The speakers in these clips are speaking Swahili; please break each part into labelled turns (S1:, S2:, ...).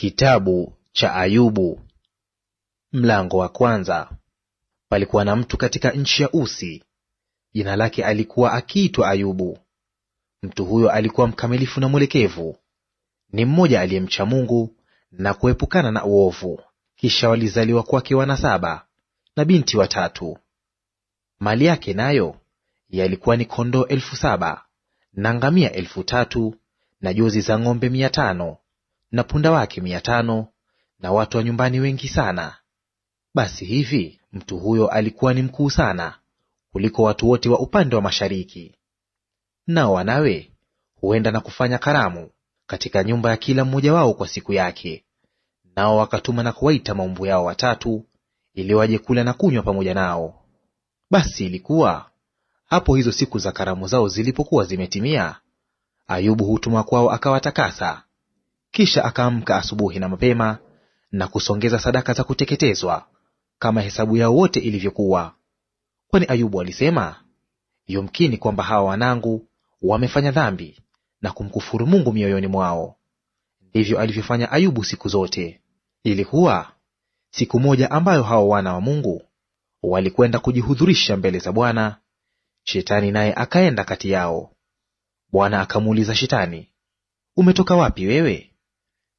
S1: Kitabu cha Ayubu mlango wa kwanza. Palikuwa na mtu katika nchi ya Usi, jina lake alikuwa akiitwa Ayubu. Mtu huyo alikuwa mkamilifu na mwelekevu, ni mmoja aliyemcha Mungu na kuepukana na uovu. Kisha walizaliwa kwake wana 7 na binti 3. Mali yake nayo yalikuwa ni kondoo 7,000 na ngamia 3,000 na jozi za ng'ombe 500 na punda wake 500 na watu wa nyumbani wengi sana. Basi hivi mtu huyo alikuwa ni mkuu sana kuliko watu wote wa upande wa mashariki. Nao wanawe huenda na kufanya karamu katika nyumba ya kila mmoja wao kwa siku yake. Nao wakatuma na kuwaita maumbu yao 3 ili waje kula na kunywa pamoja nao. Basi ilikuwa hapo hizo siku za karamu zao zilipokuwa zimetimia, Ayubu hutuma kwao akawatakasa. Kisha akaamka asubuhi na mapema na kusongeza sadaka za kuteketezwa kama hesabu yao wote ilivyokuwa. Kwani Ayubu alisema, yumkini kwamba hawa wanangu wamefanya dhambi na kumkufuru Mungu mioyoni mwao. Ndivyo alivyofanya Ayubu siku zote. Ilikuwa siku moja ambayo hao wana wa Mungu walikwenda kujihudhurisha mbele za Bwana, Shetani naye akaenda kati yao. Bwana akamuuliza Shetani, umetoka wapi wewe?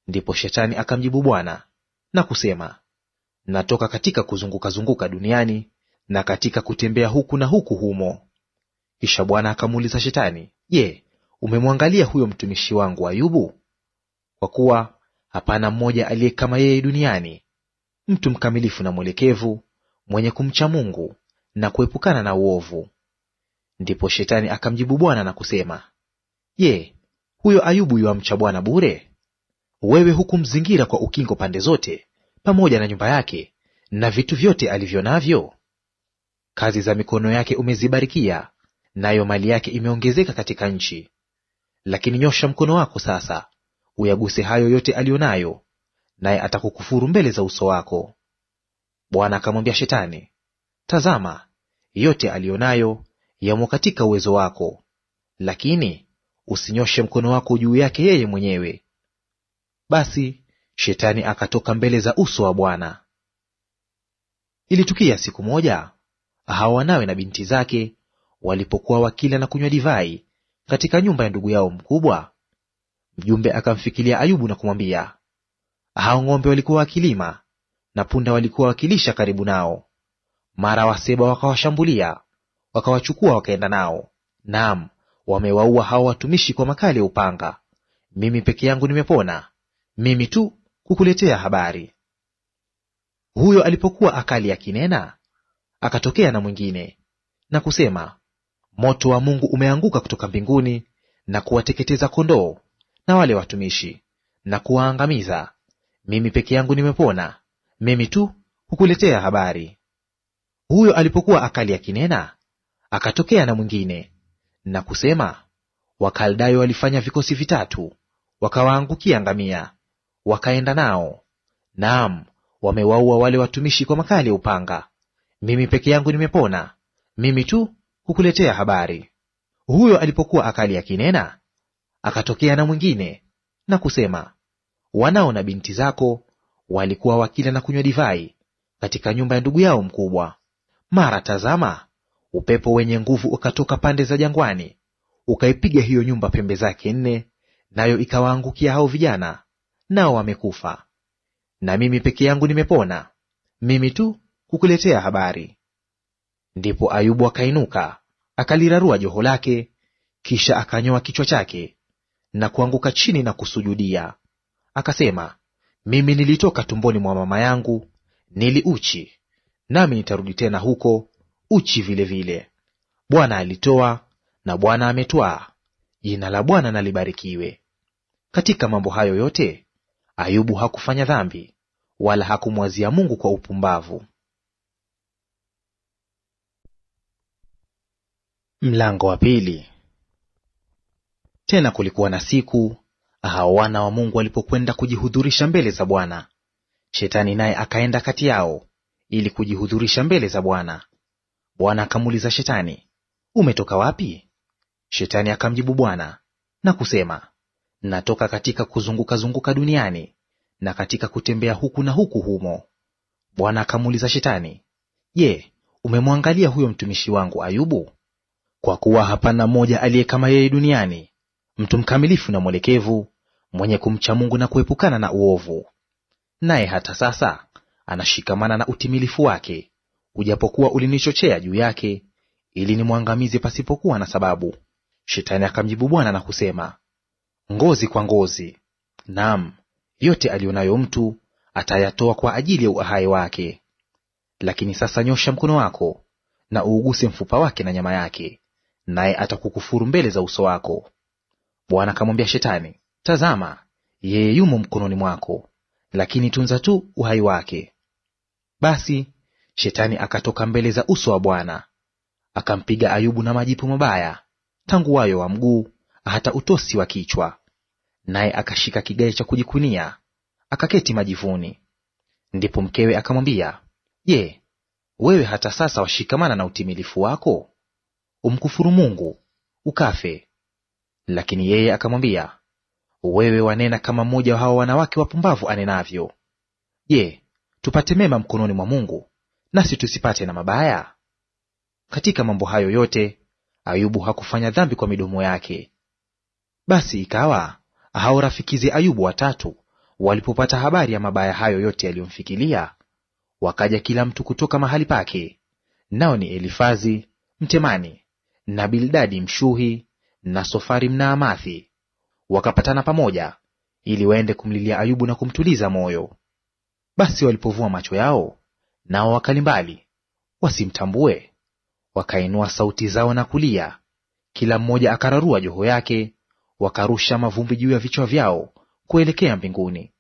S1: Ndipo Shetani akamjibu Bwana na kusema, natoka katika kuzunguka zunguka duniani na katika kutembea huku na huku humo. Kisha Bwana akamuuliza Shetani, je, umemwangalia huyo mtumishi wangu Ayubu? Kwa kuwa hapana mmoja aliye kama yeye duniani, mtu mkamilifu na mwelekevu, mwenye kumcha Mungu na kuepukana na uovu. Ndipo Shetani akamjibu Bwana na kusema, je, huyo Ayubu yuamcha Bwana bure? Wewe hukumzingira kwa ukingo pande zote, pamoja na nyumba yake na vitu vyote alivyo navyo? Kazi za mikono yake umezibarikia, nayo mali yake imeongezeka katika nchi. Lakini nyosha mkono wako sasa, uyaguse hayo yote aliyo nayo, naye atakukufuru mbele za uso wako. Bwana akamwambia Shetani, tazama, yote aliyo nayo yamo katika uwezo wako, lakini usinyoshe mkono wako juu yake yeye mwenyewe. Basi Shetani akatoka mbele za uso wa Bwana. Ilitukia siku moja, hao wanawe na binti zake walipokuwa wakila na kunywa divai katika nyumba ya ndugu yao mkubwa, mjumbe akamfikilia Ayubu na kumwambia, hao ng'ombe walikuwa wakilima na punda walikuwa wakilisha karibu nao. Mara Waseba wakawashambulia, wakawachukua wakaenda nao. Naam, wamewaua hao watumishi kwa makali ya upanga. Mimi peke yangu nimepona, mimi tu kukuletea habari. Huyo alipokuwa akali akinena, akatokea na mwingine na kusema, moto wa Mungu umeanguka kutoka mbinguni na kuwateketeza kondoo na wale watumishi na kuwaangamiza. Mimi peke yangu nimepona, mimi tu kukuletea habari. Huyo alipokuwa akali akinena, akatokea na mwingine na kusema, Wakaldayo walifanya vikosi 3, wakawaangukia ngamia, wakaenda nao. Naam, wamewaua wale watumishi kwa makali ya upanga. Mimi peke yangu nimepona, mimi tu kukuletea habari. Huyo alipokuwa akali akinena, akatokea na mwingine na kusema, wanao na binti zako walikuwa wakila na kunywa divai katika nyumba ya ndugu yao mkubwa. Mara tazama, upepo wenye nguvu ukatoka pande za jangwani, ukaipiga hiyo nyumba pembe zake 4, nayo ikawaangukia hao vijana, nao wamekufa. Na mimi peke yangu nimepona, mimi tu kukuletea habari. Ndipo Ayubu akainuka, akalirarua joho lake, kisha akanyoa kichwa chake na kuanguka chini na kusujudia. Akasema, mimi nilitoka tumboni mwa mama yangu nili uchi, nami nitarudi tena huko uchi vile vile. Bwana alitoa na Bwana ametwaa, jina la Bwana na libarikiwe. Katika mambo hayo yote Ayubu hakufanya dhambi, wala hakumwazia Mungu kwa upumbavu. Mlango wa pili. Tena kulikuwa na siku, hao wana wa Mungu walipokwenda kujihudhurisha mbele za Bwana, Shetani naye akaenda kati yao ili kujihudhurisha mbele za Bwana. Bwana akamuuliza Shetani, umetoka wapi? Shetani akamjibu Bwana na kusema, natoka katika kuzunguka zunguka duniani na katika kutembea huku na huku humo. Bwana akamuuliza Shetani, Je, umemwangalia huyo mtumishi wangu Ayubu? Kwa kuwa hapana mmoja aliye kama yeye duniani, mtu mkamilifu na mwelekevu, mwenye kumcha Mungu na kuepukana na uovu. Naye hata sasa anashikamana na utimilifu wake, ujapokuwa ulinichochea juu yake, ili nimwangamize pasipokuwa na sababu. Shetani akamjibu Bwana na kusema, ngozi kwa ngozi; naam, yote aliyonayo mtu atayatoa kwa ajili ya uhai wake. Lakini sasa nyosha mkono wako na uuguse mfupa wake na nyama yake, naye atakukufuru mbele za uso wako. Bwana akamwambia Shetani, tazama, yeye yumo mkononi mwako, lakini tunza tu uhai wake. Basi Shetani akatoka mbele za uso wa Bwana, akampiga Ayubu na majipu mabaya, tangu wayo wa mguu hata utosi wa kichwa. Naye akashika kigae cha kujikunia, akaketi majivuni. Ndipo mkewe akamwambia, Je, wewe hata sasa washikamana na utimilifu wako? Umkufuru Mungu ukafe. Lakini yeye akamwambia, wewe wanena kama mmoja wa hawa wanawake wapumbavu anenavyo. Je, tupate mema mkononi mwa Mungu, nasi tusipate na mabaya? Katika mambo hayo yote Ayubu hakufanya dhambi kwa midomo yake. Basi ikawa hao rafikize Ayubu watatu walipopata habari ya mabaya hayo yote yaliyomfikilia, wakaja kila mtu kutoka mahali pake, nao ni Elifazi Mtemani na Bildadi Mshuhi na Sofari Mnaamathi, wakapatana pamoja ili waende kumlilia Ayubu na kumtuliza moyo. Basi walipovua macho yao, nao wakali mbali, wasimtambue, wakainua sauti zao na kulia, kila mmoja akararua joho yake, wakarusha mavumbi juu ya vichwa vyao kuelekea mbinguni.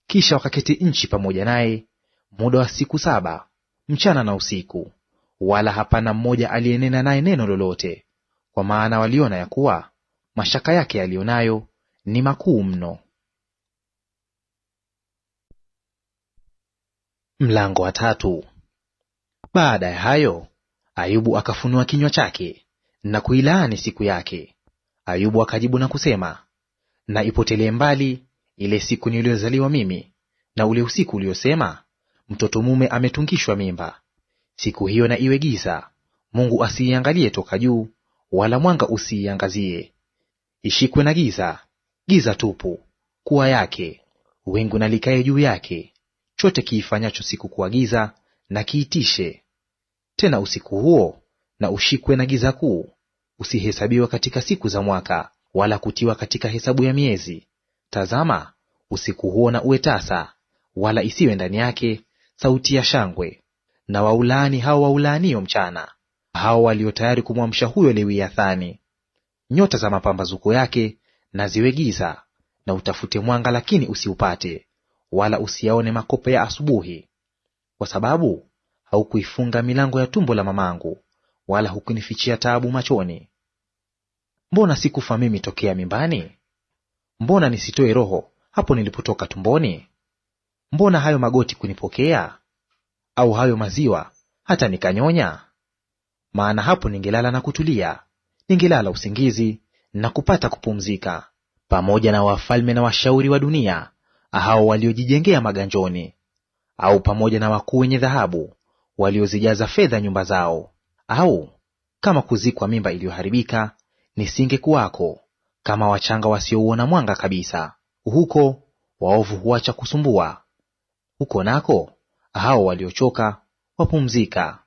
S1: Kisha wakaketi nchi pamoja naye muda wa siku 7 mchana na usiku, wala hapana mmoja aliyenena naye neno lolote, kwa maana waliona ya kuwa mashaka yake yaliyonayo ni makuu mno. Mlango wa 3. Baada ya hayo Ayubu akafunua kinywa chake na kuilaani siku yake. Ayubu akajibu na kusema, na ipotelee mbali ile siku niliyozaliwa mimi, na ule usiku uliosema, mtoto mume ametungishwa mimba. Siku hiyo na iwe giza, Mungu asiiangalie toka juu, wala mwanga usiiangazie. Ishikwe na giza, giza tupu, kuwa yake; wingu na likae juu yake; chote kiifanyacho siku kuwa giza na kiitishe. Tena usiku huo na ushikwe na giza kuu, usihesabiwe katika siku za mwaka, wala kutiwa katika hesabu ya miezi. Tazama, usiku huo na uwe tasa, wala isiwe ndani yake sauti ya shangwe. Na waulaani hao waulaanio mchana, hao walio tayari kumwamsha huyo Lewiathani. Nyota za mapambazuko yake na ziwe giza, na utafute mwanga lakini usiupate, wala usiyaone makope ya asubuhi. Kwa sababu haukuifunga milango ya tumbo la mamangu, wala hukunifichia taabu machoni. Mbona sikufa mimi tokea mimbani? Mbona nisitoe roho hapo nilipotoka tumboni? Mbona hayo magoti kunipokea, au hayo maziwa hata nikanyonya? Maana hapo ningelala na kutulia, ningelala usingizi na kupata kupumzika, pamoja na wafalme na washauri wa dunia, hao waliojijengea maganjoni, au pamoja na wakuu wenye dhahabu waliozijaza fedha nyumba zao. Au kama kuzikwa mimba iliyoharibika, nisingekuwako; kama wachanga wasiouona mwanga kabisa. Huko waovu huacha kusumbua, huko nako hao waliochoka wapumzika.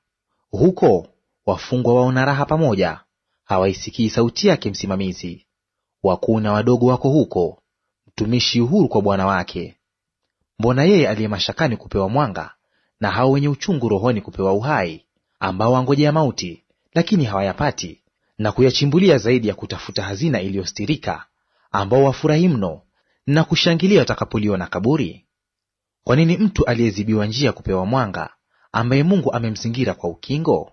S1: Huko wafungwa waona raha pamoja, hawaisikii sauti yake msimamizi. Wakuu na wadogo wako huko, mtumishi uhuru kwa bwana wake. Mbona yeye aliye mashakani kupewa mwanga, na hao wenye uchungu rohoni kupewa uhai, ambao wangojea mauti lakini hawayapati, na kuyachimbulia zaidi ya kutafuta hazina iliyostirika, ambao wafurahi mno na kushangilia watakapoliona kaburi? Kwa nini mtu aliyezibiwa njia kupewa mwanga, ambaye Mungu amemzingira kwa ukingo?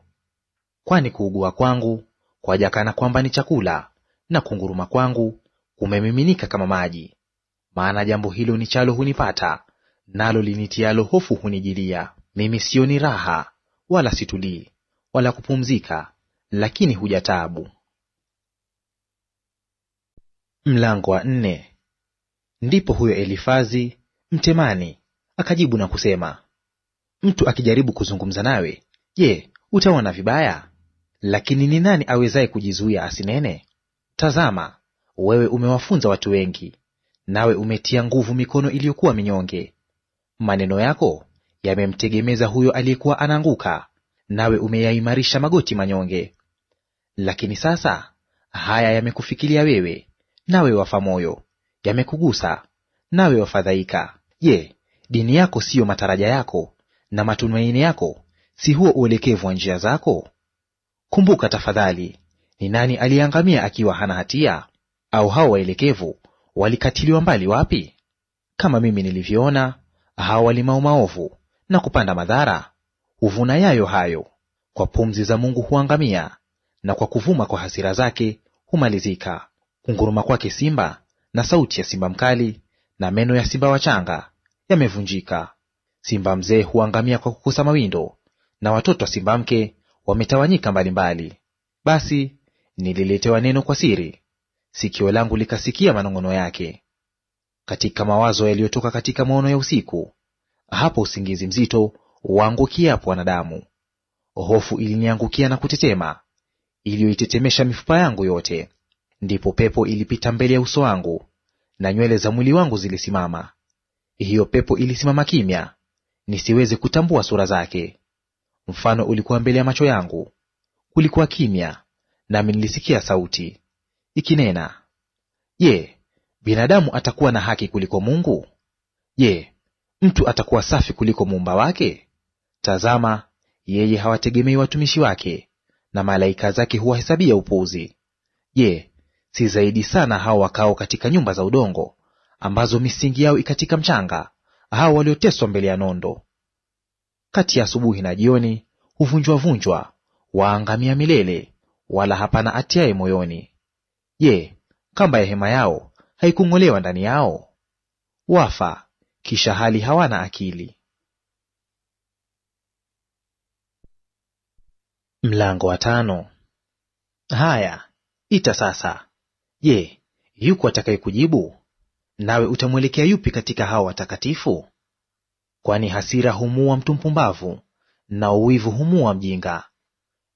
S1: Kwani kuugua kwangu kwaja kana kwamba ni chakula, na kunguruma kwangu kumemiminika kama maji. Maana jambo hilo nichalo hunipata, nalo linitialo hofu hunijilia. Mimi sioni raha, wala situlii, wala kupumzika, lakini huja taabu. Mlango wa 4. Ndipo huyo Elifazi Mtemani akajibu na kusema, mtu akijaribu kuzungumza nawe, je, utaona vibaya? Lakini ni nani awezaye kujizuia asinene? Tazama, wewe umewafunza watu wengi, nawe umetia nguvu mikono iliyokuwa minyonge. Maneno yako yamemtegemeza huyo aliyekuwa anaanguka, nawe umeyaimarisha magoti manyonge. Lakini sasa haya yamekufikilia wewe, nawe wafa moyo; yamekugusa, nawe wafadhaika. Je, dini yako siyo mataraja yako, na matumaini yako si huo uelekevu wa njia zako? Kumbuka tafadhali, ni nani aliyeangamia akiwa hana hatia? Au hao waelekevu walikatiliwa mbali wapi? Kama mimi nilivyoona, hao walimao maovu na kupanda madhara huvuna yayo hayo. Kwa pumzi za Mungu huangamia, na kwa kuvuma kwa hasira zake humalizika. Kunguruma kwake simba, na sauti ya simba mkali, na meno ya simba wachanga yamevunjika. Simba mzee huangamia kwa kukosa mawindo, na watoto wa simba mke wametawanyika mbalimbali. Basi nililetewa neno kwa siri, sikio langu likasikia manong'ono yake. Katika mawazo yaliyotoka katika maono ya usiku, hapo usingizi mzito waangukiapo wanadamu, hofu iliniangukia na kutetema, iliyoitetemesha mifupa yangu yote. Ndipo pepo ilipita mbele ya uso wangu, na nywele za mwili wangu zilisimama. Hiyo pepo ilisimama kimya, nisiweze kutambua sura zake. Mfano ulikuwa mbele ya macho yangu, kulikuwa kimya, nami nilisikia sauti ikinena, Je, binadamu atakuwa na haki kuliko Mungu? Je, mtu atakuwa safi kuliko muumba wake? Tazama, yeye hawategemei watumishi wake, na malaika zake huwahesabia upuzi. Je, si zaidi sana hao wakao katika nyumba za udongo, ambazo misingi yao ikatika mchanga, hao walioteswa mbele ya nondo? Kati ya asubuhi na jioni huvunjwa-vunjwa, waangamia milele, wala hapana atiaye moyoni. Je, kamba ya hema yao haikung'olewa ndani yao? Wafa, kisha hali hawana akili. Mlango wa 5. Haya, ita sasa. Je, yuko atakaye kujibu? Nawe utamwelekea yupi katika hao watakatifu? Kwani hasira humuua mtu mpumbavu, na uwivu humuua mjinga.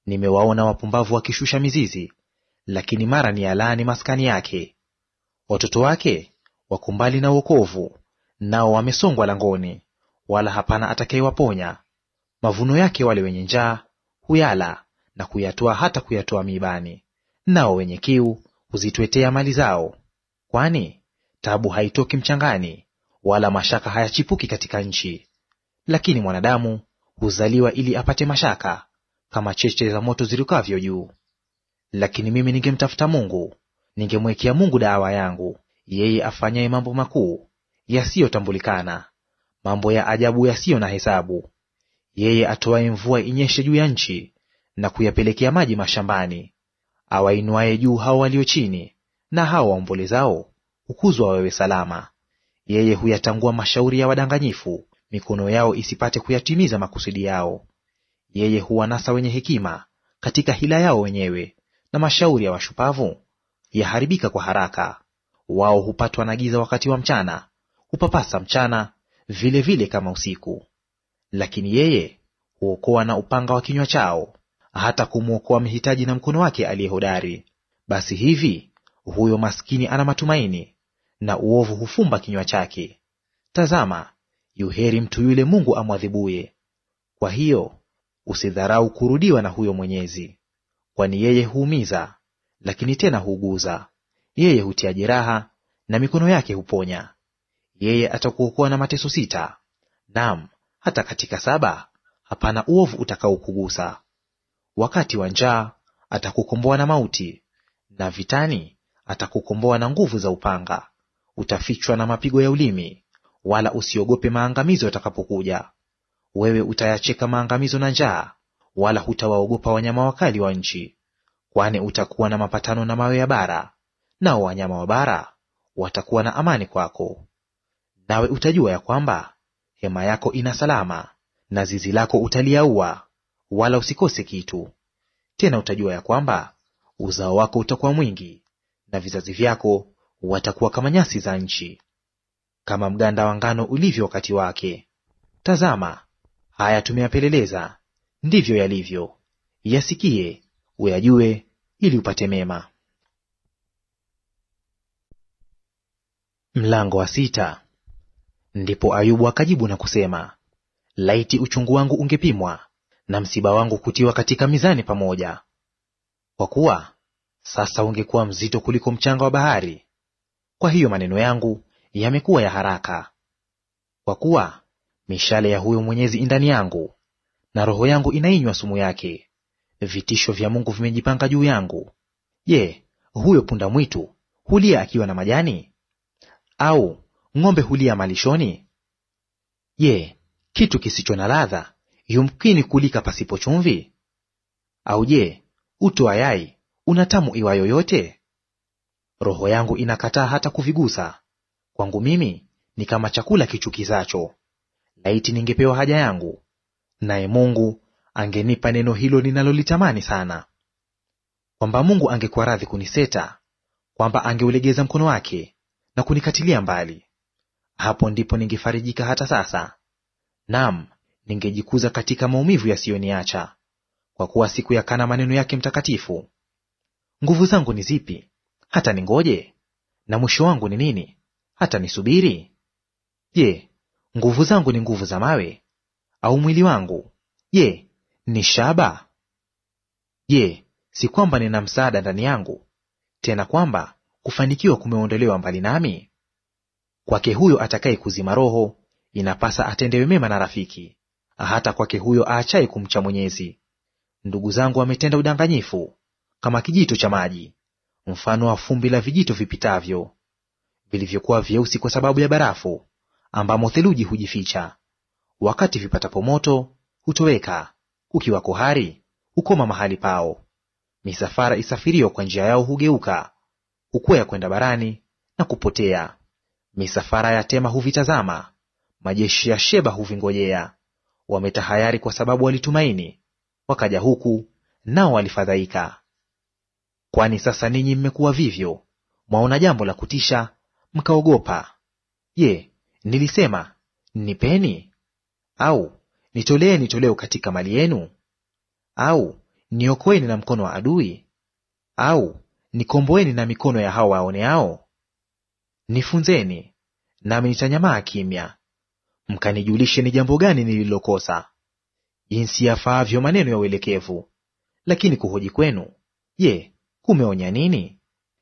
S1: Nimewaona wapumbavu wakishusha mizizi, lakini mara ni yalaani maskani yake. Watoto wake wako mbali na wokovu, nao wamesongwa langoni, wala hapana atakayewaponya. Mavuno yake wale wenye njaa huyala na kuyatoa hata kuyatoa miibani, nao wenye kiu huzitwetea mali zao. Kwani taabu haitoki mchangani, wala mashaka hayachipuki katika nchi. Lakini mwanadamu huzaliwa ili apate mashaka, kama cheche za moto zirukavyo juu. Lakini mimi ningemtafuta Mungu, ningemwekea Mungu daawa yangu, yeye afanyaye mambo makuu yasiyotambulikana, mambo ya ajabu yasiyo na hesabu. Yeye atoaye mvua inyeshe juu ya nchi, na kuyapelekea maji mashambani. Awainuaye juu hao walio chini, na hao waombolezao hukuzwa wawe salama. Yeye huyatangua mashauri ya wadanganyifu, mikono yao isipate kuyatimiza makusudi yao. Yeye huwanasa wenye hekima katika hila yao wenyewe, na mashauri ya washupavu yaharibika kwa haraka. Wao hupatwa na giza wakati wa mchana, hupapasa mchana vile vile kama usiku. Lakini yeye huokoa na upanga wa kinywa chao, hata kumwokoa mhitaji na mkono wake aliye hodari. Basi hivi huyo maskini ana matumaini, na uovu hufumba kinywa chake. Tazama, yuheri mtu yule Mungu amwadhibuye. Kwa hiyo usidharau kurudiwa na huyo Mwenyezi, kwani yeye huumiza, lakini tena huuguza. Yeye hutia jeraha, na mikono yake huponya. Yeye atakuokoa na mateso 6, naam, hata katika 7 hapana uovu utakaokugusa. Wakati wa njaa atakukomboa na mauti, na vitani atakukomboa na nguvu za upanga. Utafichwa na mapigo ya ulimi, wala usiogope maangamizo yatakapokuja. Wewe utayacheka maangamizo na njaa, wala hutawaogopa wanyama wakali wa nchi. Kwani utakuwa na mapatano na mawe ya bara, nao wanyama wa bara watakuwa na amani kwako. Nawe utajua ya kwamba hema yako ina salama, na zizi lako utaliaua, wala usikose kitu. Tena utajua ya kwamba uzao wako utakuwa mwingi, na vizazi vyako watakuwa kama nyasi za nchi. kama mganda wa ngano ulivyo wakati wake. Tazama, haya tumeyapeleleza, ndivyo yalivyo; yasikie uyajue, ili upate mema. Mlango wa sita. Ndipo Ayubu akajibu na kusema, laiti uchungu wangu ungepimwa, na msiba wangu kutiwa katika mizani pamoja! Kwa kuwa sasa ungekuwa mzito kuliko mchanga wa bahari. Kwa hiyo maneno yangu yamekuwa ya haraka. Kwa kuwa mishale ya huyo Mwenyezi indani yangu, na roho yangu inainywa sumu yake. Vitisho vya Mungu vimejipanga juu yangu. Je, huyo punda mwitu hulia akiwa na majani? Au ng'ombe hulia malishoni? Je, kitu kisicho na ladha yumkini kulika pasipo chumvi? Au je, uto wa yai una tamu iwayo yote? Roho yangu inakataa hata kuvigusa; kwangu mimi ni kama chakula kichukizacho. Laiti ningepewa haja yangu, naye Mungu angenipa neno hilo ninalolitamani sana. Kwamba Mungu angekuwa radhi kuniseta, kwamba angeulegeza mkono wake na kunikatilia mbali! Hapo ndipo ningefarijika hata sasa, naam, ningejikuza katika maumivu yasiyoniacha, kwa kuwa sikuyakana maneno yake mtakatifu. Nguvu zangu ni zipi, hata ningoje? Na mwisho wangu ni nini, hata nisubiri? Je, nguvu zangu ni nguvu za mawe? Au mwili wangu, je, ni shaba? Je, si kwamba nina msaada ndani yangu, tena kwamba kufanikiwa kumeondolewa mbali nami? Kwake huyo atakaye kuzima roho inapasa atendewe mema na rafiki, hata kwake huyo aachaye kumcha Mwenyezi. Ndugu zangu wametenda udanganyifu kama kijito cha maji, mfano wa fumbi la vijito vipitavyo, vilivyokuwa vyeusi kwa sababu ya barafu, ambamo theluji hujificha. Wakati vipatapo moto hutoweka, kukiwako hari hukoma mahali pao. Misafara isafirio kwa njia yao hugeuka, hukwea kwenda barani na kupotea. Misafara ya Tema huvitazama, majeshi ya Sheba huvingojea. Wametahayari kwa sababu walitumaini, wakaja huku nao walifadhaika. Kwani sasa ninyi mmekuwa vivyo, mwaona jambo la kutisha, mkaogopa. Je, nilisema nipeni? Au nitoleeni toleo katika mali yenu? Au niokoeni na mkono wa adui? Au nikomboeni na mikono ya hao waoneao? Nifunzeni, nami nitanyamaa kimya; mkanijulishe ni jambo gani nililokosa, jinsi yafaavyo maneno ya uelekevu. Lakini kuhoji kwenu, je, kumeonya nini?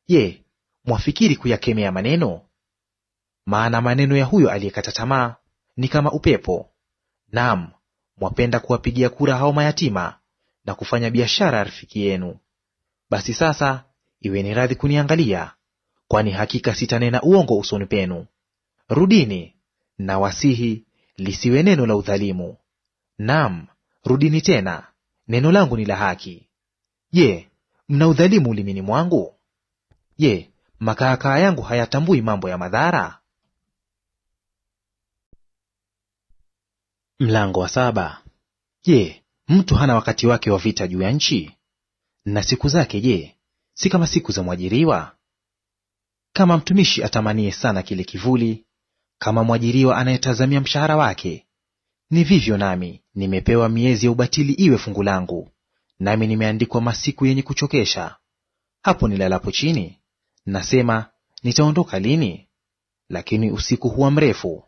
S1: Je, mwafikiri kuyakemea maneno? Maana maneno ya huyo aliyekata tamaa ni kama upepo. Naam, mwapenda kuwapigia kura hao mayatima, na kufanya biashara ya rafiki yenu. Basi sasa iweni radhi kuniangalia, kwani hakika sitanena uongo usoni penu. Rudini, na wasihi, lisiwe neno la udhalimu. Naam, rudini tena, neno langu ni la haki. Je, mna udhalimu ulimini mwangu? Je, makaakaa yangu hayatambui mambo ya madhara? Mlango wa saba. Je, mtu hana wakati wake wa vita juu ya nchi? Na siku zake, je, si kama siku za mwajiriwa? Kama mtumishi atamanie sana kile kivuli, kama mwajiriwa anayetazamia mshahara wake, ni vivyo nami nimepewa miezi ya ubatili iwe fungu langu, nami nimeandikwa masiku yenye kuchokesha. Hapo nilalapo chini, nasema, nitaondoka lini? Lakini usiku huwa mrefu,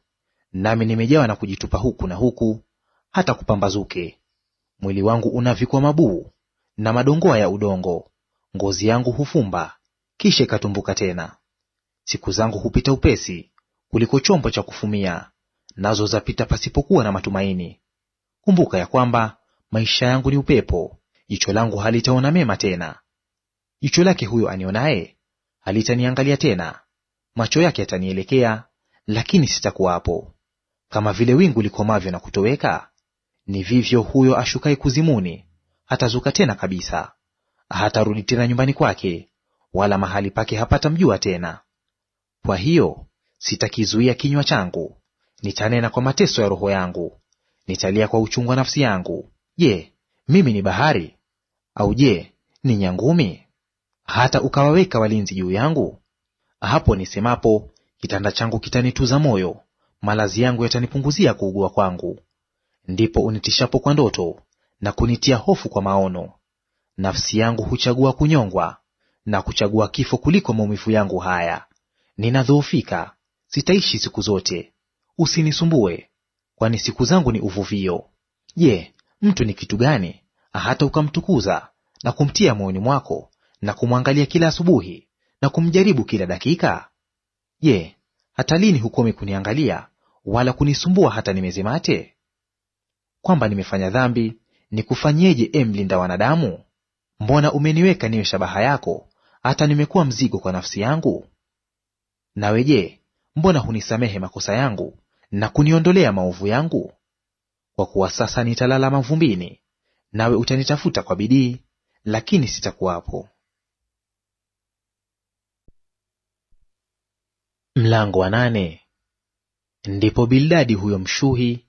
S1: nami nimejawa na kujitupa huku na huku, hata kupambazuke. Mwili wangu unavikwa mabuu na madongoa ya udongo, ngozi yangu hufumba, kisha ikatumbuka tena. Siku zangu hupita upesi kuliko chombo cha kufumia, nazo zapita pasipokuwa na matumaini. Kumbuka ya kwamba maisha yangu ni upepo, jicho langu halitaona mema tena. Jicho lake huyo anionaye halitaniangalia tena, macho yake yatanielekea, lakini sitakuwapo. Kama vile wingu likomavyo na kutoweka, ni vivyo huyo ashukaye kuzimuni hatazuka tena kabisa. Hatarudi tena nyumbani kwake, wala mahali pake hapata mjua tena. Kwa hiyo sitakizuia kinywa changu, nitanena kwa mateso ya roho yangu, nitalia kwa uchungu wa nafsi yangu. Je, mimi ni bahari? Au je, ni nyangumi, hata ukawaweka walinzi juu yangu? Hapo nisemapo, kitanda changu kitanituza moyo, malazi yangu yatanipunguzia kuugua kwangu. Ndipo unitishapo kwa ndoto na kunitia hofu kwa maono. Nafsi yangu huchagua kunyongwa na kuchagua kifo kuliko maumivu yangu haya. Ninadhoofika, sitaishi siku zote. Usinisumbue, kwani siku zangu ni uvuvio. Je, mtu ni kitu gani, hata ukamtukuza na kumtia moyoni mwako, na kumwangalia kila asubuhi na kumjaribu kila dakika? Je, hata lini hukome kuniangalia, wala kunisumbua hata nimeze mate? Kwamba nimefanya dhambi nikufanyieje, mlinda wanadamu? Mbona umeniweka niwe shabaha yako, hata nimekuwa mzigo kwa nafsi yangu? Nawe je, mbona hunisamehe makosa yangu na kuniondolea maovu yangu? Kwa kuwa sasa nitalala mavumbini, nawe utanitafuta kwa bidii, lakini sitakuwapo. Mlango wa 8. Ndipo Bildadi huyo Mshuhi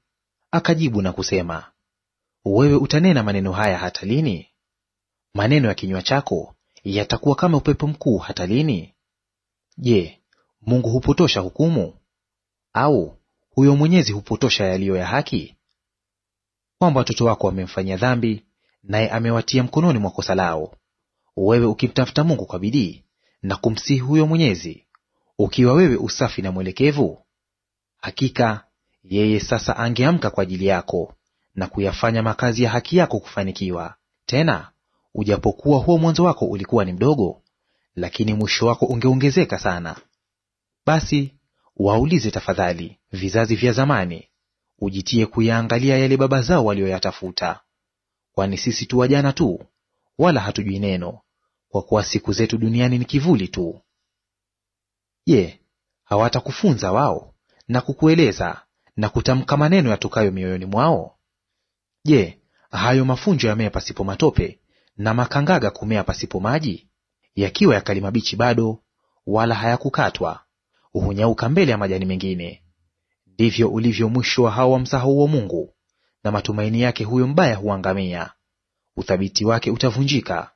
S1: akajibu na kusema, wewe utanena maneno haya hata lini? Maneno ya kinywa chako yatakuwa kama upepo mkuu hata lini? Je, Mungu hupotosha hukumu? Au huyo Mwenyezi hupotosha yaliyo ya haki? Kwamba watoto wako wamemfanyia dhambi, naye amewatia mkononi mwa kosa lao. Wewe ukimtafuta Mungu kwa bidii na kumsihi huyo Mwenyezi, ukiwa wewe usafi na mwelekevu, hakika yeye sasa angeamka kwa ajili yako na kuyafanya makazi ya haki yako kufanikiwa. Tena ujapokuwa huo mwanzo wako ulikuwa ni mdogo, lakini mwisho wako ungeongezeka sana. Basi waulize tafadhali vizazi vya zamani, ujitie kuyaangalia yale baba zao walioyatafuta. Kwani sisi tu wajana tu, wala hatujui neno, kwa kuwa siku zetu duniani ni kivuli tu. Je, hawatakufunza wao na kukueleza na kutamka maneno yatokayo mioyoni mwao? Je, hayo mafunjo yamea pasipo matope, na makangaga kumea pasipo maji? Yakiwa yakali mabichi bado, wala hayakukatwa, hunyauka mbele ya majani mengine. Ndivyo ulivyo mwisho wa hao wamsahauo Mungu, na matumaini yake huyo mbaya huangamia. Uthabiti wake utavunjika,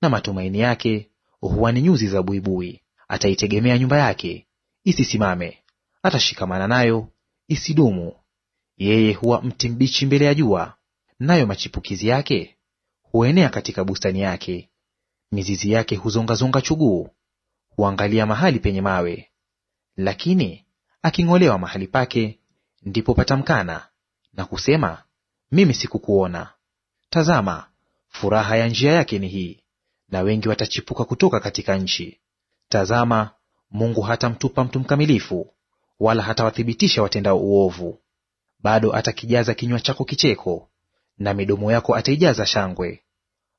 S1: na matumaini yake huwa ni nyuzi za buibui. Ataitegemea nyumba yake, isisimame; atashikamana nayo, isidumu. Yeye huwa mti mbichi mbele ya jua, nayo machipukizi yake huenea katika bustani yake. Mizizi yake huzongazonga chuguu, huangalia mahali penye mawe. Lakini aking'olewa mahali pake, ndipo patamkana na kusema, mimi sikukuona. Tazama, furaha ya njia yake ni hii, na wengi watachipuka kutoka katika nchi. Tazama, Mungu hatamtupa mtu mkamilifu, wala hatawathibitisha watendao uovu. Bado atakijaza kinywa chako kicheko, na midomo yako ataijaza shangwe.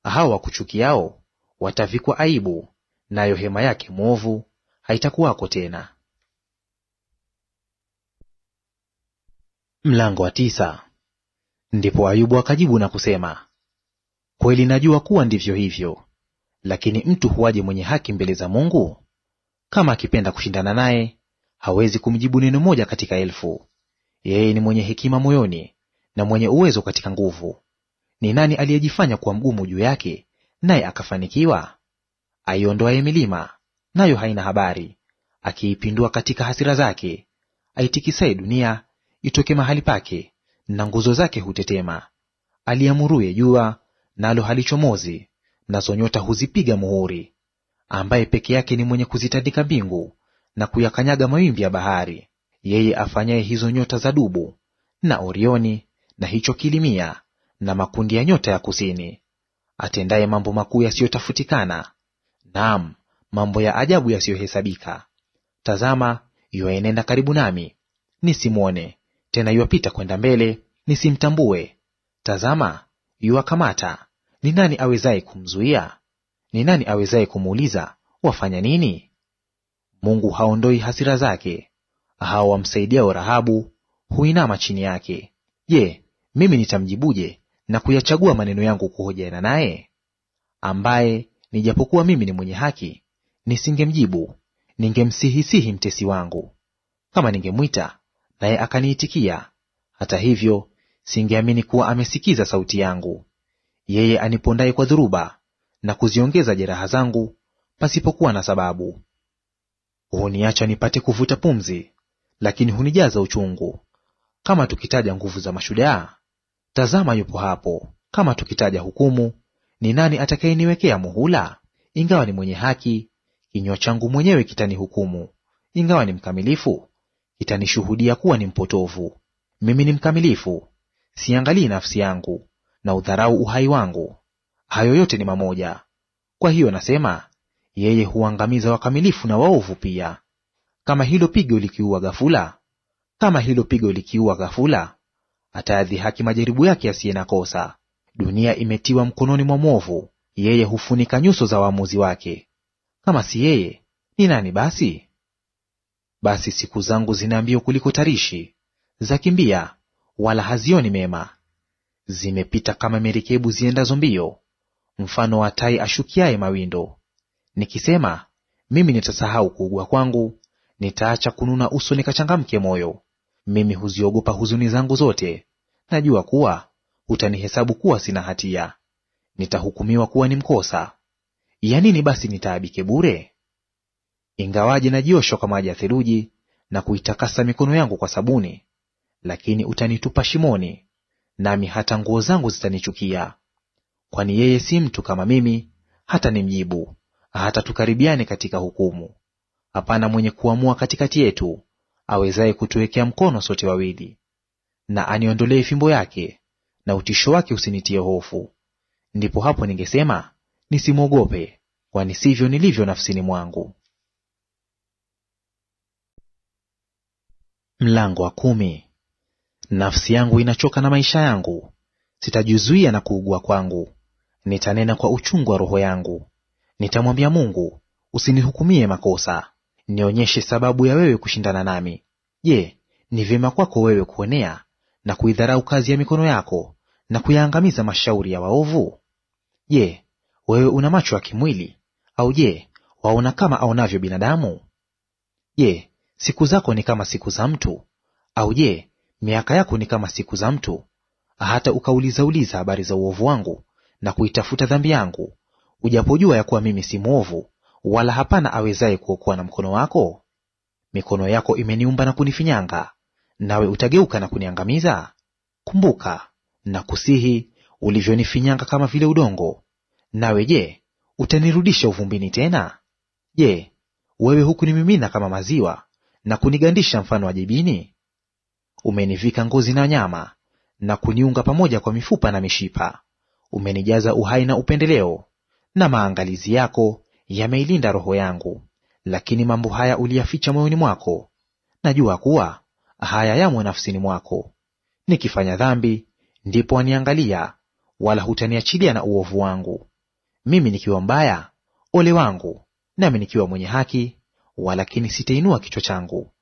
S1: Hao wakuchukiao watavikwa aibu, nayo hema yake mwovu haitakuwako tena. Mlango wa 9. Ndipo Ayubu akajibu na kusema, kweli najua kuwa ndivyo hivyo, lakini mtu huwaje mwenye haki mbele za Mungu? Kama akipenda kushindana naye, hawezi kumjibu neno moja katika 1000. Yeye ni mwenye hekima moyoni na mwenye uwezo katika nguvu. Ni nani aliyejifanya kuwa mgumu juu yake, naye akafanikiwa? Aiondoaye milima, nayo haina habari, akiipindua katika hasira zake. Aitikisaye dunia itoke mahali pake, na nguzo zake hutetema. Aliamuruye jua, nalo halichomozi, nazo nyota huzipiga muhuri. Ambaye peke yake ni mwenye kuzitandika mbingu na kuyakanyaga mawimbi ya bahari. Yeye afanyaye hizo nyota za dubu na Orioni na hicho kilimia na makundi ya nyota ya kusini. Atendaye mambo makuu yasiyotafutikana, naam, mambo ya ajabu yasiyohesabika. Tazama, yuaenenda karibu nami, nisimwone; tena yuapita kwenda mbele, nisimtambue. Tazama, yuakamata, ni nani awezaye kumzuia? Ni nani awezaye kumuuliza, wafanya nini? Mungu haondoi hasira zake; hao wamsaidiao Rahabu huinama chini yake. Je, mimi nitamjibuje na kuyachagua maneno yangu kuhojiana naye? Ambaye nijapokuwa mimi ni mwenye haki, nisingemjibu; ningemsihisihi mtesi wangu. Kama ningemwita, naye akaniitikia, hata hivyo singeamini kuwa amesikiza sauti yangu. Yeye anipondaye kwa dhuruba na kuziongeza jeraha zangu pasipokuwa na sababu. Huniacha nipate kuvuta pumzi, lakini hunijaza uchungu. Kama tukitaja nguvu za mashujaa, tazama yupo hapo. Kama tukitaja hukumu, ni nani atakayeniwekea muhula? Ingawa ni mwenye haki, kinywa changu mwenyewe kitanihukumu. Ingawa ni mkamilifu, kitanishuhudia kuwa ni mpotovu. Mimi ni mkamilifu, siangalii nafsi yangu, na udharau uhai wangu. Hayo yote ni mamoja. Kwa hiyo nasema, yeye huangamiza wakamilifu na waovu pia. Kama hilo pigo likiua ghafula, atayadhihaki majaribu yake asiye na kosa. Dunia imetiwa mkononi mwa mwovu, yeye hufunika nyuso za waamuzi wake. Kama si yeye, ni nani basi? Basi siku zangu zina mbio kuliko tarishi, zakimbia wala hazioni mema. Zimepita kama merikebu ziendazo mbio, mfano wa tai ashukiaye mawindo. Nikisema, mimi nitasahau kuugua kwangu, nitaacha kununa uso nikachangamke moyo. Mimi huziogopa huzuni zangu zote, najua kuwa utanihesabu kuwa sina hatia. Nitahukumiwa kuwa ni mkosa. Ya nini basi nitaabike bure? Ingawaje najiosha kwa maji ya theluji na kuitakasa mikono yangu kwa sabuni, lakini utanitupa shimoni, nami hata nguo zangu zitanichukia. Kwani yeye si mtu kama mimi, hata nimjibu, hata tukaribiane katika hukumu. Hapana mwenye kuamua katikati yetu, awezaye kutuwekea mkono sote wawili. Na aniondolee fimbo yake, na utisho wake usinitie hofu. Ndipo hapo ningesema, nisimwogope, kwani sivyo nilivyo nafsini mwangu. Mlango wa 10. Nafsi yangu inachoka na maisha yangu, sitajizuia na kuugua kwangu. Nitanena kwa uchungu wa roho yangu. Nitamwambia Mungu, usinihukumie makosa, nionyeshe sababu ya wewe kushindana nami. Je, ni vyema kwako wewe kuonea na kuidharau kazi ya mikono yako, na kuyaangamiza mashauri ya waovu? Je, wewe una macho ya kimwili, au je, waona kama aonavyo binadamu? Je, siku zako ni kama siku za mtu, au je, miaka yako ni kama siku za mtu, hata ukauliza habari za uovu wangu na kuitafuta dhambi yangu, ujapojua ya kuwa mimi si mwovu, wala hapana awezaye kuokoa na mkono wako? Mikono yako imeniumba na kunifinyanga, nawe utageuka na kuniangamiza? Kumbuka na kusihi ulivyonifinyanga kama vile udongo. Nawe je, utanirudisha uvumbini tena? Je, wewe hukunimimina kama maziwa na kunigandisha mfano wa jibini? Umenivika ngozi na nyama, na kuniunga pamoja kwa mifupa na mishipa. Umenijaza uhai na upendeleo, na maangalizi yako yameilinda roho yangu. Lakini mambo haya uliyaficha moyoni mwako, najua kuwa haya yamo nafsini mwako. Nikifanya dhambi, ndipo waniangalia, wala hutaniachilia na uovu wangu. Mimi nikiwa mbaya, ole wangu; nami nikiwa mwenye haki, walakini sitainua kichwa changu.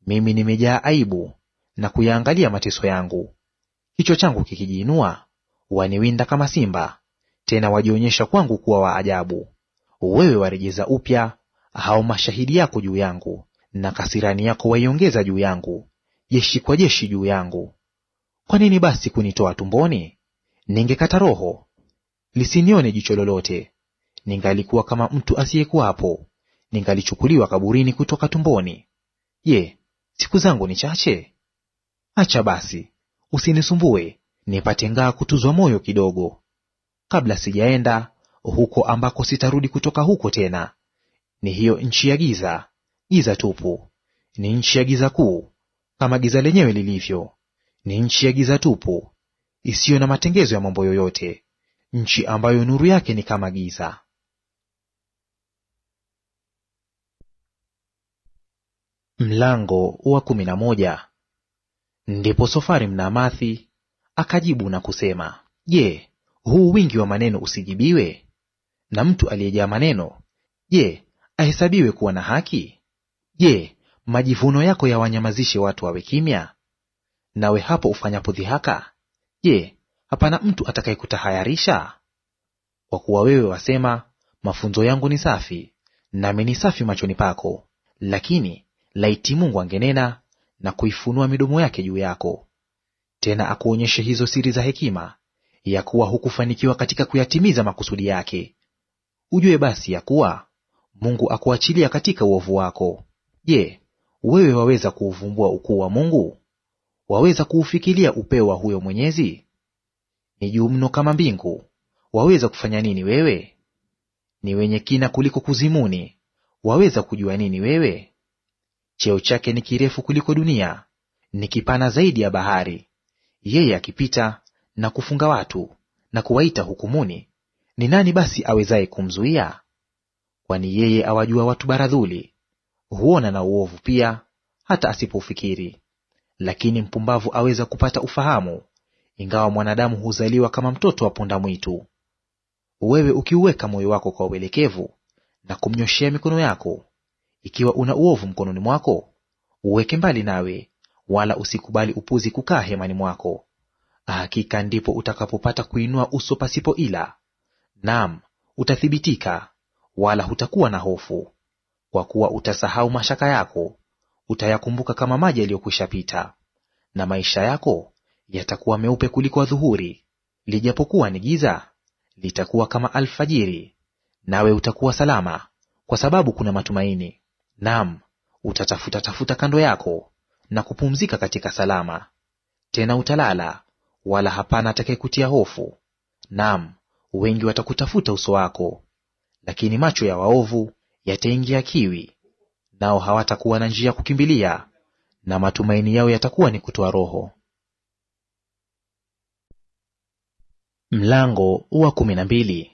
S1: Mimi nimejaa aibu na kuyaangalia mateso yangu. Kichwa changu kikijiinua, waniwinda kama simba, tena wajionyesha kwangu kuwa wa ajabu. Wewe warejeza upya hao mashahidi yako juu yangu, na kasirani yako waiongeza juu yangu, jeshi kwa jeshi juu yangu. Kwa nini basi kunitoa tumboni? Ningekata roho, lisinione jicho lolote. Ningalikuwa kama mtu asiyekuwapo, ningalichukuliwa kaburini kutoka tumboni. Je, siku zangu ni chache? Acha basi, usinisumbue, nipate ngaa kutuzwa moyo kidogo. Kabla sijaenda huko ambako sitarudi kutoka huko tena. Ni hiyo nchi ya giza, giza tupu. Ni nchi ya giza kuu, kama giza lenyewe lilivyo. Ni nchi ya giza tupu, isiyo na matengezo ya mambo yoyote, nchi ambayo nuru yake ni kama giza. Mlango wa 11. Ndipo Sofari Mnaamathi akajibu na kusema, Je, huu wingi wa maneno usijibiwe? Na mtu aliyejaa maneno, je, ahesabiwe kuwa na haki? Je, majivuno yako yawanyamazishe watu wawe kimya? Nawe hapo ufanyapo dhihaka, je, hapana mtu atakayekutahayarisha? Kwa kuwa wewe wasema, mafunzo yangu ni safi, nami ni safi machoni pako. Lakini laiti Mungu angenena na kuifunua midomo yake juu yako, tena akuonyeshe hizo siri za hekima, ya kuwa hukufanikiwa katika kuyatimiza makusudi yake. Ujue basi ya kuwa Mungu akuachilia katika uovu wako. Je, wewe waweza kuuvumbua ukuu wa Mungu? Waweza kuufikilia upeo wa huyo Mwenyezi? Ni juu mno kama mbingu, waweza kufanya nini wewe? Ni wenye kina kuliko kuzimuni, waweza kujua nini wewe? Cheo chake ni kirefu kuliko dunia, ni kipana zaidi ya bahari. Yeye akipita na kufunga watu na kuwaita hukumuni, ni nani basi awezaye kumzuia? Kwani yeye awajua watu baradhuli, huona na uovu pia, hata asipoufikiri. Lakini mpumbavu aweza kupata ufahamu, ingawa mwanadamu huzaliwa kama mtoto wa punda mwitu. Wewe ukiuweka moyo wako kwa uelekevu na kumnyoshea mikono yako, ikiwa una uovu mkononi mwako, uweke mbali nawe, wala usikubali upuzi kukaa hemani mwako. Hakika ndipo utakapopata kuinua uso pasipo ila; naam, utathibitika, wala hutakuwa na hofu. Kwa kuwa utasahau mashaka yako, utayakumbuka kama maji yaliyokwisha pita. Na maisha yako yatakuwa meupe kuliko adhuhuri, lijapokuwa ni giza, litakuwa kama alfajiri. Nawe utakuwa salama, kwa sababu kuna matumaini. Naam, utatafuta kando yako na kupumzika katika salama. Tena utalala, wala hapana atakayekutia hofu. Naam, wengi watakutafuta uso wako. Lakini macho ya waovu yataingia kiwi, nao hawatakuwa na njia ya kukimbilia, na matumaini yao yatakuwa ni kutoa roho. Mlango wa 12.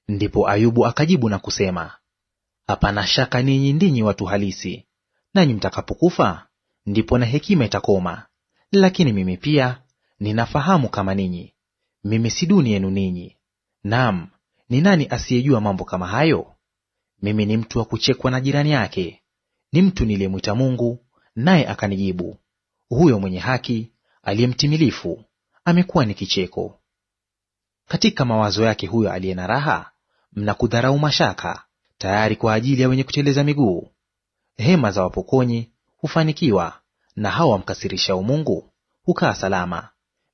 S1: Ndipo Ayubu akajibu na kusema, hapana shaka ninyi ndinyi watu halisi, nanyi mtakapokufa ndipo na hekima itakoma. Lakini mimi pia ninafahamu kama ninyi, mimi si duni yenu ninyi. Naam, ni nani asiyejua mambo kama hayo? Mimi ni mtu wa kuchekwa na jirani yake, ni mtu niliyemwita Mungu, naye akanijibu. Huyo mwenye haki aliye mtimilifu amekuwa ni kicheko. Katika mawazo yake huyo aliye na raha mna kudharau mashaka, tayari kwa ajili ya wenye kuteleza miguu. Hema za wapokonyi hufanikiwa, na hao wamkasirishao Mungu hukaa salama.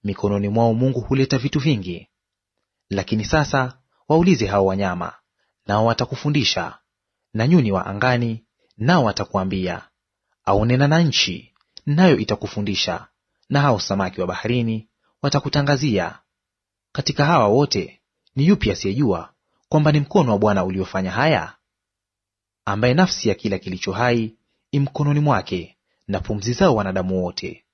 S1: Mikononi mwao Mungu huleta vitu vingi. Lakini sasa waulize hao wanyama, nao watakufundisha, na nyuni wa angani, nao watakuambia. Au nena na nchi, nayo itakufundisha, na hao samaki wa baharini watakutangazia. Katika hawa wote ni yupi asiyejua kwamba ni mkono wa Bwana uliofanya haya? Ambaye nafsi ya kila kilicho hai imkononi mwake, na pumzi zao wanadamu wote.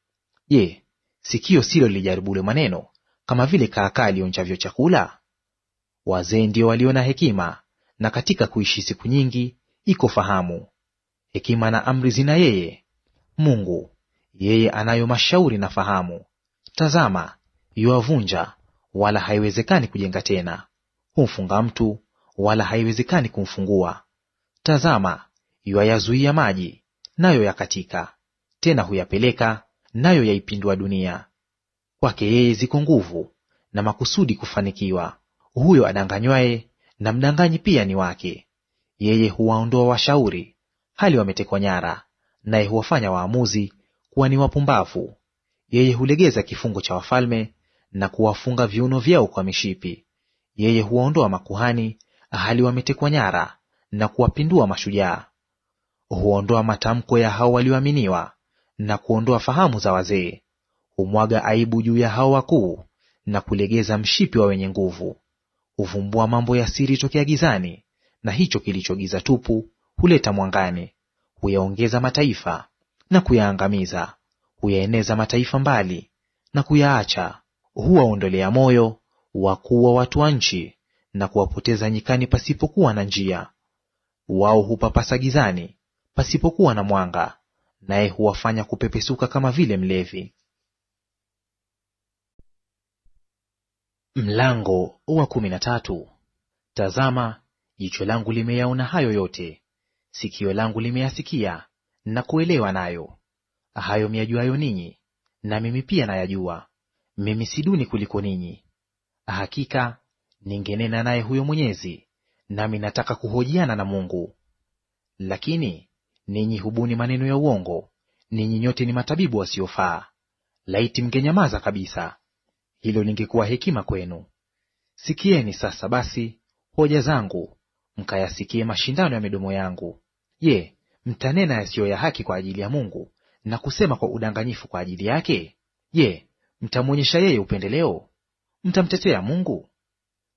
S1: Je, sikio silo lilijaribulo maneno, kama vile kaakaa lionjavyo chakula? Wazee ndio walio na hekima, na katika kuishi siku nyingi iko fahamu. Hekima na amri zina yeye Mungu, yeye anayo mashauri na fahamu. Tazama, yuwavunja, wala haiwezekani kujenga tena; humfunga mtu, wala haiwezekani kumfungua. Tazama, yuwayazuia maji, nayo yakatika; tena huyapeleka, nayo yaipindua dunia. Kwake yeye ziko nguvu, na makusudi kufanikiwa. Huyo adanganywaye na mdanganyi pia ni wake. Yeye huwaondoa washauri hali wametekwa nyara, naye huwafanya waamuzi kuwa ni wapumbavu. Yeye hulegeza kifungo cha wafalme, na kuwafunga viuno vyao kwa mishipi. Yeye huwaondoa makuhani hali wametekwa nyara, na kuwapindua mashujaa. Huondoa matamko ya hao walioaminiwa, na kuondoa fahamu za wazee. Humwaga aibu juu ya hao wakuu, na kulegeza mshipi wa wenye nguvu. Huvumbua mambo ya siri tokea gizani, na hicho kilicho giza tupu huleta mwangani. Huyaongeza mataifa na kuyaangamiza, huyaeneza mataifa mbali na kuyaacha. Huwaondolea moyo wakuu wa watu wa nchi, na kuwapoteza nyikani pasipokuwa na njia. Wao hupapasa gizani pasipokuwa na mwanga, naye huwafanya kupepesuka kama vile mlevi. Mlango wa 13. Tazama, jicho langu limeyaona hayo yote, sikio langu limeyasikia na kuelewa nayo. Hayo myajuayo ninyi, na mimi pia nayajua; mimi si duni kuliko ninyi. Hakika ningenena naye huyo Mwenyezi, nami nataka kuhojiana na Mungu. Lakini ninyi hubuni maneno ya uongo, ninyi nyote ni matabibu wasiofaa. Laiti mngenyamaza kabisa, hilo lingekuwa hekima kwenu. Sikieni sasa basi hoja zangu, mkayasikie mashindano ya midomo yangu. Je, mtanena yasiyo ya haki kwa ajili ya Mungu, na kusema kwa udanganyifu kwa ajili yake? Je, mtamwonyesha yeye upendeleo? Mtamtetea Mungu?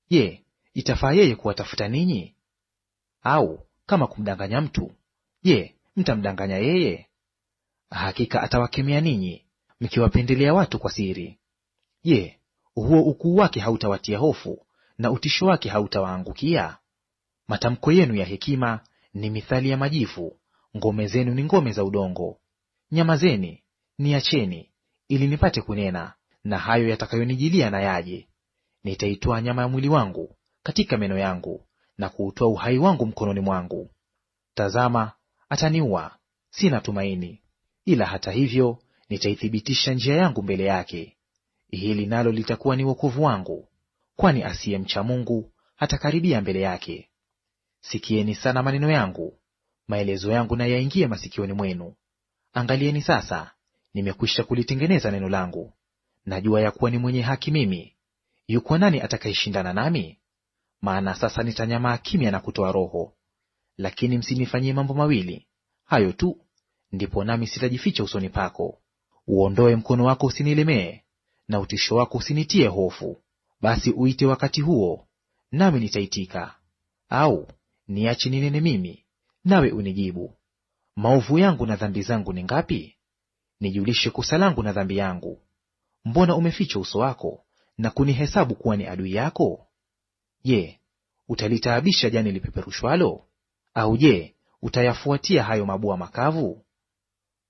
S1: Je, itafaa yeye kuwatafuta ninyi? Au kama kumdanganya mtu, je, mtamdanganya yeye? Hakika atawakemea ninyi, mkiwapendelea watu kwa siri. Je, huo ukuu wake hautawatia hofu, na utisho wake hautawaangukia? Matamko yenu ya hekima ni mithali ya majivu, ngome zenu ni ngome za udongo. Nyamazeni, niacheni, ili nipate kunena, na hayo yatakayonijilia na yaje. Nitaitoa nyama ya mwili wangu katika meno yangu, na kuutoa uhai wangu mkononi mwangu. Tazama, ataniua, sina tumaini, ila hata hivyo nitaithibitisha njia yangu mbele yake. Hili nalo litakuwa ni wokovu wangu, kwani asiyemcha Mungu hatakaribia mbele yake. Sikieni sana maneno yangu, maelezo yangu na yaingie masikioni mwenu. Angalieni sasa, nimekwisha kulitengeneza neno langu. Najua ya kuwa ni mwenye haki mimi. Yuko nani atakayeshindana nami? Maana sasa nitanyamaa kimya na kutoa roho. Lakini msinifanyie mambo mawili hayo tu, ndipo nami sitajificha usoni pako. Uondoe mkono wako usinilemee, na utisho wako usinitie hofu. Basi uite wakati huo, nami nitaitika; au niache ninene mimi, nawe unijibu. Maovu yangu na dhambi zangu ni ngapi? Nijulishe kosa langu na dhambi yangu. Mbona umeficha uso wako na kunihesabu kuwa ni adui yako? Je, utalitaabisha jani lipeperushwalo? Au je, utayafuatia hayo mabua makavu?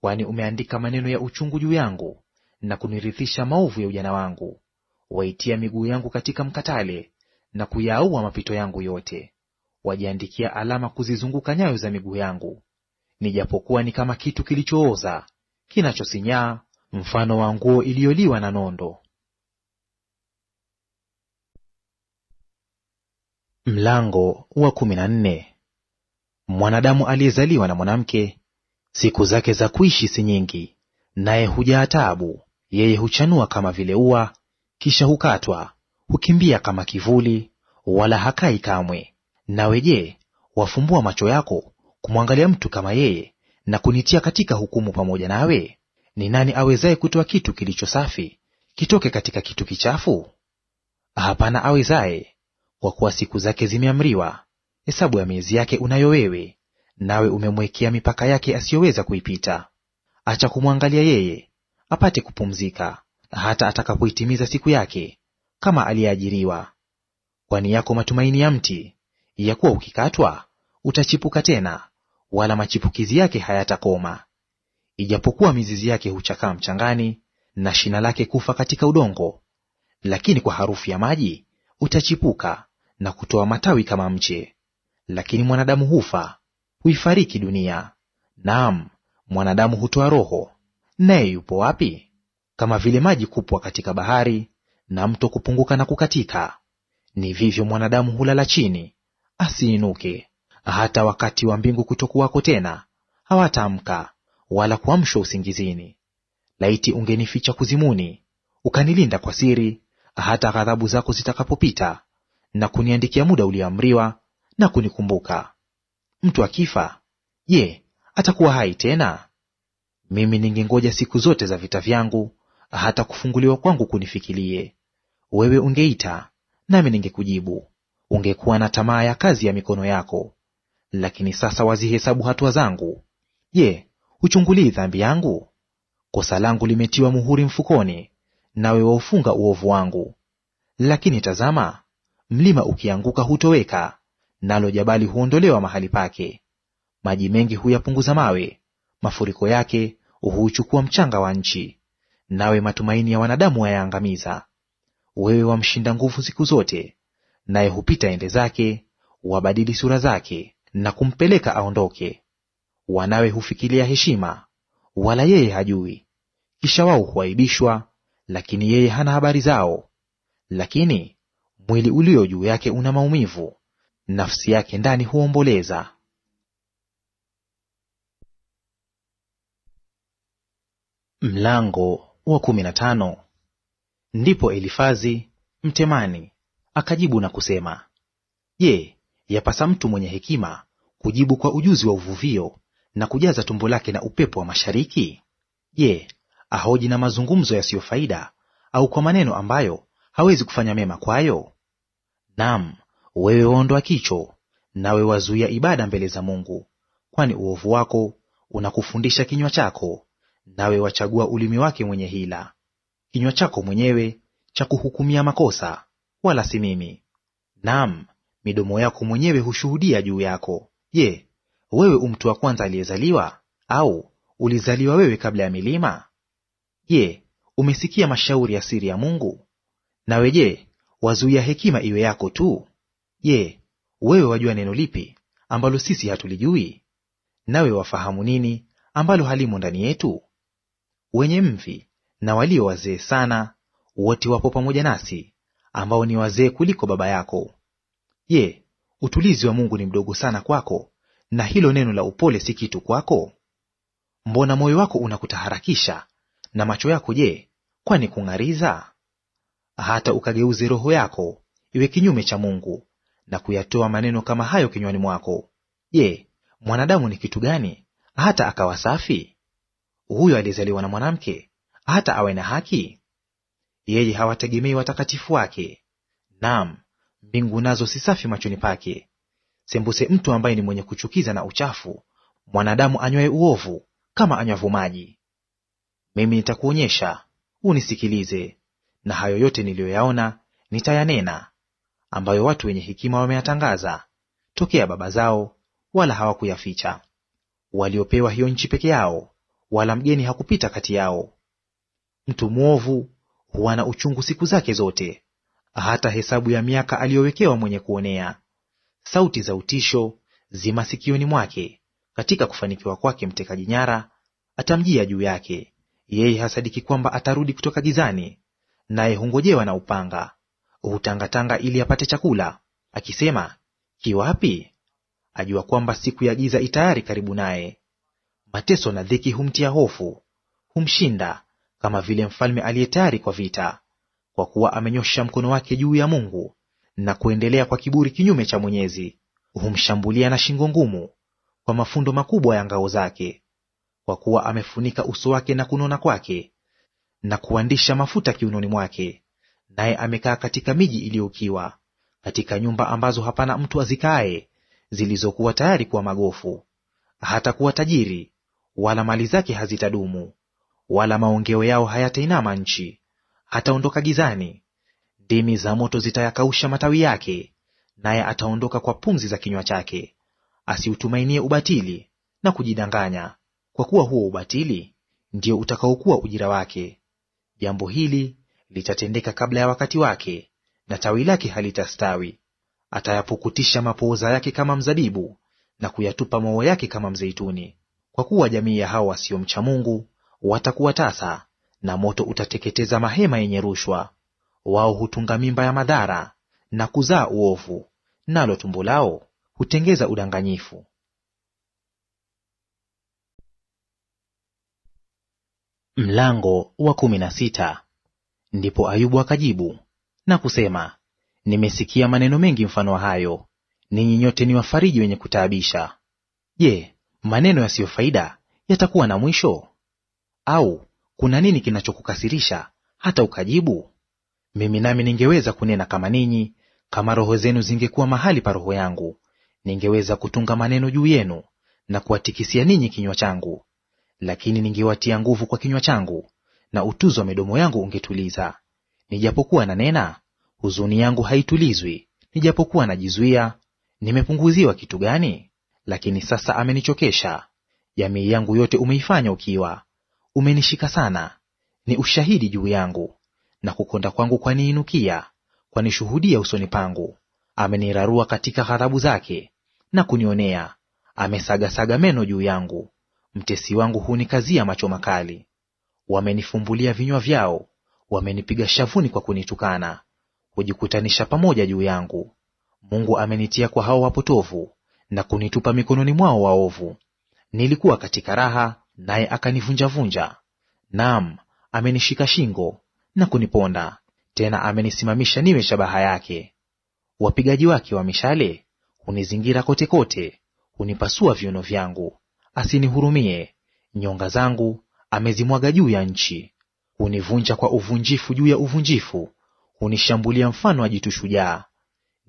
S1: Kwani umeandika maneno ya uchungu juu yangu, na kunirithisha maovu ya ujana wangu. Waitia miguu yangu katika mkatale, na kuyaua mapito yangu yote. Wajiandikia alama kuzizunguka nyayo za miguu yangu. Nijapokuwa ni kama kitu kilichooza, kinachosinyaa, mfano wa nguo iliyoliwa na nondo. Mlango wa 14. Mwanadamu aliyezaliwa na mwanamke, siku zake za kuishi si nyingi, naye hujaa taabu. Yeye huchanua kama vile ua, kisha hukatwa; hukimbia kama kivuli, wala hakai kamwe. Nawe je, wafumbua macho yako kumwangalia mtu kama yeye, na kunitia katika hukumu pamoja nawe? Ni nani awezaye kutoa kitu kilicho safi kitoke katika kitu kichafu? Hapana awezaye, kwa kuwa siku zake zimeamriwa. Hesabu ya miezi yake unayo wewe, nawe umemwekea mipaka yake asiyoweza kuipita. Acha kumwangalia yeye, apate kupumzika, hata atakapoitimiza siku yake, kama aliyeajiriwa. Kwani yako matumaini ya mti, ya kuwa ukikatwa utachipuka tena, wala machipukizi yake hayatakoma. Ijapokuwa mizizi yake huchakaa mchangani, na shina lake kufa katika udongo, lakini kwa harufu ya maji utachipuka na kutoa matawi kama mche. Lakini mwanadamu hufa, huifariki dunia. Naam, mwanadamu hutoa roho, naye yupo wapi? Kama vile maji kupwa katika bahari, na mto kupunguka na kukatika, ni vivyo mwanadamu hulala chini, asiinuke. Hata wakati wa mbingu kutokuwako tena, hawataamka wala kuamshwa usingizini. Laiti ungenificha kuzimuni, ukanilinda kwa siri, hata ghadhabu zako zitakapopita, na kuniandikia muda ulioamriwa, na kunikumbuka. Mtu akifa, je, atakuwa hai tena? Mimi ningengoja siku zote za vita vyangu, hata kufunguliwa kwangu kunifikilie. Wewe ungeita, nami ningekujibu; ungekuwa na tamaa ya kazi ya mikono yako. Lakini sasa wazihesabu hatua zangu. Je, huchungulii dhambi yangu? Kosa langu limetiwa muhuri mfukoni, nawe waufunga uovu wangu. Lakini tazama, mlima ukianguka hutoweka, nalo jabali huondolewa mahali pake. Maji mengi huyapunguza mawe, mafuriko yake huuchukua mchanga wa nchi. Nawe matumaini ya wanadamu wayaangamiza. Wewe wamshinda nguvu siku zote, naye hupita ende zake, wabadili sura zake, na kumpeleka aondoke. Wanawe hufikilia heshima, wala yeye hajui; kisha wao huaibishwa, lakini yeye hana habari zao. Lakini mwili ulio juu yake una maumivu, nafsi yake ndani huomboleza. Mlango wa 15. Ndipo Elifazi Mtemani akajibu na kusema, Je, Yapasa mtu mwenye hekima kujibu kwa ujuzi wa uvuvio, na kujaza tumbo lake na upepo wa mashariki? Je, ahoji na mazungumzo yasiyo faida, au kwa maneno ambayo hawezi kufanya mema kwayo? Naam, wewe waondoa kicho, nawe wazuia ibada mbele za Mungu. Kwani uovu wako unakufundisha kinywa chako, nawe wachagua ulimi wake mwenye hila. Kinywa chako mwenyewe cha kuhukumia makosa, wala si mimi. Naam, midomo yako mwenyewe hushuhudia juu yako. Je, wewe umtu wa kwanza aliyezaliwa, au ulizaliwa wewe kabla ya milima? Je, umesikia mashauri ya siri ya Mungu? Nawe je, wazuia hekima iwe yako tu? Je, wewe wajua neno lipi ambalo sisi hatulijui? Nawe wafahamu nini ambalo halimo ndani yetu? Wenye mvi na walio wazee sana wote wapo pamoja nasi, ambao ni wazee kuliko baba yako. Je, utulizi wa Mungu ni mdogo sana kwako, na hilo neno la upole si kitu kwako? Mbona moyo wako unakutaharakisha, na macho yako je, kwani kung'ariza? Hata ukageuze roho yako iwe kinyume cha Mungu, na kuyatoa maneno kama hayo kinywani mwako. Je, mwanadamu ni kitu gani hata akawa safi? Huyo aliyezaliwa na mwanamke hata awe na haki? Yeye hawategemei watakatifu wake, naam, mbingu nazo si safi machoni pake. Sembuse mtu ambaye ni mwenye kuchukiza na uchafu, mwanadamu anywaye uovu kama anywavyo maji. Mimi nitakuonyesha, unisikilize, na hayo yote niliyoyaona nitayanena, ambayo watu wenye hekima wameyatangaza tokea baba zao, wala hawakuyaficha. Waliopewa hiyo nchi peke yao, wala mgeni hakupita kati yao. Mtu mwovu huwa na uchungu siku zake zote, hata hesabu ya miaka aliyowekewa mwenye kuonea. Sauti za utisho zi masikioni mwake, katika kufanikiwa kwake mtekaji nyara atamjia juu yake. Yeye hasadiki kwamba atarudi kutoka gizani, naye hungojewa na upanga. Hutangatanga ili apate chakula, akisema, kiwapi? Ajua kwamba siku ya giza itayari karibu naye. Mateso na dhiki humtia hofu, humshinda kama vile mfalme aliye tayari kwa vita. Kwa kuwa amenyosha mkono wake juu ya Mungu, na kuendelea kwa kiburi kinyume cha Mwenyezi. Humshambulia na shingo ngumu, kwa mafundo makubwa ya ngao zake. Kwa kuwa amefunika uso wake na kunona kwake, na kuandisha mafuta kiunoni mwake. Naye amekaa katika miji iliyoukiwa, katika nyumba ambazo hapana mtu azikaaye, zilizokuwa tayari kuwa magofu. Hata kuwa tajiri, wala mali zake hazitadumu, wala maongeo yao hayatainama nchi. Hataondoka gizani, ndimi za moto zitayakausha matawi yake, naye ataondoka kwa pumzi za kinywa chake. Asiutumainie ubatili na kujidanganya, kwa kuwa huo ubatili ndio utakaokuwa ujira wake. Jambo hili litatendeka kabla ya wakati wake, na tawi lake halitastawi. Atayapukutisha mapooza yake kama mzabibu, na kuyatupa maua yake kama mzeituni. Kwa kuwa jamii ya hao wasiomcha Mungu watakuwa tasa, na moto utateketeza mahema yenye rushwa. Wao hutunga mimba ya madhara na kuzaa uovu, nalo tumbo lao hutengeza udanganyifu. Mlango wa 16. Ndipo Ayubu akajibu na kusema, nimesikia maneno mengi mfano wa hayo, ninyi nyote ni wafariji wenye kutaabisha. Je, maneno yasiyo faida yatakuwa na mwisho? Au kuna nini kinachokukasirisha hata ukajibu? Mimi nami ningeweza kunena kama ninyi, kama roho zenu zingekuwa mahali pa roho yangu. Ningeweza kutunga maneno juu yenu na kuwatikisia ninyi kinywa changu. Lakini ningewatia nguvu kwa kinywa changu, na utuzo wa midomo yangu ungetuliza. Nijapokuwa nanena, huzuni yangu haitulizwi; nijapokuwa najizuia, nimepunguziwa kitu gani? Lakini sasa amenichokesha. Jamii yangu yote umeifanya ukiwa. Umenishika sana, ni ushahidi juu yangu. Na kukonda kwangu kwaniinukia, kwanishuhudia usoni pangu. Amenirarua katika ghadhabu zake na kunionea. Amesagasaga meno juu yangu. Mtesi wangu hunikazia macho makali. Wamenifumbulia vinywa vyao, wamenipiga shavuni kwa kunitukana. Hujikutanisha pamoja juu yangu. Mungu amenitia kwa hao wapotovu, na kunitupa mikononi mwao waovu. Nilikuwa katika raha, naye akanivunjavunja. Naam, amenishika shingo na kuniponda, tena amenisimamisha niwe shabaha yake. Wapigaji wake wa mishale hunizingira kote kote, hunipasua viuno vyangu. Asinihurumie, nyonga zangu amezimwaga juu ya nchi. Hunivunja kwa uvunjifu juu ya uvunjifu, hunishambulia mfano wa jitu shujaa.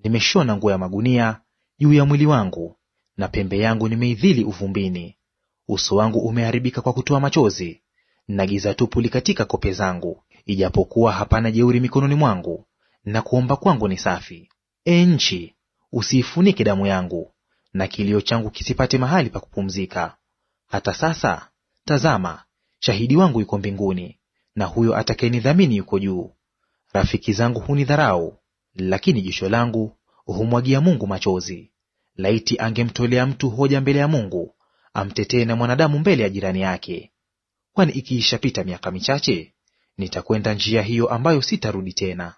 S1: Nimeshona nguo ya magunia juu ya mwili wangu, na pembe yangu nimeidhili uvumbini. Uso wangu umeharibika kwa kutoa machozi, na giza tupu likatika kope zangu. Ijapokuwa hapana jeuri mikononi mwangu, na kuomba kwangu ni safi. Nchi, usiifunike damu yangu, na kilio changu kisipate mahali pa kupumzika. Hata sasa, tazama, shahidi wangu yuko mbinguni, na huyo atakayenidhamini yuko juu. Rafiki zangu hunidharau, lakini jicho langu humwagia Mungu machozi. Laiti angemtolea mtu hoja mbele ya Mungu, amtetee na mwanadamu mbele ya jirani yake. Kwani ikiishapita miaka michache, nitakwenda njia hiyo ambayo sitarudi tena.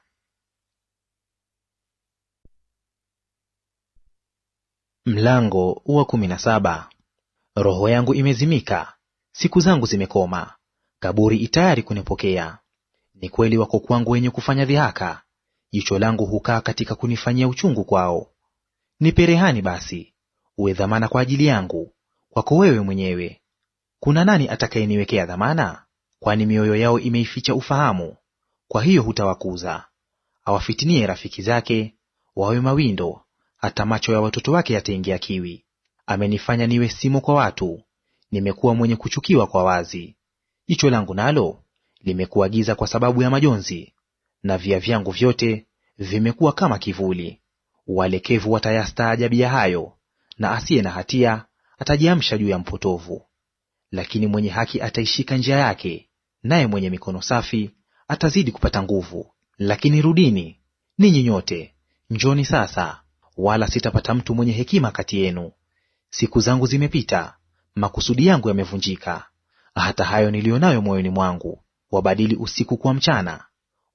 S1: Mlango wa 17. Roho yangu imezimika, siku zangu zimekoma, kaburi itayari kunipokea. Ni kweli wako kwangu wenye kufanya dhihaka, jicho langu hukaa katika kunifanyia uchungu kwao. Nipe rehani basi, uwe dhamana kwa ajili yangu, kwako wewe mwenyewe. Kuna nani atakayeniwekea dhamana? Kwani mioyo yao imeificha ufahamu, kwa hiyo hutawakuza. Awafitinie rafiki zake, wawe mawindo, hata macho ya watoto wake yataingia kiwi. Amenifanya niwe simo kwa watu, nimekuwa mwenye kuchukiwa kwa wazi. Jicho langu nalo limekuwa giza kwa sababu ya majonzi, na via vyangu vyote vimekuwa kama kivuli. Walekevu watayastaajabia hayo, na asiye na hatia atajiamsha juu ya mpotovu. Lakini mwenye haki ataishika njia yake, naye mwenye mikono safi atazidi kupata nguvu. Lakini rudini ninyi nyote, njoni sasa, wala sitapata mtu mwenye hekima kati yenu. Siku zangu zimepita, makusudi yangu yamevunjika. Hata hayo niliyo nayo moyoni mwangu, wabadili usiku kuwa mchana.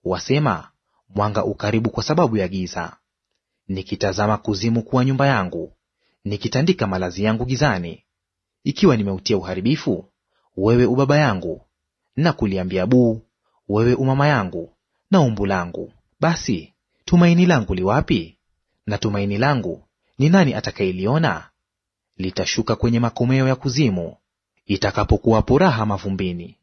S1: Wasema, mwanga ukaribu kwa sababu ya giza. Nikitazama kuzimu kuwa nyumba yangu, nikitandika malazi yangu gizani. Ikiwa nimeutia uharibifu, wewe ubaba yangu, na kuliambia buu, wewe umama yangu na umbu langu. Basi tumaini langu li wapi? Na tumaini langu ni nani atakayeliona? Litashuka kwenye makomeo ya kuzimu, itakapokuwapo raha mavumbini.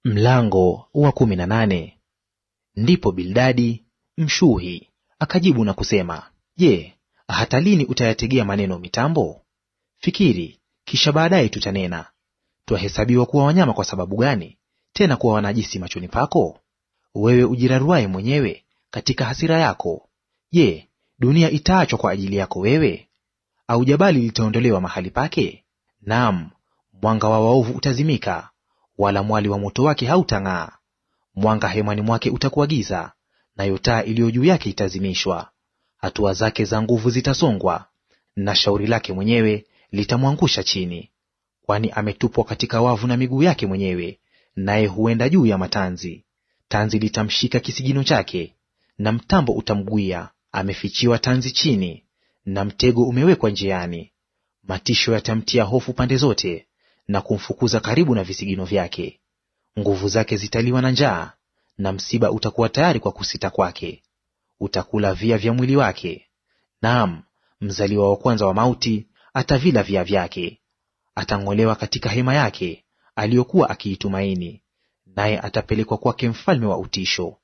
S1: Mlango wa 18. Ndipo Bildadi Mshuhi akajibu na kusema, Je, hata lini utayategea maneno mitambo? Fikiri, kisha baadaye tutanena. Twahesabiwa kuwa wanyama kwa sababu gani, tena kuwa wanajisi machoni pako? Wewe ujiraruaye mwenyewe katika hasira yako, je, dunia itaachwa kwa ajili yako wewe? Au jabali litaondolewa mahali pake? Naam, mwanga wa waovu utazimika, wala mwali wa moto wake hautang'aa. Mwanga hemani mwake utakuwa giza, nayo taa iliyo juu yake itazimishwa. Hatua zake za nguvu zitasongwa, na shauri lake mwenyewe litamwangusha chini. Kwani ametupwa katika wavu na miguu yake mwenyewe, naye huenda juu ya matanzi. Tanzi litamshika kisigino chake, na mtambo utamgwia. Amefichiwa tanzi chini, na mtego umewekwa njiani. Matisho yatamtia hofu pande zote, na kumfukuza karibu na visigino vyake. Nguvu zake zitaliwa na njaa, na msiba utakuwa tayari kwa kusita kwake. Utakula via vya mwili wake, naam, mzaliwa wa kwanza wa mauti atavila via vyake. Atang'olewa katika hema yake aliyokuwa akiitumaini, naye atapelekwa kwake mfalme wa utisho.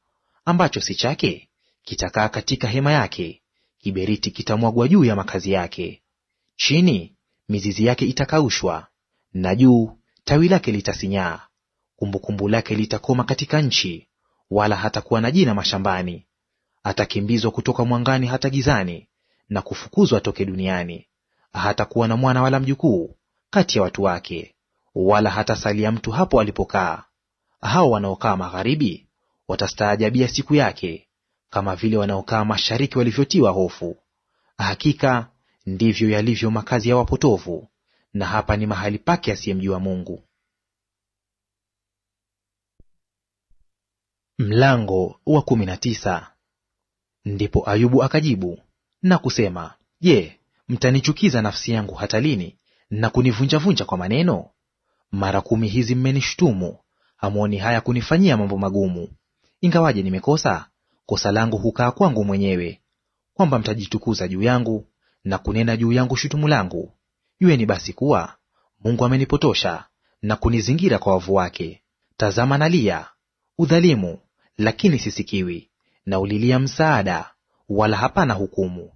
S1: Ambacho si chake kitakaa katika hema yake, kiberiti kitamwagwa juu ya makazi yake. Chini mizizi yake itakaushwa, na juu tawi lake litasinyaa. Kumbukumbu lake litakoma katika nchi, wala hatakuwa na jina mashambani. Atakimbizwa kutoka mwangani hata gizani, na kufukuzwa atoke duniani. Hatakuwa na mwana wala mjukuu kati ya watu wake, wala hatasalia mtu hapo alipokaa. Hao wanaokaa magharibi watastaajabia siku yake, kama vile wanaokaa mashariki walivyotiwa hofu. Hakika ndivyo yalivyo makazi ya wapotovu, na hapa ni mahali pake asiyemjua Mungu. Mlango wa 19. Ndipo Ayubu akajibu na kusema, Je, mtanichukiza nafsi yangu hata lini, na kunivunjavunja kwa maneno? Mara 10 hizi mmenishutumu, hamwoni haya kunifanyia mambo magumu. Ingawaje nimekosa, kosa langu hukaa kwangu mwenyewe, kwamba mtajitukuza juu yangu na kunena juu yangu shutumu langu. Jueni basi kuwa Mungu amenipotosha na kunizingira kwa wavu wake. Tazama nalia udhalimu, lakini sisikiwi; na ulilia msaada, wala hapana hukumu.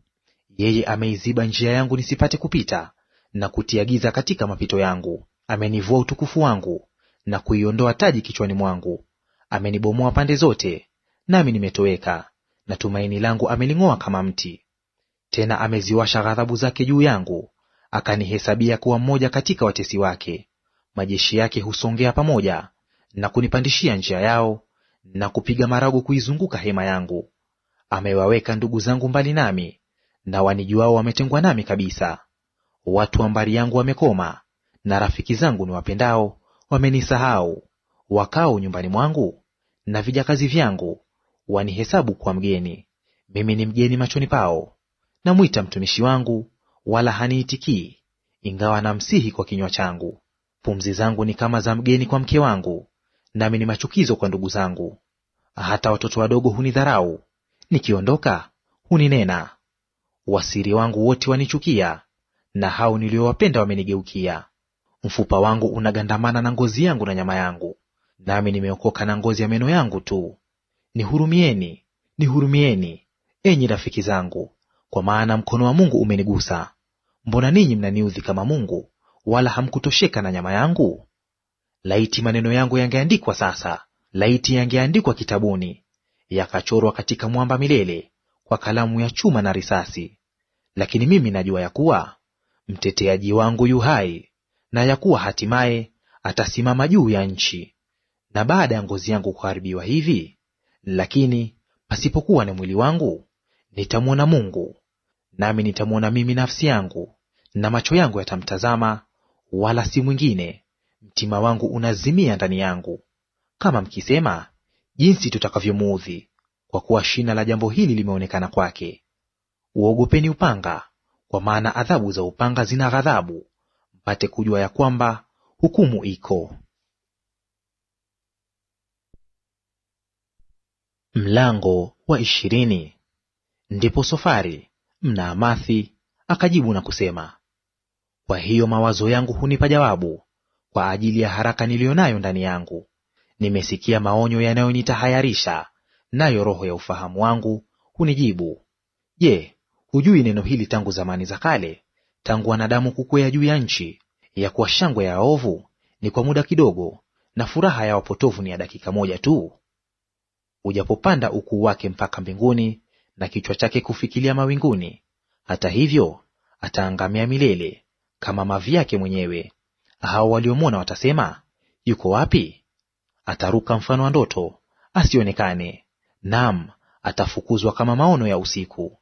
S1: Yeye ameiziba njia yangu nisipate kupita, na kutia giza katika mapito yangu. Amenivua utukufu wangu na kuiondoa taji kichwani mwangu. Amenibomoa pande zote, nami nimetoweka, na tumaini langu ameling'oa kama mti. Tena ameziwasha ghadhabu zake juu yangu, akanihesabia kuwa mmoja katika watesi wake. Majeshi yake husongea pamoja na kunipandishia njia yao, na kupiga marago kuizunguka hema yangu. Amewaweka ndugu zangu mbali nami, na wanijuao wametengwa nami kabisa. Watu wa mbari yangu wamekoma, na rafiki zangu niwapendao wamenisahau. Wakao nyumbani mwangu na vijakazi vyangu wanihesabu kuwa mgeni. Mimi ni mgeni machoni pao. Namwita mtumishi wangu, wala haniitikii, ingawa namsihi kwa kinywa changu. Pumzi zangu ni kama za mgeni kwa mke wangu, nami ni machukizo kwa ndugu zangu. Hata watoto wadogo hunidharau, nikiondoka huninena. Wasiri wangu wote wanichukia, na hao niliowapenda wamenigeukia. Mfupa wangu unagandamana na ngozi yangu na nyama yangu, nami nimeokoka na ngozi ya meno yangu tu. Nihurumieni, nihurumieni, enyi rafiki zangu, kwa maana mkono wa Mungu umenigusa. Mbona ninyi mnaniudhi kama Mungu, wala hamkutosheka na nyama yangu? Laiti maneno yangu yangeandikwa sasa, laiti yangeandikwa kitabuni, yakachorwa katika mwamba milele, kwa kalamu ya chuma na risasi. Lakini mimi najua ya kuwa mteteaji wangu yu hai, na ya kuwa hatimaye atasimama juu ya nchi. Na baada ya ngozi yangu kuharibiwa hivi, lakini pasipokuwa na mwili wangu, nitamwona Mungu. Nami nitamwona mimi nafsi yangu, na macho yangu yatamtazama, wala si mwingine. Mtima wangu unazimia ndani yangu. Kama mkisema, jinsi tutakavyomuudhi, kwa kuwa shina la jambo hili limeonekana kwake. Uogopeni upanga, kwa maana adhabu za upanga zina ghadhabu, mpate kujua ya kwamba hukumu iko. Mlango wa 20. Ndipo Sofari Mnaamathi akajibu na kusema, kwa hiyo mawazo yangu hunipa jawabu, kwa ajili ya haraka niliyo nayo ndani yangu. Nimesikia maonyo yanayonitahayarisha, nayo roho ya ufahamu wangu hunijibu. Je, hujui neno hili tangu zamani za kale, tangu wanadamu kukwea juu ya nchi, ya kuwa shangwe ya waovu ni kwa muda kidogo, na furaha ya wapotovu ni ya dakika moja tu? Ujapopanda ukuu wake mpaka mbinguni, na kichwa chake kufikilia mawinguni, hata hivyo ataangamia milele, kama mavi yake mwenyewe. Hao waliomwona watasema, yuko wapi? Ataruka mfano wa ndoto, asionekane; naam, atafukuzwa kama maono ya usiku.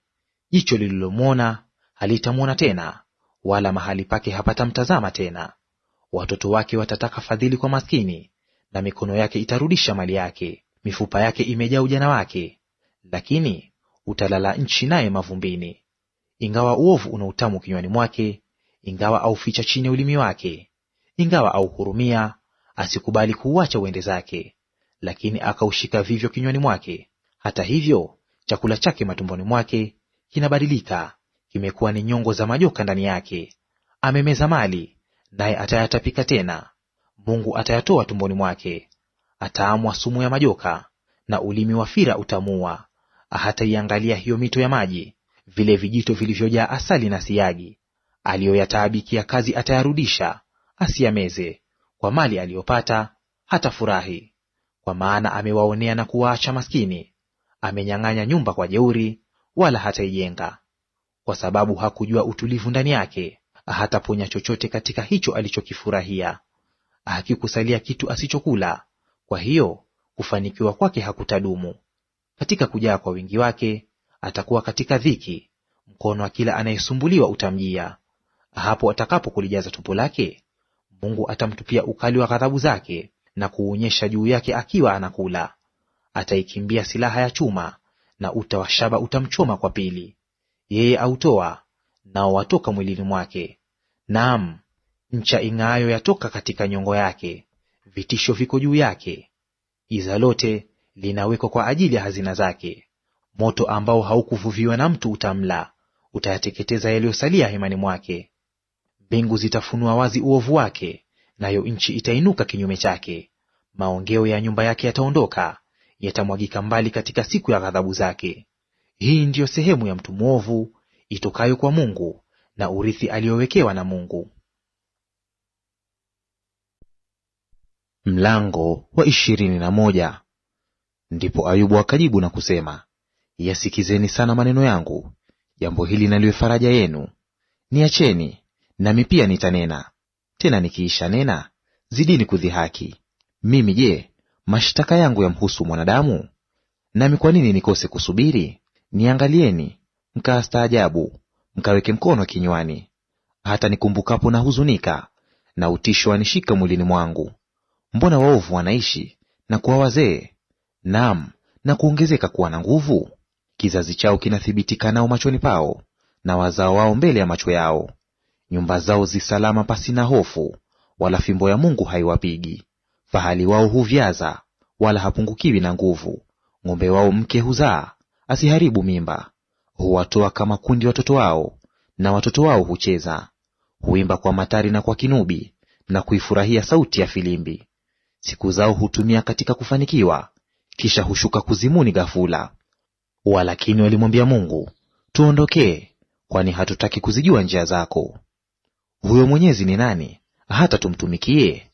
S1: Jicho lililomwona halitamwona tena, wala mahali pake hapatamtazama tena. Watoto wake watataka fadhili kwa maskini, na mikono yake itarudisha mali yake. Mifupa yake imejaa ujana wake, lakini utalala nchi naye mavumbini. Ingawa uovu una utamu kinywani mwake, ingawa auficha chini ya ulimi wake, ingawa auhurumia, asikubali kuuacha uende zake, lakini akaushika vivyo kinywani mwake, hata hivyo chakula chake matumboni mwake kinabadilika, kimekuwa ni nyongo za majoka ndani yake. Amemeza mali, naye atayatapika tena; Mungu atayatoa tumboni mwake. Ataamwa sumu ya majoka, na ulimi wa fira utamua. Hataiangalia hiyo mito ya maji, vile vijito vilivyojaa asali na siagi. Aliyoyataabikia kazi atayarudisha, asiyameze. Kwa mali aliyopata hatafurahi, kwa maana amewaonea na kuwaacha maskini. Amenyang'anya nyumba kwa jeuri, wala hataijenga. Kwa sababu hakujua utulivu ndani yake, hataponya chochote katika hicho alichokifurahia. Hakikusalia kitu asichokula, kwa hiyo kufanikiwa kwake hakutadumu. Katika kujaa kwa wingi wake atakuwa katika dhiki, mkono wa kila anayesumbuliwa utamjia. Hapo atakapo kulijaza tumbo lake, Mungu atamtupia ukali wa ghadhabu zake, na kuuonyesha juu yake akiwa anakula. Ataikimbia silaha ya chuma, na uta wa shaba utamchoma kwa pili. Yeye autoa, nao watoka mwilini mwake. Naam, ncha ing'aayo yatoka katika nyongo yake. Vitisho viko juu yake. Giza lote linawekwa kwa ajili ya hazina zake. Moto ambao haukuvuviwa na mtu utamla, utayateketeza yaliyosalia hemani mwake. Mbingu zitafunua wazi uovu wake, nayo nchi itainuka kinyume chake. Maongeo ya nyumba yake yataondoka, yatamwagika mbali katika siku ya ghadhabu zake. Hii ndiyo sehemu ya mtu mwovu itokayo kwa Mungu, na urithi aliyowekewa na Mungu. Mlango wa 21. Ndipo Ayubu akajibu na kusema, yasikizeni sana maneno yangu, jambo hili naliwe faraja yenu. Niacheni, nami pia nitanena; tena nikiisha nena, zidini kudhihaki. Mimi je, mashtaka yangu yamhusu mwanadamu? Nami kwa nini nikose kusubiri? Niangalieni, mkastaajabu, mkaweke mkono kinywani. Hata nikumbukapo na huzunika, na utisho wanishika mwilini mwangu. Mbona waovu wanaishi na kuwa wazee, naam, na kuongezeka kuwa na nguvu? Kizazi chao kinathibitika nao machoni pao, na wazao wao mbele ya macho yao. Nyumba zao zi salama pasina hofu, wala fimbo ya Mungu haiwapigi. Fahali wao huvyaza, wala hapungukiwi na nguvu. Ng'ombe wao mke huzaa, asiharibu mimba. Huwatoa kama kundi watoto wao, na watoto wao hucheza. Huimba kwa matari na kwa kinubi, na kuifurahia sauti ya filimbi. Siku zao hutumia katika kufanikiwa, kisha hushuka kuzimuni ghafula. Walakini walimwambia Mungu, tuondokee, kwani hatutaki kuzijua njia zako. Huyo Mwenyezi ni nani, hata tumtumikie?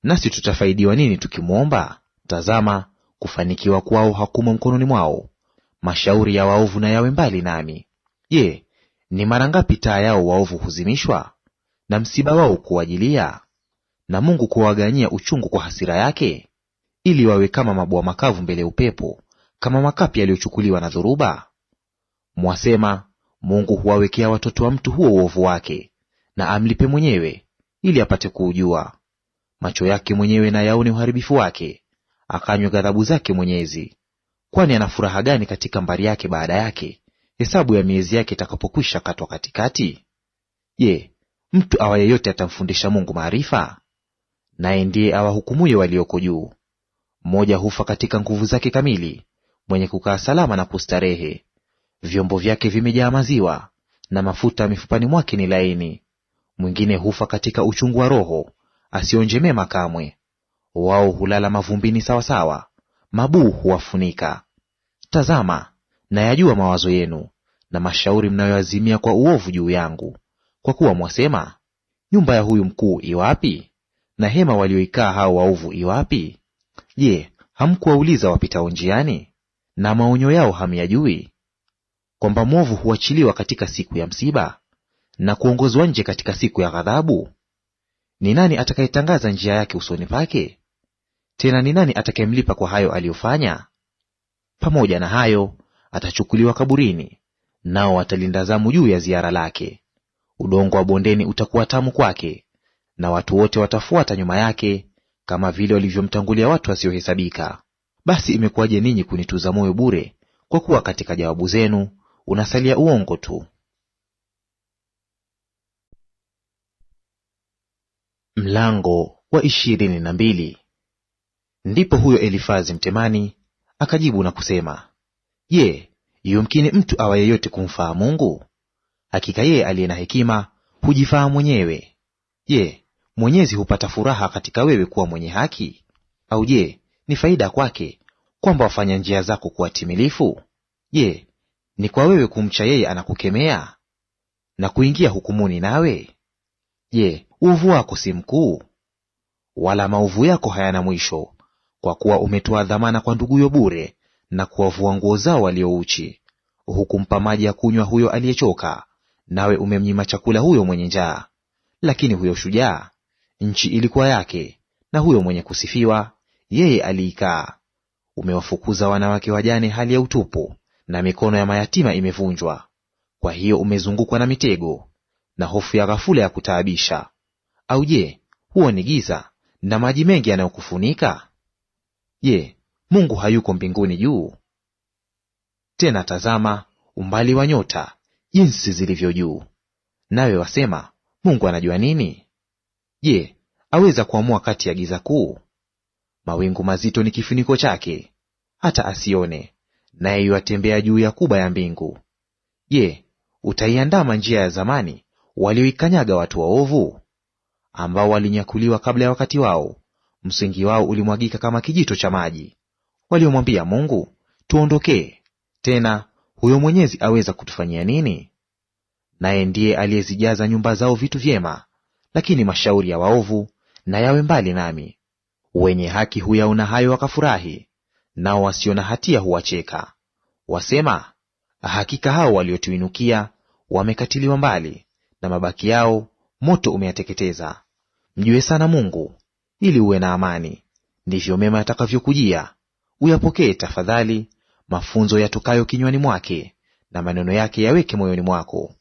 S1: Nasi tutafaidiwa nini tukimwomba? Tazama, kufanikiwa kwao hakumo mkononi mwao. Mashauri ya waovu na yawe mbali nami. Je, ni mara ngapi taa yao waovu huzimishwa, na msiba wao kuwajilia, na Mungu kuwaganyia uchungu kwa hasira yake, ili wawe kama mabua makavu mbele ya upepo, kama makapi yaliyochukuliwa na dhoruba? Mwasema, Mungu huwawekea watoto wa mtu huo uovu wake, na amlipe mwenyewe, ili apate kuujua. Macho yake mwenyewe na yaone uharibifu wake, akanywe ghadhabu zake Mwenyezi. Kwani ana furaha gani katika mbari yake baada yake, hesabu ya miezi yake itakapokwisha katwa katikati? Je, mtu awaye yote atamfundisha Mungu maarifa? Naye ndiye awahukumuye walioko juu. Mmoja hufa katika nguvu zake kamili, mwenye kukaa salama na kustarehe. Vyombo vyake vimejaa maziwa, na mafuta mifupani mwake ni laini. Mwingine hufa katika uchungu wa roho, asionje mema kamwe. Wao hulala mavumbini sawasawa, mabuu huwafunika. Tazama, nayajua mawazo yenu, na mashauri mnayoazimia kwa uovu juu yangu. Kwa kuwa mwasema, nyumba ya huyu mkuu iwapi? Na hema walioikaa hao waovu iwapi? Je, hamkuwauliza wapitao njiani? Na maonyo yao hamyajui? Kwamba mwovu huachiliwa katika siku ya msiba, na kuongozwa nje katika siku ya ghadhabu? Ni nani atakayetangaza njia yake usoni pake? Tena ni nani atakayemlipa kwa hayo aliyofanya? Pamoja na hayo atachukuliwa kaburini, nao watalinda zamu juu ya ziara lake. Udongo wa bondeni utakuwa tamu kwake, na watu wote watafuata nyuma yake, kama vile walivyomtangulia watu wasiohesabika. Basi imekuwaje ninyi kunituza moyo bure, kwa kuwa katika jawabu zenu unasalia uongo tu? Mlango wa 22. Ndipo huyo Elifazi Mtemani akajibu na kusema, Je, yumkini mtu awaye yote kumfaa Mungu? Hakika yeye aliye na hekima hujifaa mwenyewe. Je, Mwenyezi hupata furaha katika wewe kuwa mwenye haki? Au je, ni faida kwake kwamba wafanya njia zako kuwa timilifu? Je, ni kwa wewe kumcha yeye anakukemea na kuingia hukumuni nawe? Je, uovu wako si mkuu? Wala maovu yako hayana mwisho, kwa kuwa umetoa dhamana kwa nduguyo bure, na kuwavua nguo zao waliouchi. Hukumpa maji ya kunywa huyo aliyechoka, nawe umemnyima chakula huyo mwenye njaa. Lakini huyo shujaa, nchi ilikuwa yake, na huyo mwenye kusifiwa, yeye aliikaa. Umewafukuza wanawake wajane hali ya utupu, na mikono ya mayatima imevunjwa. Kwa hiyo umezungukwa na mitego, na hofu ya ghafula ya kutaabisha. Au je, huo ni giza na maji mengi yanayokufunika? Je, Mungu hayuko mbinguni juu? Tena tazama umbali wa nyota jinsi zilivyo juu. Nawe wasema, Mungu anajua nini? Je, aweza kuamua kati ya giza kuu? Mawingu mazito ni kifuniko chake, hata asione, naye yuatembea juu ya kuba ya mbingu. Je, utaiandama njia ya zamani walioikanyaga watu waovu, ambao walinyakuliwa kabla ya wakati wao, msingi wao ulimwagika kama kijito cha maji, waliomwambia Mungu, tuondokee; tena huyo Mwenyezi aweza kutufanyia nini? Naye ndiye aliyezijaza nyumba zao vitu vyema, lakini mashauri ya waovu na yawe mbali nami. Wenye haki huyaona hayo wakafurahi, nao wasio na hatia huwacheka. Wasema, hakika hao waliotuinukia wamekatiliwa mbali, na mabaki yao moto umeyateketeza. Mjue sana Mungu, ili uwe na amani; ndivyo mema yatakavyokujia. Uyapokee tafadhali mafunzo yatokayo kinywani mwake, na maneno yake yaweke moyoni mwako.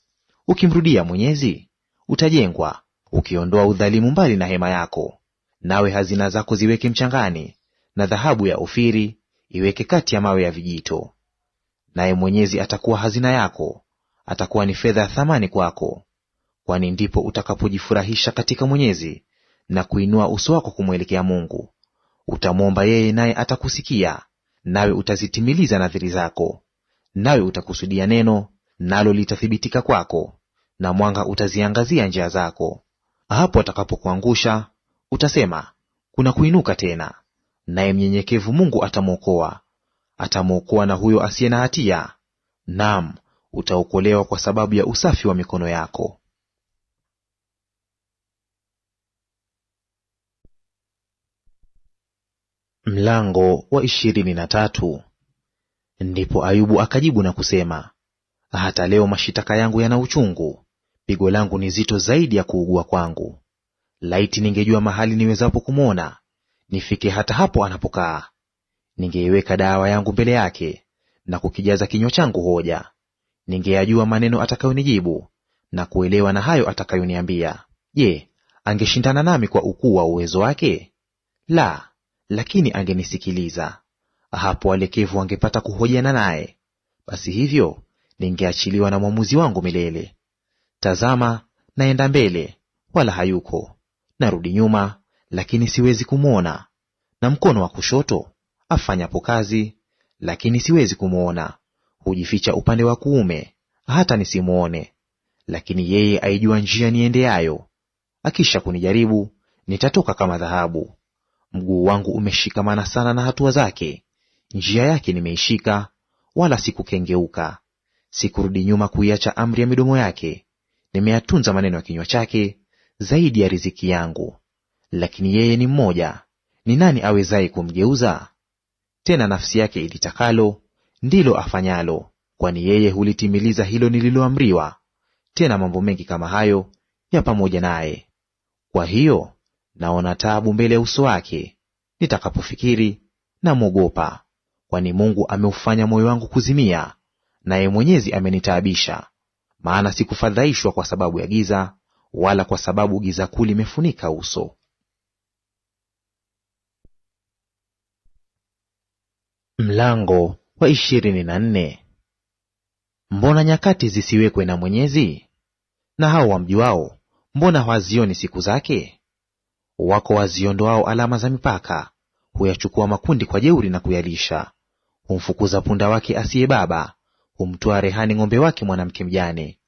S1: Ukimrudia Mwenyezi utajengwa, ukiondoa udhalimu mbali na hema yako. Nawe hazina zako ziweke mchangani, na dhahabu ya Ofiri iweke kati ya mawe ya vijito. Naye Mwenyezi atakuwa hazina yako, atakuwa ni fedha ya thamani kwako. Kwani ndipo utakapojifurahisha katika Mwenyezi, na kuinua uso wako kumwelekea Mungu. Utamwomba yeye, naye atakusikia, nawe utazitimiliza nadhiri zako. Nawe utakusudia neno, nalo litathibitika kwako, na mwanga utaziangazia njia zako. Hapo atakapokuangusha utasema, kuna kuinuka tena. Naye mnyenyekevu Mungu atamwokoa, atamwokoa na huyo asiye na hatia; naam, utaokolewa kwa sababu ya usafi wa mikono yako. Mlango wa 23. Ndipo Ayubu akajibu na kusema, hata leo mashitaka yangu yana uchungu, pigo langu ni zito zaidi ya kuugua kwangu. Laiti ningejua mahali niwezapo kumwona, nifike hata hapo anapokaa. Ningeiweka dawa yangu mbele yake, na kukijaza kinywa changu hoja. Ningeyajua maneno atakayonijibu, na kuelewa na hayo atakayoniambia. Je, angeshindana nami kwa ukuu wa uwezo wake? La, lakini angenisikiliza. Hapo walekevu wangepata kuhojiana naye. Basi hivyo ningeachiliwa na mwamuzi wangu milele. Tazama, naenda mbele, wala hayuko; narudi nyuma, lakini siwezi kumwona. Na mkono wa kushoto afanyapo kazi, lakini siwezi kumwona. Hujificha upande wa kuume, hata nisimwone. Lakini yeye aijua njia niendeayo; akisha kunijaribu, nitatoka kama dhahabu. Mguu wangu umeshikamana sana na hatua zake, njia yake nimeishika, wala sikukengeuka. Sikurudi nyuma kuiacha amri ya midomo yake; nimeyatunza maneno ya kinywa chake zaidi ya riziki yangu. Lakini yeye ni mmoja, ni nani awezaye kumgeuza? Tena nafsi yake ilitakalo ndilo afanyalo, kwani yeye hulitimiliza hilo nililoamriwa. Tena mambo mengi kama hayo ya pamoja naye. Kwa hiyo naona taabu mbele ya uso wake; nitakapofikiri namwogopa. Kwani Mungu ameufanya moyo wangu kuzimia, naye Mwenyezi amenitaabisha. Maana sikufadhaishwa kwa sababu ya giza, wala kwa sababu giza kuu limefunika uso. Mlango wa 24. Mbona nyakati zisiwekwe na Mwenyezi? Na hao wamjuao, mbona hawazioni siku zake? Wako waziondoao alama za mipaka, huyachukua makundi kwa jeuri na kuyalisha. Humfukuza punda wake asiye baba, humtoa rehani ng'ombe wake mwanamke mjane.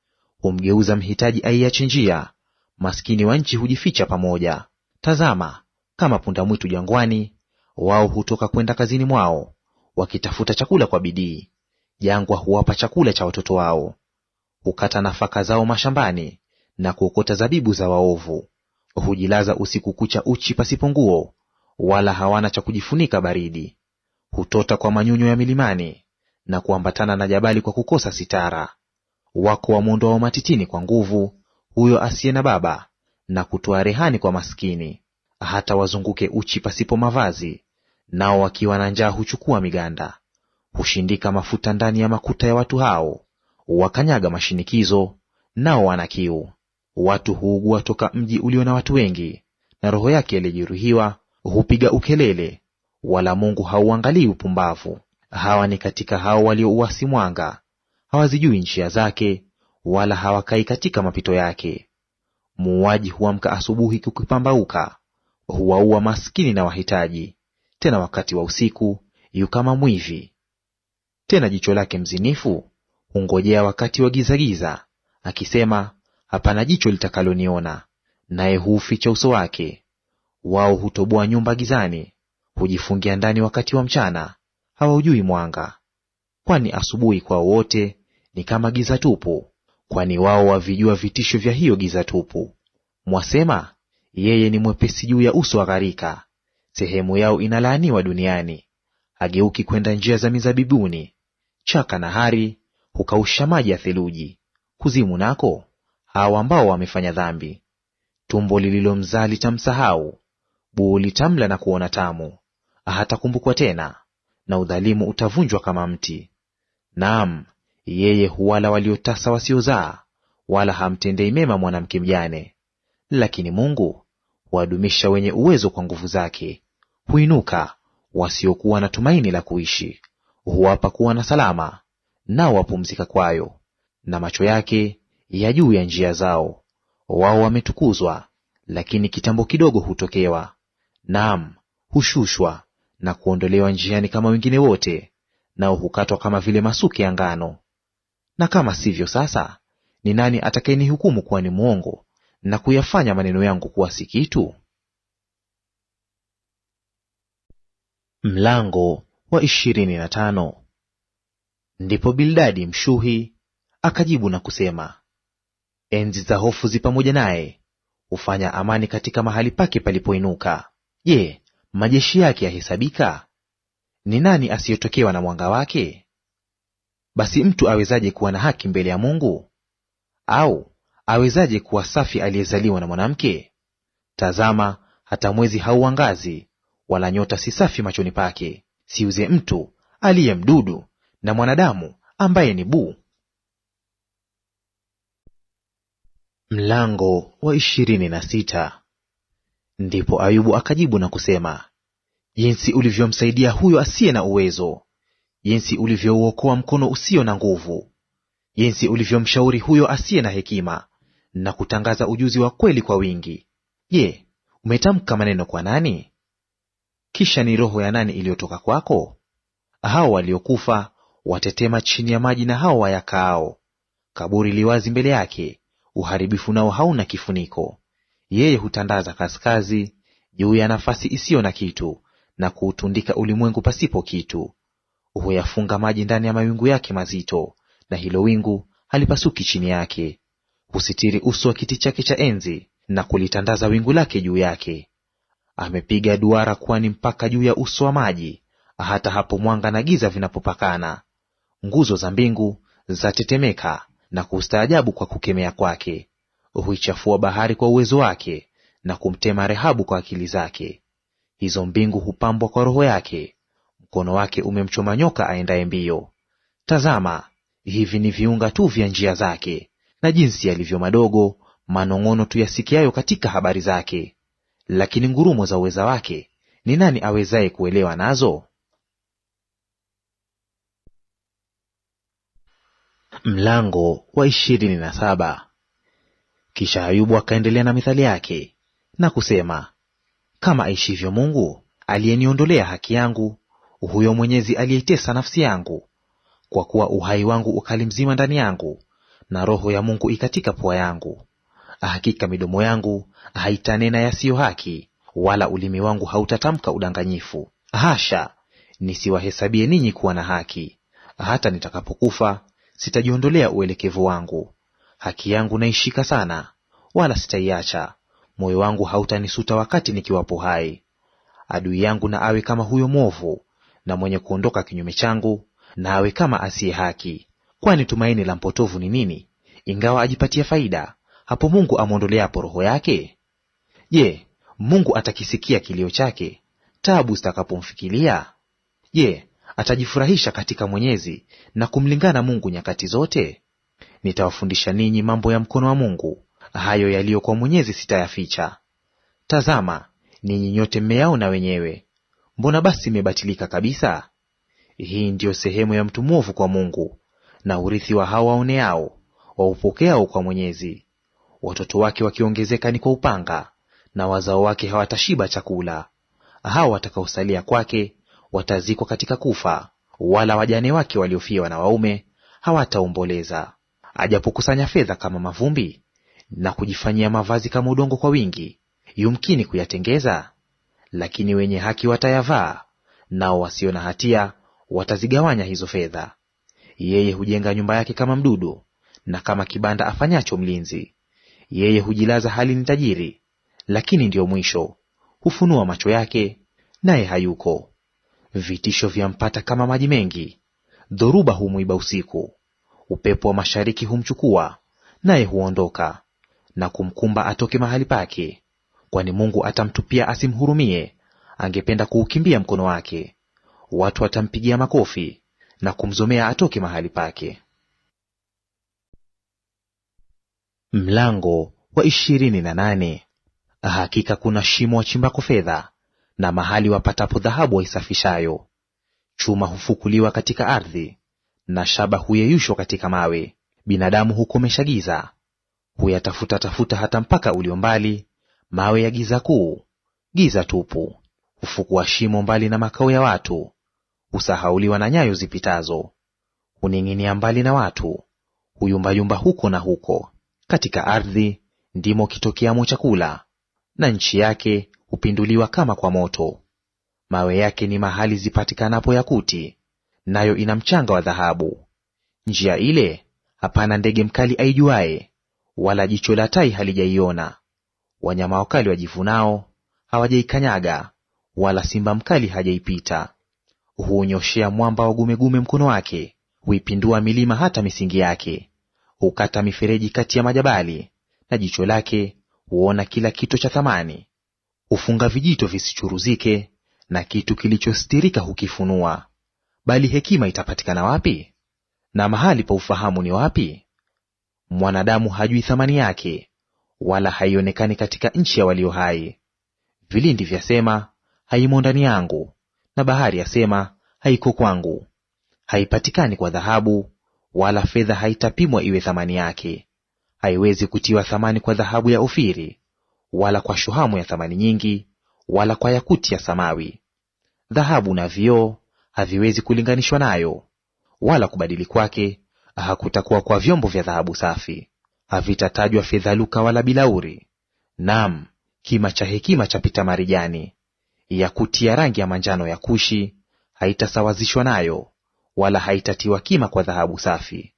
S1: Humgeuza mhitaji aiache njia, maskini wa nchi hujificha pamoja. Tazama, kama punda mwitu jangwani, wao hutoka kwenda kazini mwao, wakitafuta chakula kwa bidii. Jangwa huwapa chakula cha watoto wao. Hukata nafaka zao mashambani, na kuokota zabibu za waovu. Hujilaza usiku kucha uchi pasipo nguo, wala hawana cha kujifunika baridi. Hutota kwa manyunyo ya milimani, na kuambatana na jabali kwa kukosa sitara. Wako wamwondoao matitini kwa nguvu, huyo asiye na baba, na kutoa rehani kwa maskini. Hata wazunguke uchi pasipo mavazi, nao wakiwa na njaa huchukua miganda. Hushindika mafuta ndani ya makuta ya watu hao, wakanyaga mashinikizo, nao wana kiu. Watu huugua toka mji ulio na watu wengi, na roho yake aliyejeruhiwa hupiga ukelele, wala Mungu hauangalii upumbavu. Hawa ni katika hao waliouasi mwanga, hawazijui njia zake, wala hawakai katika mapito yake. Muuaji huamka asubuhi kukipambauka, huwaua maskini na wahitaji; tena wakati wa usiku yu kama mwivi. Tena jicho lake mzinifu hungojea wakati wa gizagiza, akisema, hapana jicho litakaloniona. Naye huuficha uso wake. Wao hutoboa nyumba gizani, hujifungia ndani wakati wa mchana, hawaujui mwanga. Kwani asubuhi kwao wote ni kama giza tupu, kwani wao wavijua vitisho vya hiyo giza tupu. Mwasema, yeye ni mwepesi juu ya uso wa gharika. Sehemu yao inalaaniwa duniani. Hageuki kwenda njia za mizabibuni. Chaka na hari hukausha maji ya theluji. Kuzimu nako hao ambao wamefanya dhambi. Tumbo lililomzaa litamsahau, buu litamla na kuona tamu. Hatakumbukwa tena, na udhalimu utavunjwa kama mti. Naam, yeye huwala waliotasa wasiozaa, wala hamtendei mema mwanamke mjane. Lakini Mungu huwadumisha wenye uwezo kwa nguvu zake. Huinuka wasiokuwa na tumaini la kuishi. Huwapa kuwa na salama, nao wapumzika kwayo. Na macho yake ya juu ya njia zao. Wao wametukuzwa, lakini kitambo kidogo hutokewa. Naam, hushushwa na kuondolewa njiani kama wengine wote, nao hukatwa kama vile masuke ya ngano. Na kama sivyo sasa, ni nani atakayenihukumu kuwa ni mwongo, na kuyafanya maneno yangu kuwa si kitu? Mlango wa 25. Ndipo Bildadi Mshuhi akajibu na kusema, enzi za hofu zi pamoja naye, hufanya amani katika mahali pake palipoinuka. Je, majeshi yake yahesabika? Ni nani asiyetokewa na mwanga wake? Basi mtu awezaje kuwa na haki mbele ya Mungu? Au awezaje kuwa safi aliyezaliwa na mwanamke? Tazama, hata mwezi hauangazi, wala nyota si safi machoni pake. Siuze mtu aliye mdudu, na mwanadamu ambaye ni buu. Mlango wa 26. Ndipo Ayubu akajibu na kusema, jinsi ulivyomsaidia huyo asiye na uwezo, jinsi ulivyouokoa mkono usio na nguvu, jinsi ulivyomshauri huyo asiye na hekima, na kutangaza ujuzi wa kweli kwa wingi. Je, umetamka maneno kwa nani? Kisha ni roho ya nani iliyotoka kwako? Hao waliokufa watetema chini ya maji, na hao wayakaao. Kaburi liwazi mbele yake, uharibifu nao hauna kifuniko. Yeye hutandaza kaskazi juu ya nafasi isiyo na kitu, na kuutundika ulimwengu pasipo kitu. Huyafunga maji ndani ya mawingu yake mazito, na hilo wingu halipasuki chini yake. Husitiri uso wa kiti chake cha enzi, na kulitandaza wingu lake juu yake. Amepiga duara kwani mpaka juu ya uso wa maji, hata hapo mwanga na giza vinapopakana. Nguzo za mbingu zatetemeka na kustaajabu kwa kukemea kwake. Huichafua bahari kwa uwezo wake, na kumtema Rehabu kwa akili zake. Hizo mbingu hupambwa kwa roho yake, mkono wake umemchoma nyoka aendaye mbio. Tazama, hivi ni viunga tu vya njia zake, na jinsi yalivyo madogo manong'ono tu yasikiayo katika habari zake. Lakini ngurumo za uweza wake ni nani awezaye kuelewa nazo? Mlango wa 27. Kisha Ayubu akaendelea na mithali yake na kusema, kama aishivyo Mungu aliyeniondolea haki yangu, huyo Mwenyezi aliyeitesa nafsi yangu, kwa kuwa uhai wangu ukali mzima ndani yangu, na roho ya Mungu ikatika pua yangu. Hakika midomo yangu haitanena yasiyo haki, wala ulimi wangu hautatamka udanganyifu. Hasha, nisiwahesabie ninyi kuwa na haki. Hata nitakapokufa sitajiondolea uelekevu wangu. Haki yangu naishika sana, wala sitaiacha. Moyo wangu hautanisuta wakati nikiwapo hai. Adui yangu na awe kama huyo mwovu, na mwenye kuondoka kinyume changu na awe kama asiye haki. Kwani tumaini la mpotovu ni nini, ingawa ajipatia faida, hapo Mungu amwondoleapo roho yake? Je, Mungu atakisikia kilio chake taabu zitakapomfikilia? Je, atajifurahisha katika Mwenyezi na kumlingana Mungu nyakati zote? Nitawafundisha ninyi mambo ya mkono wa Mungu, hayo yaliyo kwa Mwenyezi sitayaficha. Tazama, ninyi nyote mmeyaona wenyewe. Mbona basi mmebatilika kabisa? Hii ndiyo sehemu ya mtu mwovu kwa Mungu, na urithi wa hao waoneao, waupokeao kwa Mwenyezi. Watoto wake wakiongezeka ni kwa upanga, na wazao wake hawatashiba chakula. Hao watakaosalia kwake watazikwa katika kufa, wala wajane wake waliofiwa na waume hawataomboleza. Ajapokusanya fedha kama mavumbi, na kujifanyia mavazi kama udongo kwa wingi, yumkini kuyatengeza? Lakini wenye haki watayavaa, nao wasio na hatia watazigawanya hizo fedha. Yeye hujenga nyumba yake kama mdudu, na kama kibanda afanyacho mlinzi. Yeye hujilaza hali ni tajiri, lakini ndiyo mwisho; hufunua macho yake, naye hayuko. Vitisho vyampata kama maji mengi, dhoruba humwiba usiku. Upepo wa mashariki humchukua, naye huondoka, na kumkumba atoke mahali pake. Kwani Mungu atamtupia asimhurumie, angependa kuukimbia mkono wake. Watu watampigia makofi na kumzomea atoke mahali pake. Mlango wa 28. Hakika kuna shimo wachimbako fedha, na mahali wapatapo dhahabu waisafishayo. Chuma hufukuliwa katika ardhi, na shaba huyeyushwa katika mawe. Binadamu hukomesha giza, huyatafuta hata mpaka ulio mbali, mawe ya giza kuu, giza tupu. Hufukua shimo mbali na makao ya watu, husahauliwa na nyayo zipitazo. Huning'inia mbali na watu, huyumbayumba huko na huko. Katika ardhi ndimo kitokeamo chakula, na nchi yake hupinduliwa kama kwa moto. Mawe yake ni mahali zipatikanapo yakuti, nayo ina mchanga wa dhahabu. Njia ile hapana ndege mkali aijuaye, wala jicho la tai halijaiona. Wanyama wakali wajivunao hawajaikanyaga, wala simba mkali hajaipita. Huunyoshea mwamba wa gumegume mkono wake, huipindua milima hata misingi yake. Hukata mifereji kati ya majabali, na jicho lake huona kila kito cha thamani. Hufunga vijito visichuruzike, na kitu kilichostirika hukifunua. Bali hekima itapatikana wapi? Na mahali pa ufahamu ni wapi? Mwanadamu hajui thamani yake, wala haionekani katika nchi ya walio hai. Vilindi vyasema, haimo ndani yangu, na bahari yasema, haiko kwangu. Haipatikani kwa dhahabu, wala fedha haitapimwa iwe thamani yake. Haiwezi kutiwa thamani kwa dhahabu ya Ofiri, wala kwa shohamu ya thamani nyingi, wala kwa yakuti ya samawi. Dhahabu na vioo haviwezi kulinganishwa nayo, wala kubadili kwake hakutakuwa kwa vyombo vya dhahabu safi. Havitatajwa fedha luka wala bilauri, naam, kima cha hekima chapita marijani. Yakuti ya rangi ya manjano ya Kushi haitasawazishwa nayo, wala haitatiwa kima kwa dhahabu safi.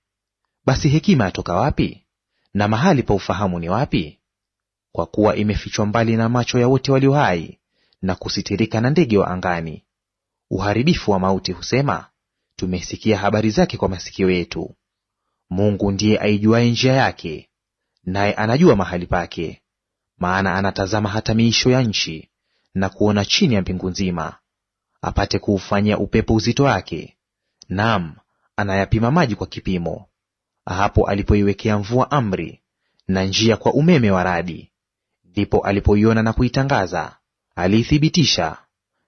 S1: Basi hekima yatoka wapi? Na mahali pa ufahamu ni wapi? Kwa kuwa imefichwa mbali na macho ya wote walio hai, na kusitirika na ndege wa angani. Uharibifu wa mauti husema, tumesikia habari zake kwa masikio yetu. Mungu ndiye aijuaye njia yake, naye anajua mahali pake. Maana anatazama hata miisho ya nchi, na kuona chini ya mbingu nzima. Apate kuufanyia upepo uzito wake, naam, anayapima maji kwa kipimo. Hapo alipoiwekea mvua amri, na njia kwa umeme wa radi. Ndipo alipoiona na kuitangaza, aliithibitisha,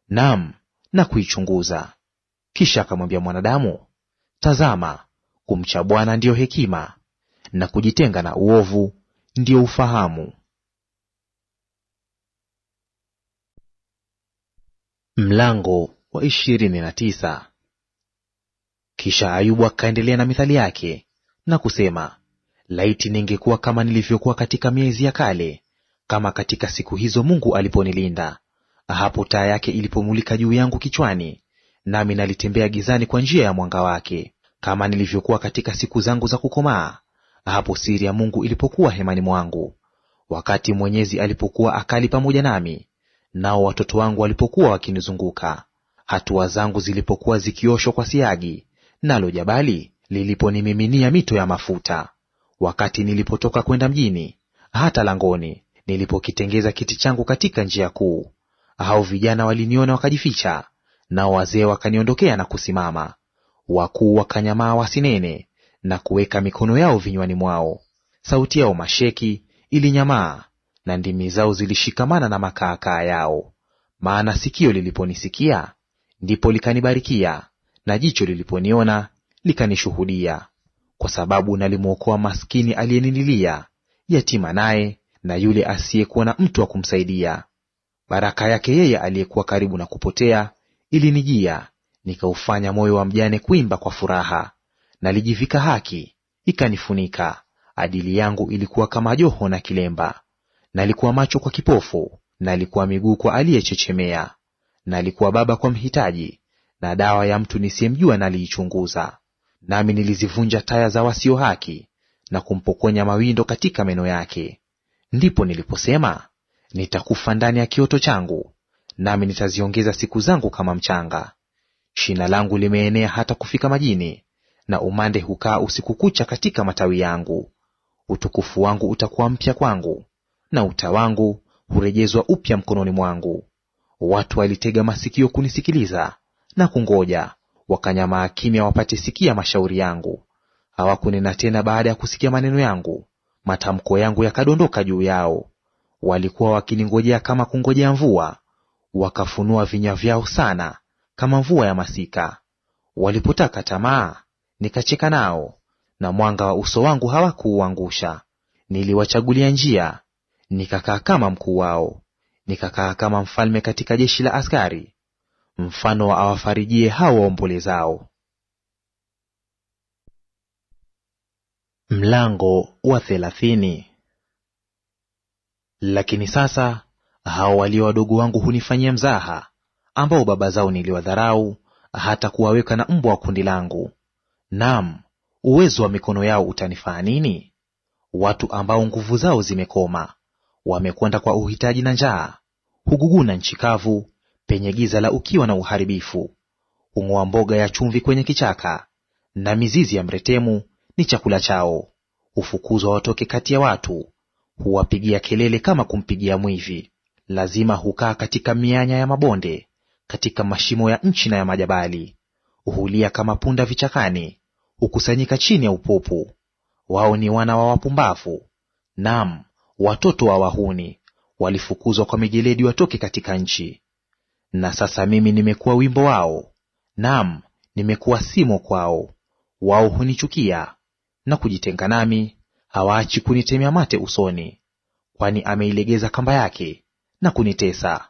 S1: naam, na kuichunguza. Kisha akamwambia mwanadamu, tazama, kumcha Bwana ndiyo hekima, na kujitenga na uovu ndiyo ufahamu. Mlango wa 29. Kisha Ayubu akaendelea na mithali yake na kusema, laiti ningekuwa kama nilivyokuwa katika miezi ya kale, kama katika siku hizo Mungu aliponilinda, hapo taa yake ilipomulika juu yangu kichwani, nami nalitembea gizani kwa njia ya mwanga wake, kama nilivyokuwa katika siku zangu za kukomaa, hapo siri ya Mungu ilipokuwa hemani mwangu, wakati Mwenyezi alipokuwa akali pamoja nami, nao watoto wangu walipokuwa wakinizunguka, hatua zangu zilipokuwa zikioshwa kwa siagi, nalo jabali liliponimiminia mito ya mafuta, wakati nilipotoka kwenda mjini, hata langoni, nilipokitengeza kiti changu katika njia kuu. Hao vijana waliniona wakajificha, nao wazee wakaniondokea na kusimama. Wakuu wakanyamaa wasinene, na kuweka mikono yao vinywani mwao. Sauti yao masheki ilinyamaa, na ndimi zao zilishikamana na makaakaa yao. Maana sikio liliponisikia, ndipo likanibarikia, na jicho liliponiona likanishuhudia. Kwa sababu nalimwokoa maskini aliyenililia, yatima naye na yule asiyekuwa na mtu wa kumsaidia. Baraka yake yeye aliyekuwa karibu na kupotea ilinijia, nikaufanya moyo wa mjane kuimba kwa furaha. Nalijivika haki, ikanifunika; adili yangu ilikuwa kama joho na kilemba. Nalikuwa macho kwa kipofu, nalikuwa miguu kwa aliyechechemea. Nalikuwa baba kwa mhitaji, na dawa ya mtu nisiyemjua naliichunguza. Nami nilizivunja taya za wasio haki, na kumpokonya mawindo katika meno yake. Ndipo niliposema, nitakufa ndani ya kioto changu, nami nitaziongeza siku zangu kama mchanga. Shina langu limeenea hata kufika majini, na umande hukaa usiku kucha katika matawi yangu. Utukufu wangu utakuwa mpya kwangu, na uta wangu hurejezwa upya mkononi mwangu. Watu walitega masikio kunisikiliza na kungoja, wakanyamaa kimya wapate sikia mashauri yangu. Hawakunena tena baada ya kusikia maneno yangu, matamko yangu yakadondoka juu yao. Walikuwa wakiningojea kama kungojea mvua, wakafunua vinywa vyao sana kama mvua ya masika. Walipotaka tamaa, nikacheka nao, na mwanga wa uso wangu hawakuuangusha. Niliwachagulia njia, nikakaa kama mkuu wao, nikakaa kama mfalme katika jeshi la askari, mfano wa awafarijie hao waombolezao. Mlango wa 30. Lakini sasa hao walio wadogo wangu hunifanyia mzaha, ambao baba zao niliwadharau, hata kuwaweka na mbwa wa kundi langu. Naam, uwezo wa mikono yao utanifaa nini? Watu ambao nguvu zao zimekoma, wamekwenda kwa uhitaji na njaa, huguguna nchi kavu, penye giza la ukiwa na uharibifu. Hung'oa mboga ya chumvi kwenye kichaka, na mizizi ya mretemu ni chakula chao. Hufukuzwa watoke kati ya watu, huwapigia kelele kama kumpigia mwivi. Lazima hukaa katika mianya ya mabonde, katika mashimo ya nchi na ya majabali. Hulia kama punda vichakani, hukusanyika chini ya upopu. Wao ni wana wa wapumbavu, naam, watoto wa wahuni, walifukuzwa kwa mijeledi watoke katika nchi. Na sasa mimi nimekuwa wimbo wao, naam, nimekuwa simo kwao. Wao hunichukia na kujitenga nami, hawaachi kunitemea mate usoni. Kwani ameilegeza kamba yake na kunitesa,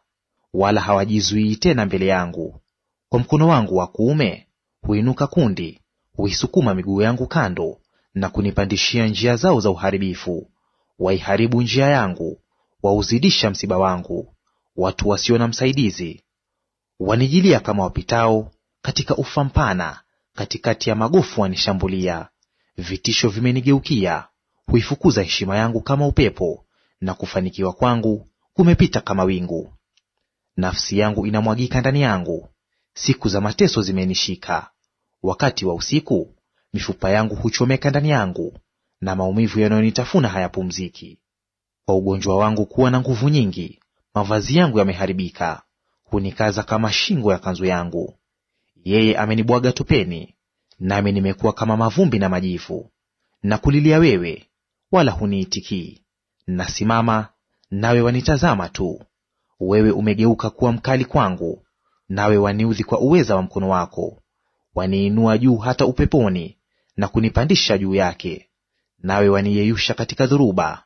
S1: wala hawajizuii tena mbele yangu. Kwa mkono wangu wa kuume huinuka kundi, huisukuma miguu yangu kando, na kunipandishia njia zao za uharibifu. Waiharibu njia yangu, wauzidisha msiba wangu. Watu wasio na msaidizi wanijilia kama wapitao katika ufa mpana, katikati ya magofu wanishambulia. Vitisho vimenigeukia, huifukuza heshima yangu kama upepo, na kufanikiwa kwangu kumepita kama wingu. Nafsi yangu inamwagika ndani yangu, siku za mateso zimenishika. Wakati wa usiku mifupa yangu huchomeka ndani yangu, na maumivu yanayonitafuna hayapumziki. Kwa ugonjwa wangu kuwa na nguvu nyingi, mavazi yangu yameharibika, hunikaza kama shingo ya kanzu yangu. Yeye amenibwaga topeni, nami nimekuwa kama mavumbi na majivu. Na kulilia wewe, wala huniitikii. Nasimama, nawe wanitazama tu. Wewe umegeuka kuwa mkali kwangu, nawe waniudhi kwa uweza wa mkono wako. Waniinua juu hata upeponi, na kunipandisha juu yake, nawe waniyeyusha katika dhoruba.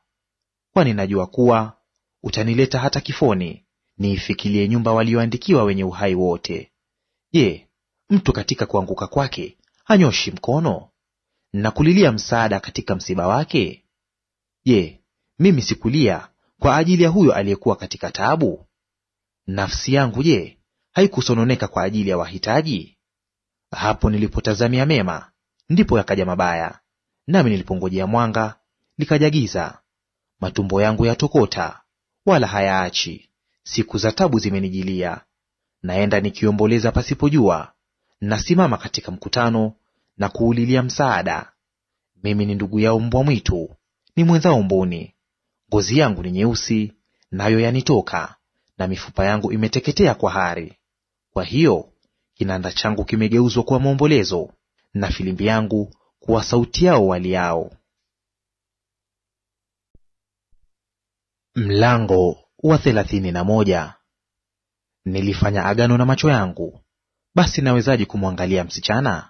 S1: Kwani najua kuwa utanileta hata kifoni, niifikilie nyumba walioandikiwa wenye uhai wote. Je, mtu katika kuanguka kwake hanyoshi mkono, na kulilia msaada katika msiba wake? Je, mimi sikulia kwa ajili ya huyo aliyekuwa katika taabu? Nafsi yangu je, haikusononeka kwa ajili ya wahitaji? Hapo nilipotazamia mema, ndipo yakaja mabaya, nami nilipongojea mwanga, likaja giza. Matumbo yangu yatokota, wala hayaachi; siku za taabu zimenijilia. Naenda nikiomboleza pasipojua, nasimama katika mkutano na kuulilia msaada. Mimi ni ndugu yao mbwa mwitu, ni mwenzao mbuni. Ngozi yangu ni nyeusi, nayo yanitoka, na mifupa yangu imeteketea kwa hari. Kwa hiyo kinanda changu kimegeuzwa kuwa maombolezo, na filimbi yangu kuwa sauti yao waliao. Mlango wa 31. Nilifanya agano na macho yangu, basi nawezaje kumwangalia msichana?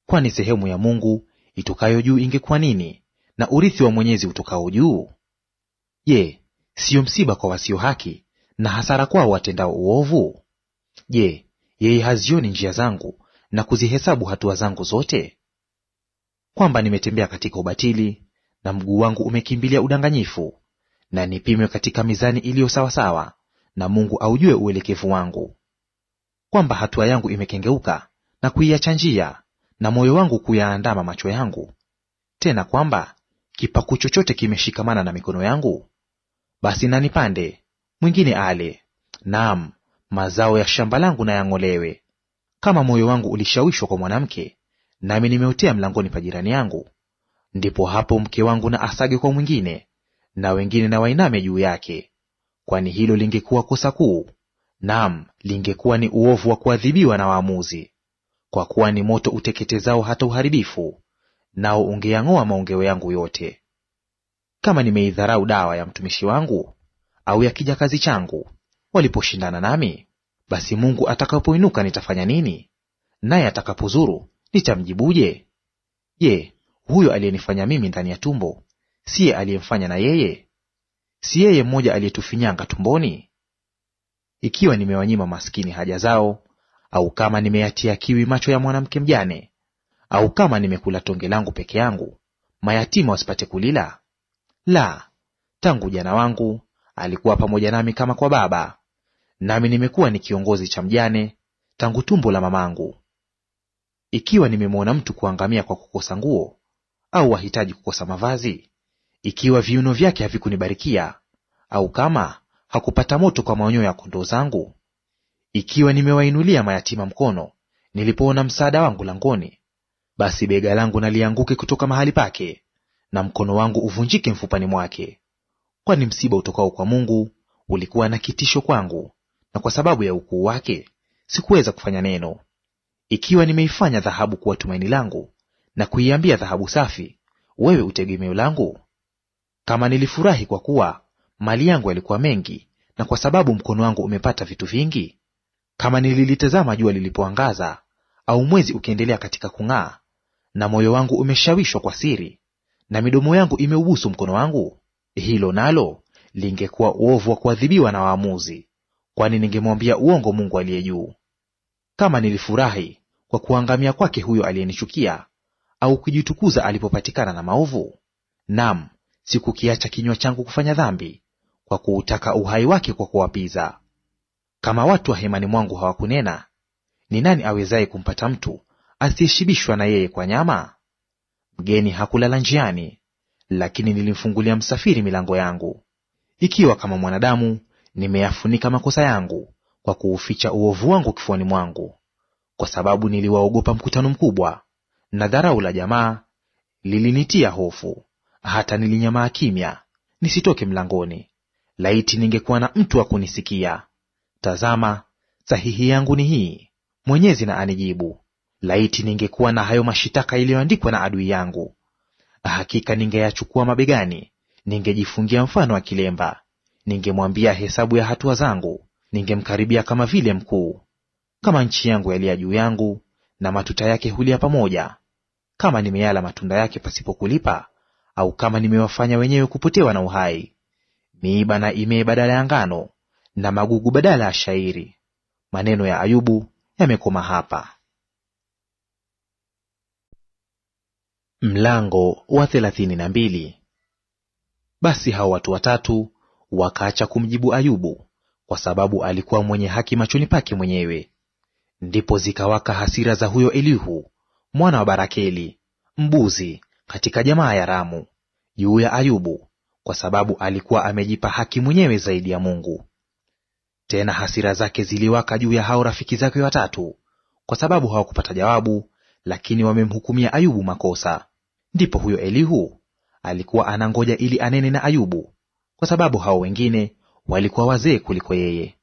S1: Kwani sehemu ya Mungu itokayo juu ingekuwa nini, na urithi wa Mwenyezi utokao juu? Je, siyo msiba kwa wasio haki, na hasara kwao watendao uovu? Je, yeye hazioni njia zangu na kuzihesabu hatua zangu zote? Kwamba nimetembea katika ubatili, na mguu wangu umekimbilia udanganyifu, na nipimwe katika mizani iliyo sawasawa, na Mungu aujue uelekevu wangu. Kwamba hatua yangu imekengeuka na kuiacha njia, na moyo wangu kuyaandama macho yangu, tena kwamba kipaku chochote kimeshikamana na mikono yangu, basi na nipande, mwingine ale; naam, mazao ya shamba langu na yang'olewe. Kama moyo wangu ulishawishwa kwa mwanamke, nami nimeotea mlangoni pa jirani yangu, ndipo hapo mke wangu na asage kwa mwingine, na wengine na wainame juu yake. Kwani hilo lingekuwa kosa kuu, naam, lingekuwa ni uovu wa kuadhibiwa na waamuzi. Kwa kuwa ni moto uteketezao hata uharibifu, nao ungeyang'oa maongeo yangu yote. Kama nimeidharau dawa ya mtumishi wangu, au ya kijakazi changu, waliposhindana nami, basi Mungu atakapoinuka nitafanya nini? Naye atakapozuru nitamjibuje? Je, huyo aliyenifanya mimi ndani ya tumbo, siye aliyemfanya na yeye? Si yeye mmoja aliyetufinyanga tumboni? Ikiwa nimewanyima maskini haja zao, au kama nimeyatia kiwi macho ya mwanamke mjane, au kama nimekula tonge langu peke yangu, mayatima wasipate kulila? La, tangu ujana wangu alikuwa pamoja nami kama kwa baba, nami nimekuwa ni kiongozi cha mjane tangu tumbo la mamangu. Ikiwa nimemwona mtu kuangamia kwa kukosa nguo, au wahitaji kukosa mavazi, ikiwa viuno vyake havikunibarikia, au kama hakupata moto kwa maonyo ya kondoo zangu, ikiwa nimewainulia mayatima mkono nilipoona msaada wangu langoni, basi bega langu nalianguke kutoka mahali pake, na mkono wangu uvunjike mfupani mwake. Kwani msiba utokao kwa Mungu ulikuwa na kitisho kwangu, na kwa sababu ya ukuu wake sikuweza kufanya neno. Ikiwa nimeifanya dhahabu kuwa tumaini langu, na kuiambia dhahabu safi, wewe utegemeo langu, kama nilifurahi kwa kuwa mali yangu yalikuwa mengi, na kwa sababu mkono wangu umepata vitu vingi, kama nililitazama jua lilipoangaza, au mwezi ukiendelea katika kung'aa, na moyo wangu umeshawishwa kwa siri, na midomo yangu imeubusu mkono wangu, hilo nalo lingekuwa uovu wa kuadhibiwa na waamuzi, kwani ningemwambia uongo Mungu aliye juu. Kama nilifurahi kwa kuangamia kwake huyo aliyenichukia, au kujitukuza alipopatikana na maovu, naam, sikukiacha kinywa changu kufanya dhambi, kwa kuutaka uhai wake kwa kuwapiza. Kama watu wa hemani mwangu hawakunena, ni nani awezaye kumpata mtu asiyeshibishwa na yeye kwa nyama? Mgeni hakulala njiani, lakini nilimfungulia msafiri milango yangu. Ikiwa kama mwanadamu nimeyafunika makosa yangu, kwa kuuficha uovu wangu kifuani mwangu. Kwa sababu niliwaogopa mkutano mkubwa, na dharau la jamaa lilinitia hofu, hata nilinyamaa kimya, nisitoke mlangoni. Laiti ningekuwa na mtu wa kunisikia! Tazama, sahihi yangu ni hii, Mwenyezi na anijibu. Laiti ningekuwa na hayo mashitaka iliyoandikwa na adui yangu! Hakika ningeyachukua mabegani, ningejifungia mfano wa kilemba. Ningemwambia hesabu ya hatua zangu, ningemkaribia kama vile mkuu. Kama nchi yangu yalia juu yangu, na matuta yake hulia pamoja, kama nimeyala matunda yake pasipo kulipa, au kama nimewafanya wenyewe kupotewa na uhai, miiba na imee badala ya ngano, na magugu badala ya shairi. Maneno ya Ayubu yamekoma hapa. Mlango wa 32. Basi hao watu watatu wakaacha kumjibu Ayubu, kwa sababu alikuwa mwenye haki machoni pake mwenyewe. Ndipo zikawaka hasira za huyo Elihu mwana wa Barakeli, mbuzi katika jamaa ya Ramu, juu ya Ayubu, kwa sababu alikuwa amejipa haki mwenyewe zaidi ya Mungu. Tena hasira zake ziliwaka juu ya hao rafiki zake watatu, kwa sababu hawakupata jawabu, lakini wamemhukumia Ayubu makosa. Ndipo huyo Elihu alikuwa anangoja ili anene na Ayubu, kwa sababu hao wengine walikuwa wazee kuliko yeye.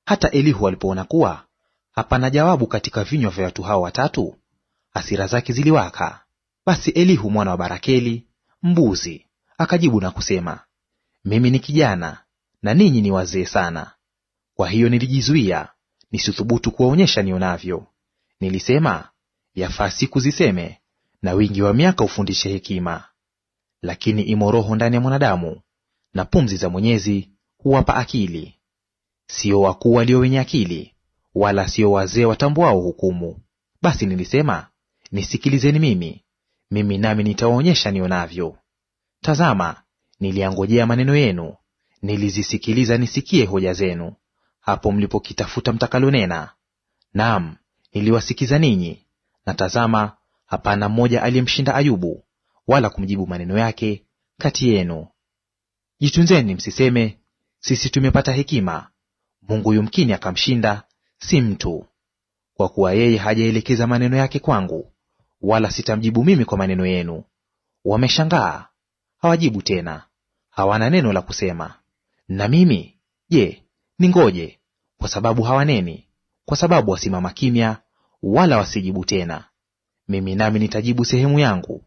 S1: Hata Elihu alipoona kuwa hapana jawabu katika vinywa vya watu hao watatu, hasira zake ziliwaka. Basi Elihu mwana wa Barakeli, mbuzi, akajibu na kusema, mimi ni kijana na ninyi ni wazee sana. Kwa hiyo nilijizuia nisithubutu kuwaonyesha nionavyo. Nilisema, yafaa siku ziseme, na wingi wa miaka ufundishe hekima. Lakini imo roho ndani ya mwanadamu, na pumzi za Mwenyezi huwapa akili. Sio wakuu walio wenye akili, wala sio wazee watambuao hukumu. Basi nilisema, nisikilizeni mimi nami nitawaonyesha nionavyo. Tazama, niliangojea maneno yenu, nilizisikiliza nisikie hoja zenu, hapo mlipokitafuta mtakalonena. Naam, niliwasikiza ninyi, na tazama, hapana mmoja aliyemshinda Ayubu, wala kumjibu maneno yake kati yenu. Jitunzeni msiseme, sisi tumepata hekima, Mungu yumkini akamshinda, si mtu. Kwa kuwa yeye hajaelekeza maneno yake kwangu, wala sitamjibu mimi kwa maneno yenu. Wameshangaa, hawajibu tena, hawana neno la kusema. Na mimi, je, ningoje? Kwa sababu hawaneni, kwa sababu wasimama kimya, wala wasijibu tena. Mimi nami nitajibu sehemu yangu,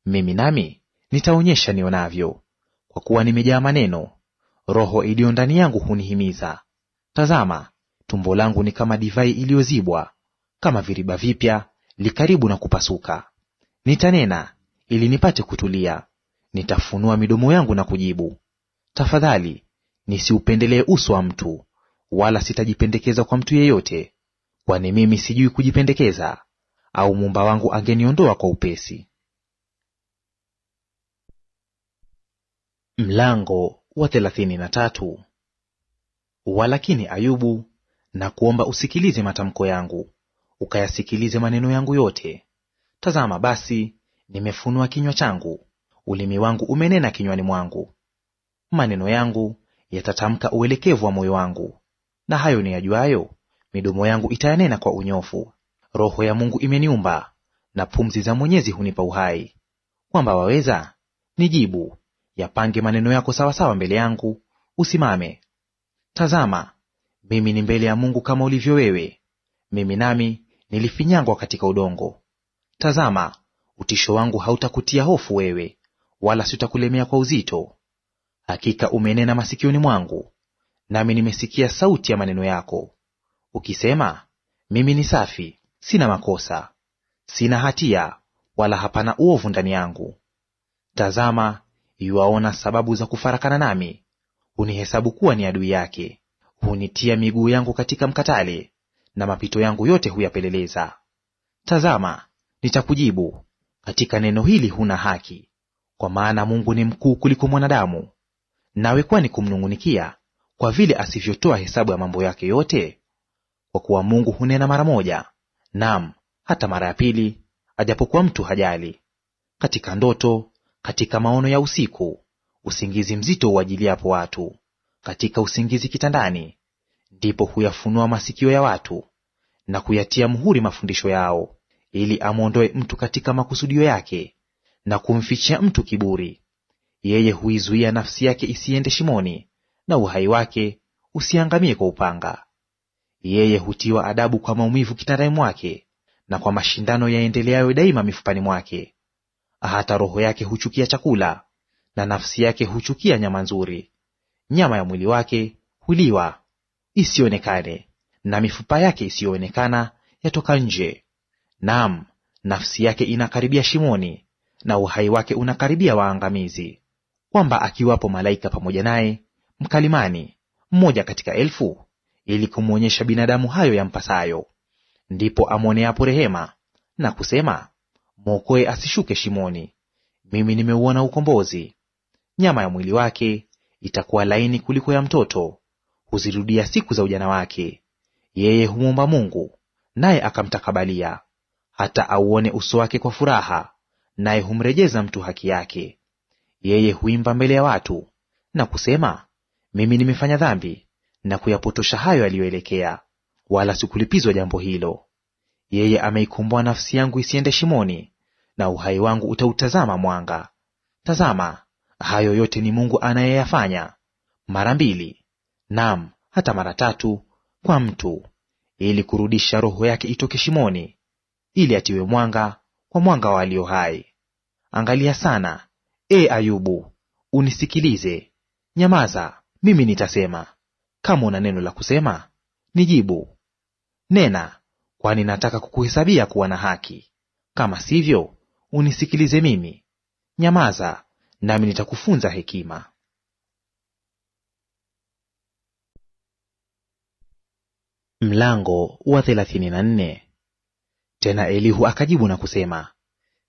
S1: mimi nami nitaonyesha nionavyo. Kwa kuwa nimejaa maneno, roho iliyo ndani yangu hunihimiza. Tazama, tumbo langu ni kama divai iliyozibwa, kama viriba vipya likaribu na kupasuka. Nitanena ili nipate kutulia, nitafunua midomo yangu na kujibu. Tafadhali nisiupendelee uso wa mtu, wala sitajipendekeza kwa mtu yeyote, kwani mimi sijui kujipendekeza, au Muumba wangu angeniondoa kwa upesi. Mlango wa 33. Walakini Ayubu, na kuomba usikilize matamko yangu, ukayasikilize maneno yangu yote. Tazama basi, nimefunua kinywa changu, ulimi wangu umenena kinywani mwangu. Maneno yangu yatatamka uelekevu wa moyo wangu, na hayo niyajuayo, midomo yangu itayanena kwa unyofu. Roho ya Mungu imeniumba, na pumzi za Mwenyezi hunipa uhai. Kwamba waweza, nijibu, yapange maneno yako sawasawa mbele yangu, usimame. Tazama, mimi ni mbele ya Mungu kama ulivyo wewe, mimi nami nilifinyangwa katika udongo. Tazama, utisho wangu hautakutia hofu wewe, wala sitakulemea kwa uzito. Hakika umenena masikioni mwangu, nami nimesikia sauti ya maneno yako, ukisema, mimi ni safi, sina makosa, sina hatia, wala hapana uovu ndani yangu. Tazama, yuaona sababu za kufarakana nami, hunihesabu kuwa ni adui yake. Hunitia miguu yangu katika mkatale, na mapito yangu yote huyapeleleza. Tazama, nitakujibu, katika neno hili huna haki. Kwa maana Mungu ni mkuu kuliko mwanadamu, nawe kwani kumnung'unikia kwa vile asivyotoa hesabu ya mambo yake yote? Kwa kuwa Mungu hunena mara moja, naam hata mara ya pili, ajapokuwa mtu hajali. Katika ndoto, katika maono ya usiku, usingizi mzito uajiliapo watu, katika usingizi kitandani, ndipo huyafunua masikio ya watu, na kuyatia muhuri mafundisho yao, ili amwondoe mtu katika makusudio yake, na kumfichia mtu kiburi. Yeye huizuia nafsi yake isiende shimoni, na uhai wake usiangamie kwa upanga. Yeye hutiwa adabu kwa maumivu kitandani mwake, na kwa mashindano yaendeleayo daima mifupani mwake. Hata roho yake huchukia chakula, na nafsi yake huchukia nyama nzuri. Nyama ya mwili wake huliwa isionekane, na mifupa yake isiyoonekana yatoka nje. Naam, nafsi yake inakaribia shimoni, na uhai wake unakaribia waangamizi. Kwamba akiwapo malaika pamoja naye, mkalimani mmoja katika 1000, ili kumwonyesha binadamu hayo yampasayo, ndipo amwoneapo rehema na kusema, mwokoe asishuke shimoni. Mimi nimeuona ukombozi. Nyama ya mwili wake itakuwa laini kuliko ya mtoto, huzirudia siku za ujana wake. Yeye humwomba Mungu, naye akamtakabalia, hata auone uso wake kwa furaha, naye humrejeza mtu haki yake. Yeye huimba mbele ya watu na kusema, mimi nimefanya dhambi, na kuyapotosha hayo yaliyoelekea, wala sikulipizwa jambo hilo. Yeye ameikomboa nafsi yangu isiende shimoni, na uhai wangu utautazama mwanga. Tazama, hayo yote ni Mungu anayeyafanya, mara 2, naam hata mara 3 kwa mtu, ili kurudisha roho yake itoke shimoni, ili atiwe mwanga kwa mwanga wa walio hai. Angalia sana, Ayubu, unisikilize; nyamaza, mimi nitasema. Kama una neno la kusema, nijibu. Nena, kwani nataka kukuhesabia kuwa na haki. Kama sivyo, unisikilize mimi; nyamaza, nami nitakufunza hekima. Mlango wa 34. Tena Elihu akajibu na kusema,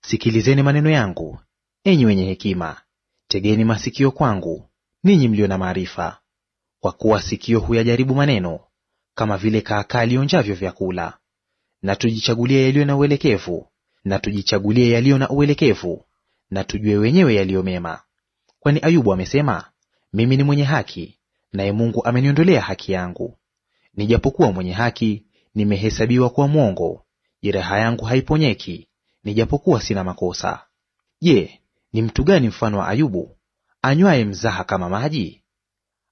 S1: sikilizeni maneno yangu, enyi wenye hekima; tegeni masikio kwangu, ninyi mlio na maarifa. Kwa kuwa sikio huyajaribu maneno, kama vile kaakaa lionjavyo vyakula. Na tujichagulie yaliyo na uelekevu, na tujichagulie yaliyo na uelekevu, na tujue wenyewe yaliyo mema. Kwani Ayubu amesema, mimi ni mwenye haki, naye Mungu ameniondolea haki yangu. Nijapokuwa mwenye haki, nimehesabiwa kuwa mwongo; jeraha yangu haiponyeki, nijapokuwa sina makosa. Je, ni mtu gani mfano wa Ayubu, anywaye mzaha kama maji?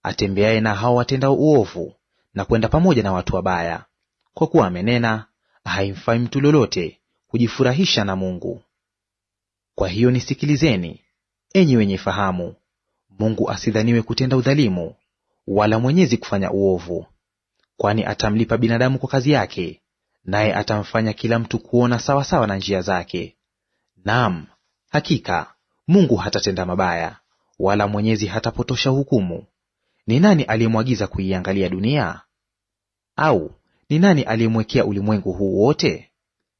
S1: Atembeaye na hao watendao uovu, na kwenda pamoja na watu wabaya. Kwa kuwa amenena, haimfai mtu lolote kujifurahisha na Mungu. Kwa hiyo nisikilizeni, enyi wenye fahamu. Mungu asidhaniwe kutenda udhalimu, wala Mwenyezi kufanya uovu. Kwani atamlipa binadamu kwa kazi yake, naye atamfanya kila mtu kuona sawasawa na njia zake. Naam, hakika Mungu hatatenda mabaya, wala Mwenyezi hatapotosha hukumu. Ni nani aliyemwagiza kuiangalia dunia? Au ni nani aliyemwekea ulimwengu huu wote?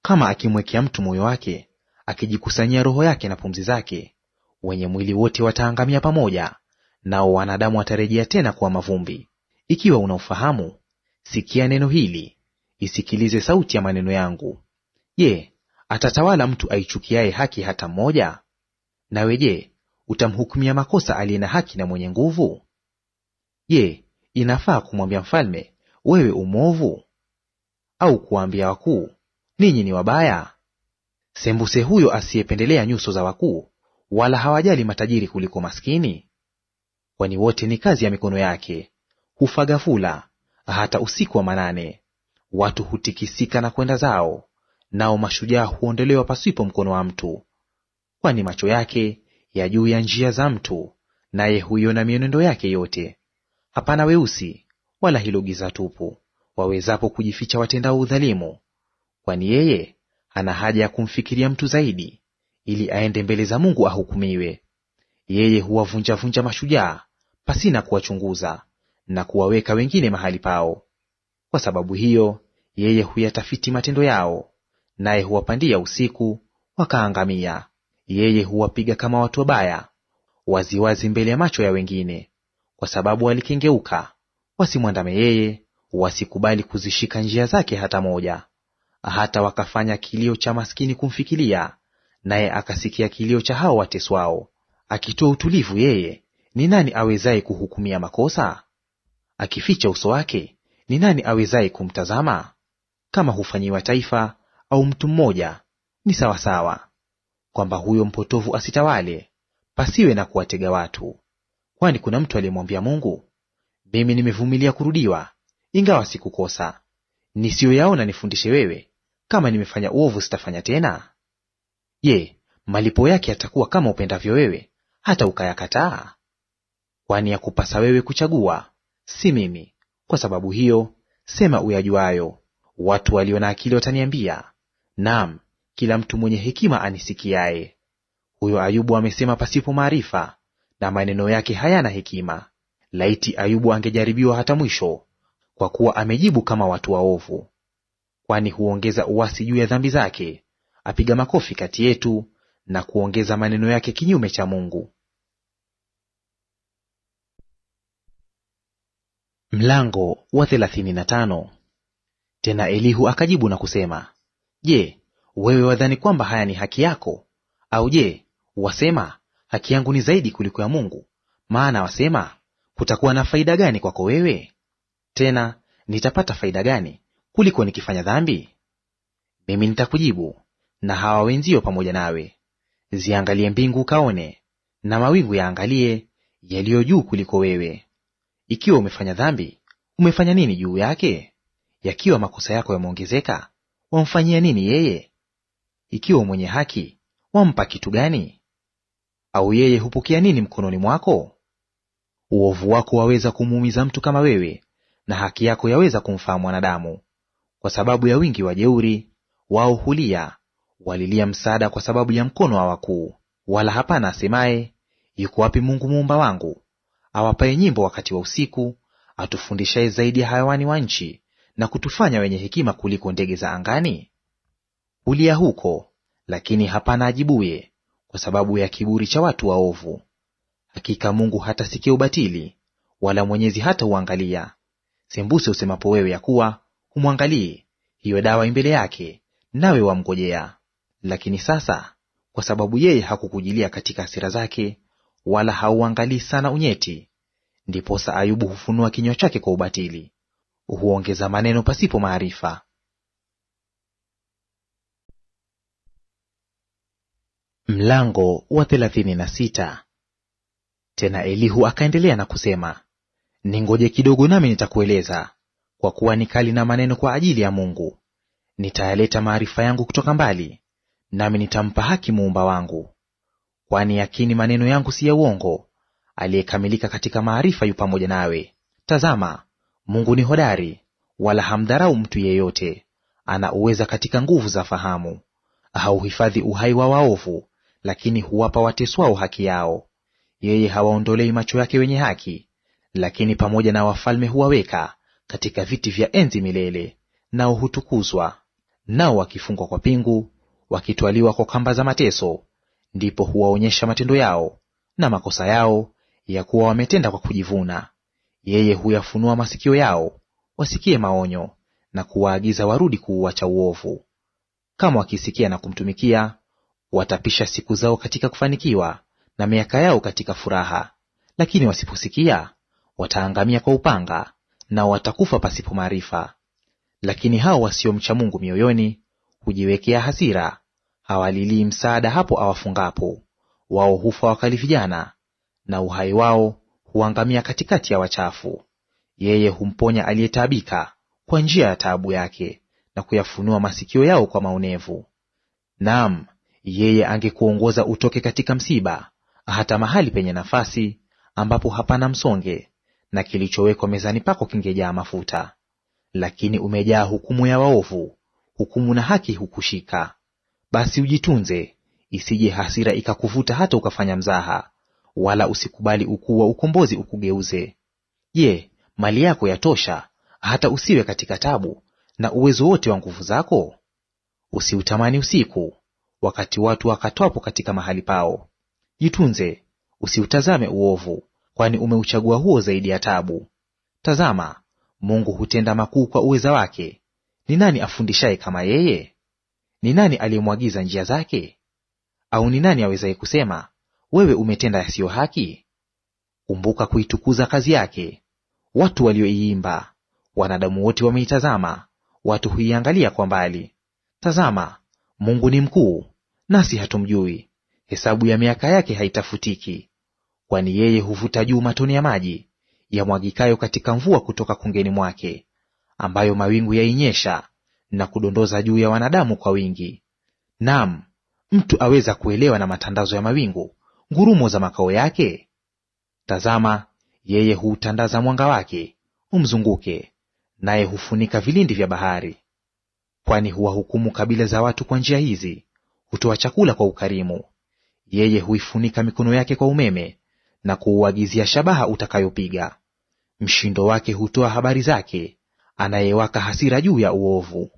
S1: Kama akimwekea mtu moyo wake, akijikusanyia roho yake na pumzi zake, wenye mwili wote wataangamia pamoja, nao wanadamu watarejea tena kuwa mavumbi. Ikiwa una ufahamu, sikia neno hili, isikilize sauti ya maneno yangu. Je, atatawala mtu aichukiaye haki hata mmoja? Nawe je, utamhukumia makosa aliye na haki na mwenye nguvu? Je, inafaa kumwambia mfalme, wewe umwovu? Au kuwaambia wakuu, ninyi ni wabaya? Sembuse huyo asiyependelea nyuso za wakuu, wala hawajali matajiri kuliko maskini. Kwani wote ni kazi ya mikono yake; hufa ghafula, hata usiku wa manane. Watu hutikisika na kwenda zao, nao mashujaa huondolewa pasipo mkono wa mtu. Kwani macho yake ya juu ya njia za mtu, naye huiona mienendo yake yote. Hapana weusi wala hilo giza tupu, wawezapo kujificha watendao udhalimu. Kwani yeye hana haja ya kumfikiria mtu zaidi, ili aende mbele za Mungu ahukumiwe. Yeye huwavunjavunja mashujaa pasina kuwachunguza, na kuwaweka wengine mahali pao. Kwa sababu hiyo yeye huyatafiti matendo yao, naye huwapandia usiku wakaangamia. Yeye huwapiga kama watu wabaya, waziwazi mbele ya macho ya wengine. Kwa sababu walikengeuka, wasimwandame yeye, wasikubali kuzishika njia zake hata moja. Hata wakafanya kilio cha maskini kumfikilia, naye akasikia kilio cha hao wateswao. Akitoa utulivu yeye, ni nani awezaye kuhukumia makosa? Akificha uso wake, ni nani awezaye kumtazama? Kama hufanyiwa taifa au mtu mmoja, ni sawasawa. Kwamba huyo mpotovu asitawale, pasiwe na kuwatega watu. Kwani kuna mtu aliyemwambia Mungu, mimi nimevumilia kurudiwa, ingawa sikukosa; nisiyoyaona nifundishe wewe, kama nimefanya uovu sitafanya tena? Je, malipo yake yatakuwa kama upendavyo wewe, hata ukayakataa? Kwani yakupasa wewe kuchagua, si mimi. Kwa sababu hiyo sema uyajuayo. Watu walio na akili wataniambia, naam, kila mtu mwenye hekima anisikiaye. Huyo Ayubu amesema pasipo maarifa, na maneno yake hayana hekima. Laiti Ayubu angejaribiwa hata mwisho, kwa kuwa amejibu kama watu waovu. Kwani huongeza uasi juu ya dhambi zake, apiga makofi kati yetu, na kuongeza maneno yake kinyume cha Mungu. Mlango wa 35. Tena Elihu akajibu na kusema, Je, wewe wadhani kwamba haya ni haki yako? Au je, wasema haki yangu ni zaidi kuliko ya Mungu? Maana wasema, kutakuwa na faida gani kwako wewe? Tena nitapata faida gani kuliko nikifanya dhambi? Mimi nitakujibu, na hawa wenzio pamoja nawe. Ziangalie mbingu ukaone, na mawingu yaangalie yaliyo juu kuliko wewe. Ikiwa umefanya dhambi, umefanya nini juu yake? Yakiwa makosa yako yameongezeka, wamfanyia nini yeye? Ikiwa mwenye haki, wampa kitu gani? Au yeye hupokea nini mkononi mwako? Uovu wako waweza kumuumiza mtu kama wewe, na haki yako yaweza kumfaa mwanadamu. Kwa sababu ya wingi wa jeuri, wao hulia, walilia msaada kwa sababu ya mkono wa wakuu. Wala hapana asemaye, yuko wapi Mungu muumba wangu, awapaye nyimbo wakati wa usiku, atufundishaye zaidi ya hayawani wa nchi, na kutufanya wenye hekima kuliko ndege za angani? Hulia huko, lakini hapana ajibuye, kwa sababu ya kiburi cha watu waovu. Hakika Mungu hatasikia ubatili, wala Mwenyezi hata uangalia. Sembuse usemapo wewe ya kuwa humwangalii, hiyo dawa imbele yake, nawe wamngojea. Lakini sasa, kwa sababu yeye hakukujilia katika hasira zake, wala hauangalii sana unyeti, ndiposa Ayubu hufunua kinywa chake kwa ubatili, huongeza maneno pasipo maarifa. Mlango wa 36. Tena Elihu akaendelea na kusema, ningoje kidogo, nami nitakueleza, kwa kuwa ni kali na maneno kwa ajili ya Mungu. Nitayaleta maarifa yangu kutoka mbali, nami nitampa haki muumba wangu. Kwani yakini maneno yangu si ya uongo, aliyekamilika katika maarifa yu pamoja nawe. Tazama, Mungu ni hodari, wala hamdharau mtu yeyote; ana uweza katika nguvu za fahamu. Hauhifadhi uhai wa waovu, lakini huwapa wateswao haki yao. Yeye hawaondolei macho yake wenye haki, lakini pamoja na wafalme huwaweka katika viti vya enzi milele, nao hutukuzwa. Nao wakifungwa kwa pingu, wakitwaliwa kwa kamba za mateso, ndipo huwaonyesha matendo yao na makosa yao, ya kuwa wametenda kwa kujivuna. Yeye huyafunua masikio yao wasikie maonyo, na kuwaagiza warudi kuuacha uovu. Kama wakisikia na kumtumikia, watapisha siku zao katika kufanikiwa, na miaka yao katika furaha. Lakini wasiposikia, wataangamia kwa upanga, nao watakufa pasipo maarifa. Lakini hao wasiomcha Mungu mioyoni hujiwekea hasira, hawalilii msaada hapo awafungapo. Wao hufa wakali vijana, na uhai wao huangamia katikati ya wachafu. Yeye humponya aliyetaabika kwa njia ya taabu yake, na kuyafunua masikio yao kwa maonevu. Naam, yeye angekuongoza utoke katika msiba, hata mahali penye nafasi, ambapo hapana msonge, na kilichowekwa mezani pako kingejaa mafuta. Lakini umejaa hukumu ya waovu, hukumu na haki hukushika. Basi ujitunze, isije hasira ikakuvuta hata ukafanya mzaha, wala usikubali ukuu wa ukombozi ukugeuze. Je, mali yako yatosha hata usiwe katika tabu, na uwezo wote wa nguvu zako? Usiutamani usiku, wakati watu wakatwapo katika mahali pao. Jitunze, usiutazame uovu, kwani umeuchagua huo zaidi ya tabu. Tazama, Mungu hutenda makuu kwa uweza wake. Ni nani afundishaye kama yeye? Ni nani aliyemwagiza njia zake? Au ni nani awezaye kusema, wewe umetenda yasiyo haki? Kumbuka kuitukuza kazi yake, watu walioiimba. Wanadamu wote wameitazama, watu huiangalia kwa mbali. Tazama, Mungu ni mkuu, nasi hatumjui; hesabu ya miaka yake haitafutiki. Kwani yeye huvuta juu matone ya maji yamwagikayo katika mvua kutoka kungeni mwake, ambayo mawingu yainyesha na kudondoza juu ya wanadamu kwa wingi. Naam, mtu aweza kuelewa na matandazo ya mawingu ngurumo za makao yake? Tazama, yeye huutandaza mwanga wake umzunguke, naye hufunika vilindi vya bahari. Kwani huwahukumu kabila za watu kwa njia hizi, hutoa chakula kwa ukarimu. Yeye huifunika mikono yake kwa umeme, na kuuagizia shabaha utakayopiga. Mshindo wake hutoa habari zake, anayewaka hasira juu ya uovu.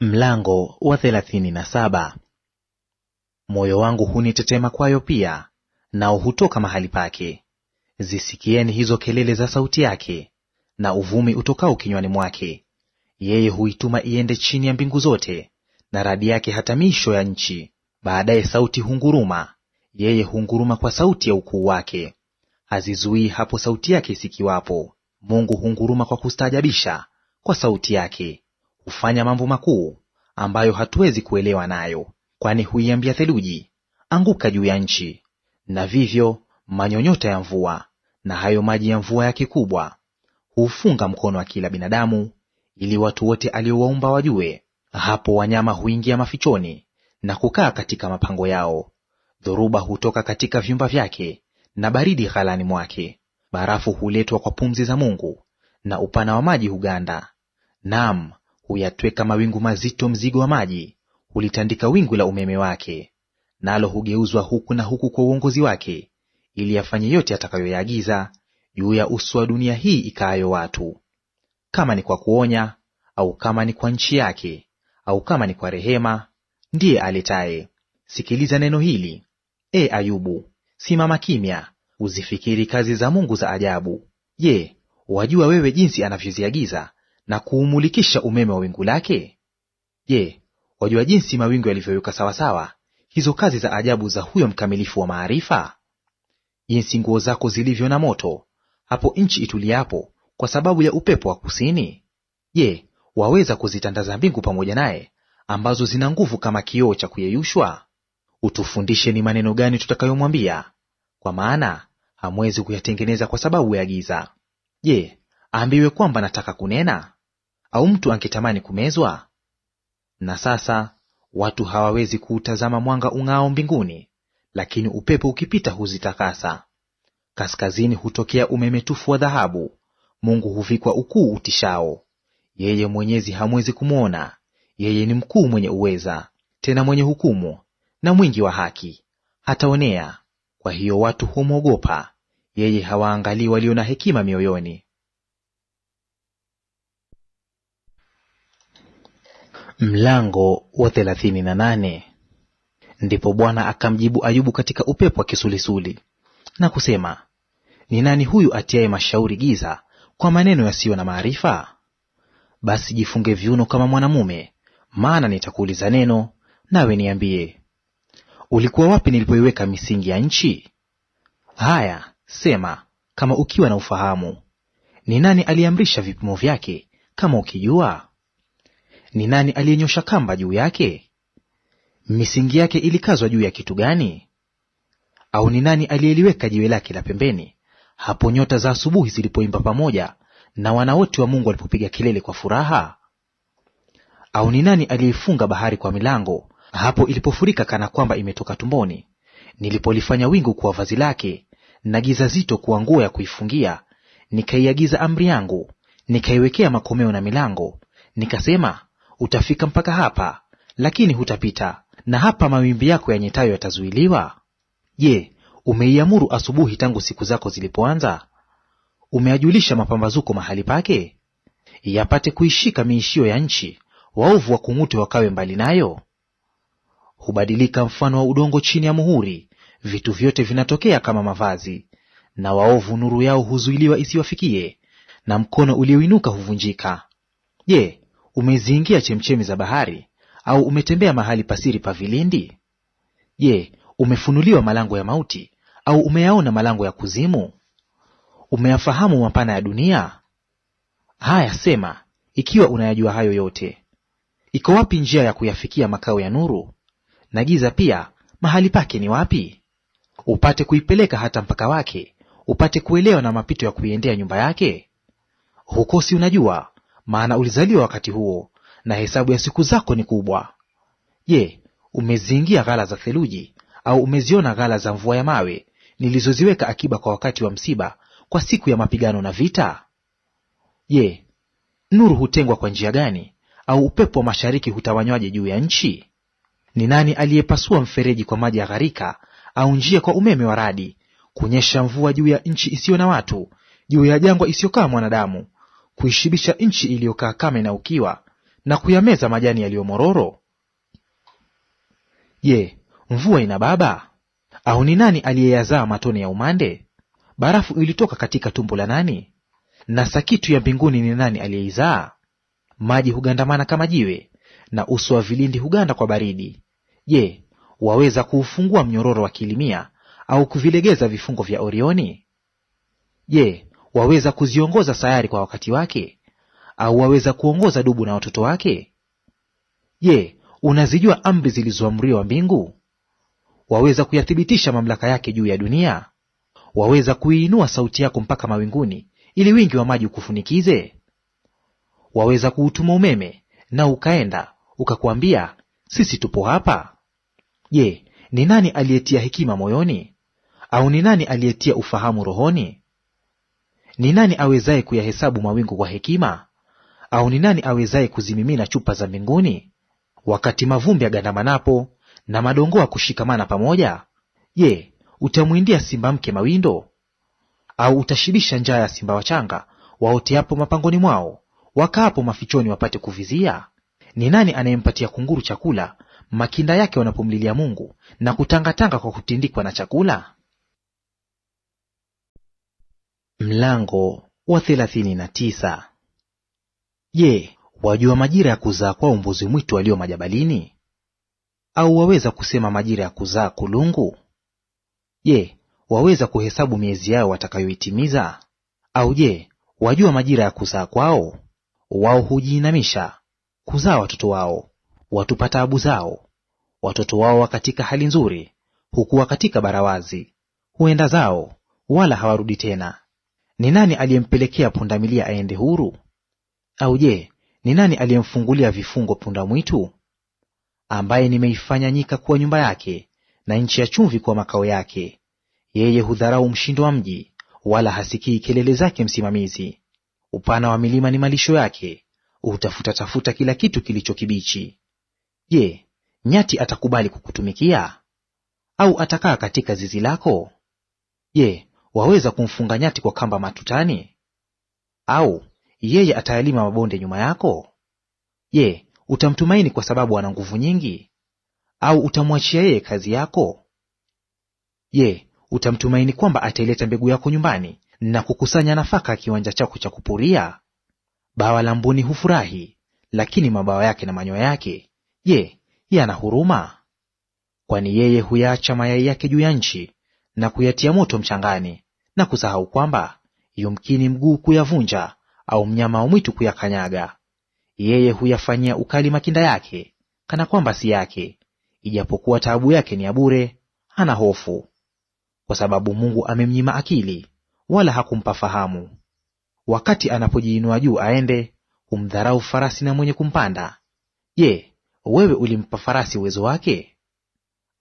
S1: Mlango wa 37. Moyo wangu hunitetema kwayo pia, nao hutoka mahali pake. Zisikieni hizo kelele za sauti yake, na uvumi utokao kinywani mwake. Yeye huituma iende chini ya mbingu zote, na radi yake hata miisho ya nchi. Baadaye sauti hunguruma, yeye hunguruma kwa sauti ya ukuu wake. Hazizuii hapo sauti yake isikiwapo. Mungu hunguruma kwa kustaajabisha kwa sauti yake. Hufanya mambo makuu ambayo hatuwezi kuelewa nayo. Kwani huiambia theluji, anguka juu ya nchi, na vivyo manyonyota ya mvua, na hayo maji ya mvua yake kubwa. Huufunga mkono wa kila binadamu, ili watu wote aliowaumba wajue. Hapo wanyama huingia mafichoni, na kukaa katika mapango yao. Dhoruba hutoka katika vyumba vyake, na baridi ghalani mwake. Barafu huletwa kwa pumzi za Mungu, na upana wa maji huganda. Naam, huyatweka mawingu mazito mzigo wa maji, hulitandika wingu la umeme wake. Nalo hugeuzwa huku na huku kwa uongozi wake, ili afanye yote atakayoyaagiza. juu ya uso wa dunia hii ikaayo watu. Kama ni kwa kuonya, au kama ni kwa nchi yake, au kama ni kwa rehema, ndiye aletaye. Sikiliza neno hili, Ayubu, simama kimya, uzifikiri kazi za Mungu za ajabu. Je, wajua wewe jinsi anavyoziagiza na kuumulikisha umeme wa wingu lake? Je, wajua jinsi mawingu yalivyoyuka sawasawa, hizo kazi za ajabu za huyo mkamilifu wa maarifa? Jinsi nguo zako zilivyo na moto, hapo nchi ituliapo kwa sababu ya upepo wa kusini? Je, waweza kuzitandaza mbingu pamoja naye, ambazo zina nguvu kama kioo cha kuyeyushwa? Utufundishe ni maneno gani tutakayomwambia, kwa maana hamwezi kuyatengeneza kwa sababu ya giza. Je, aambiwe kwamba nataka kunena? Au mtu angetamani kumezwa? Na sasa watu hawawezi kuutazama mwanga ung'ao mbinguni, lakini upepo ukipita huzitakasa. Kaskazini hutokea umemetufu wa dhahabu, Mungu huvikwa ukuu utishao. Yeye Mwenyezi hamwezi kumwona, yeye ni mkuu mwenye uweza, tena mwenye hukumu, na mwingi wa haki, hataonea. Kwa hiyo watu humwogopa, yeye hawaangalii walio na hekima mioyoni. Mlango wa 38. Ndipo Bwana akamjibu Ayubu katika upepo wa kisulisuli na kusema, ni nani huyu atiaye mashauri giza kwa maneno yasiyo na maarifa? Basi jifunge viuno kama mwanamume, maana nitakuuliza neno, nawe niambie. Ulikuwa wapi nilipoiweka misingi ya nchi? Haya, sema kama ukiwa na ufahamu. Ni nani aliamrisha vipimo vyake, kama ukijua? Ni nani aliyenyosha kamba juu yake? Misingi yake ilikazwa juu ya kitu gani? Au ni nani aliyeliweka jiwe lake la pembeni, hapo nyota za asubuhi zilipoimba pamoja, na wana wote wa Mungu walipopiga kelele kwa furaha? Au ni nani aliyeifunga bahari kwa milango, hapo ilipofurika kana kwamba imetoka tumboni, nilipolifanya wingu kuwa vazi lake, na giza zito kuwa nguo ya kuifungia? Nikaiagiza amri yangu, nikaiwekea makomeo na milango, nikasema, utafika mpaka hapa, lakini hutapita, na hapa mawimbi yako yanyetayo yatazuiliwa. Je, umeiamuru asubuhi tangu siku zako zilipoanza? Umeajulisha mapambazuko mahali pake? Yapate kuishika miishio ya nchi, waovu wakung'ute wakawe mbali nayo. Hubadilika mfano wa udongo chini ya muhuri, vitu vyote vinatokea kama mavazi. Na waovu nuru yao huzuiliwa isiwafikie, na mkono ulioinuka huvunjika. Je, umeziingia chemchemi za bahari, au umetembea mahali pasiri pa vilindi? Je, umefunuliwa malango ya mauti, au umeyaona malango ya kuzimu? Umeyafahamu mapana ya dunia? Haya, sema, ikiwa unayajua hayo yote. Iko wapi njia ya kuyafikia makao ya nuru? Na giza pia mahali pake ni wapi? Upate kuipeleka hata mpaka wake, upate kuelewa na mapito ya kuiendea nyumba yake. Hukosi unajua, maana ulizaliwa wakati huo, na hesabu ya siku zako ni kubwa. Je, umeziingia ghala za theluji, au umeziona ghala za mvua ya mawe, nilizoziweka akiba kwa wakati wa msiba, kwa siku ya mapigano na vita? Je, nuru hutengwa kwa njia gani, au upepo wa mashariki hutawanywaje juu ya nchi? Ni nani aliyepasua mfereji kwa maji ya gharika, au njia kwa umeme wa radi, kunyesha mvua juu ya nchi isiyo na watu, juu ya jangwa isiyokaa mwanadamu, kuishibisha nchi iliyokaa kame na ukiwa, na kuyameza majani yaliyo mororo? Je, mvua ina baba? Au ni nani aliyeyazaa matone ya umande? Barafu ilitoka katika tumbo la nani? Na sakitu ya mbinguni ni nani aliyeizaa? Maji hugandamana kama jiwe, na uso wa vilindi huganda kwa baridi. Je, waweza kuufungua mnyororo wa Kilimia, au kuvilegeza vifungo vya Orioni? Je, waweza kuziongoza sayari kwa wakati wake, au waweza kuongoza dubu na watoto wake? Je, unazijua amri zilizoamriwa mbingu? Waweza kuyathibitisha mamlaka yake juu ya dunia? Waweza kuiinua sauti yako mpaka mawinguni, ili wingi wa maji ukufunikize? Waweza kuutuma umeme, na ukaenda ukakuambia, sisi tupo hapa? Je, ni nani aliyetia hekima moyoni? Au ni nani aliyetia ufahamu rohoni? Ni nani awezaye kuyahesabu mawingu kwa hekima? Au ni nani awezaye kuzimimina chupa za mbinguni? Wakati mavumbi yagandamanapo na madongoa kushikamana pamoja, je, utamwindia simba mke mawindo? Au utashibisha njaa ya simba wachanga waoteapo mapangoni mwao, wakaapo mafichoni wapate kuvizia? Ni nani anayempatia kunguru chakula makinda yake wanapomlilia Mungu, na kutangatanga kwa kutindikwa na chakula? Mlango wa 39. Je, wajua majira ya kuzaa kwao mbuzi mwitu walio majabalini? Au waweza kusema majira ya kuzaa kulungu? Je, waweza kuhesabu miezi yao watakayoitimiza? Au je, wajua majira ya kuzaa kwao? Wao hujiinamisha kuzaa watoto wao, watupa taabu zao. Watoto wao wa katika hali nzuri, hukuwa katika barawazi, huenda zao, wala hawarudi tena. Ni nani aliyempelekea pundamilia aende huru? Au je, ni nani aliyemfungulia vifungo punda mwitu? Ambaye nimeifanya nyika kuwa nyumba yake, na nchi ya chumvi kuwa makao yake. Yeye hudharau mshindo wa mji, wala hasikii kelele zake msimamizi. Upana wa milima ni malisho yake, hutafuta kila kitu kilicho kibichi. Je, nyati atakubali kukutumikia? Au atakaa katika zizi lako? Je, waweza kumfunga nyati kwa kamba matutani? Au yeye atayalima mabonde nyuma yako? Je, utamtumaini kwa sababu ana nguvu nyingi? Au utamwachia yeye kazi yako? Je, utamtumaini kwamba ataileta mbegu yako nyumbani, na kukusanya nafaka kiwanja chako cha kupuria? Bawa la mbuni hufurahi, lakini mabawa yake na manyoya yake, je, yana huruma? Kwani yeye huyaacha mayai yake juu ya nchi, na kuyatia moto mchangani, na kusahau kwamba yumkini mguu kuyavunja, au mnyama wa mwitu kuyakanyaga. Yeye huyafanyia ukali makinda yake, kana kwamba si yake; ijapokuwa taabu yake ni ya bure, hana hofu. Kwa sababu Mungu amemnyima akili, wala hakumpa fahamu. Wakati anapojiinua juu aende, humdharau farasi na mwenye kumpanda. Je, wewe ulimpa farasi uwezo wake?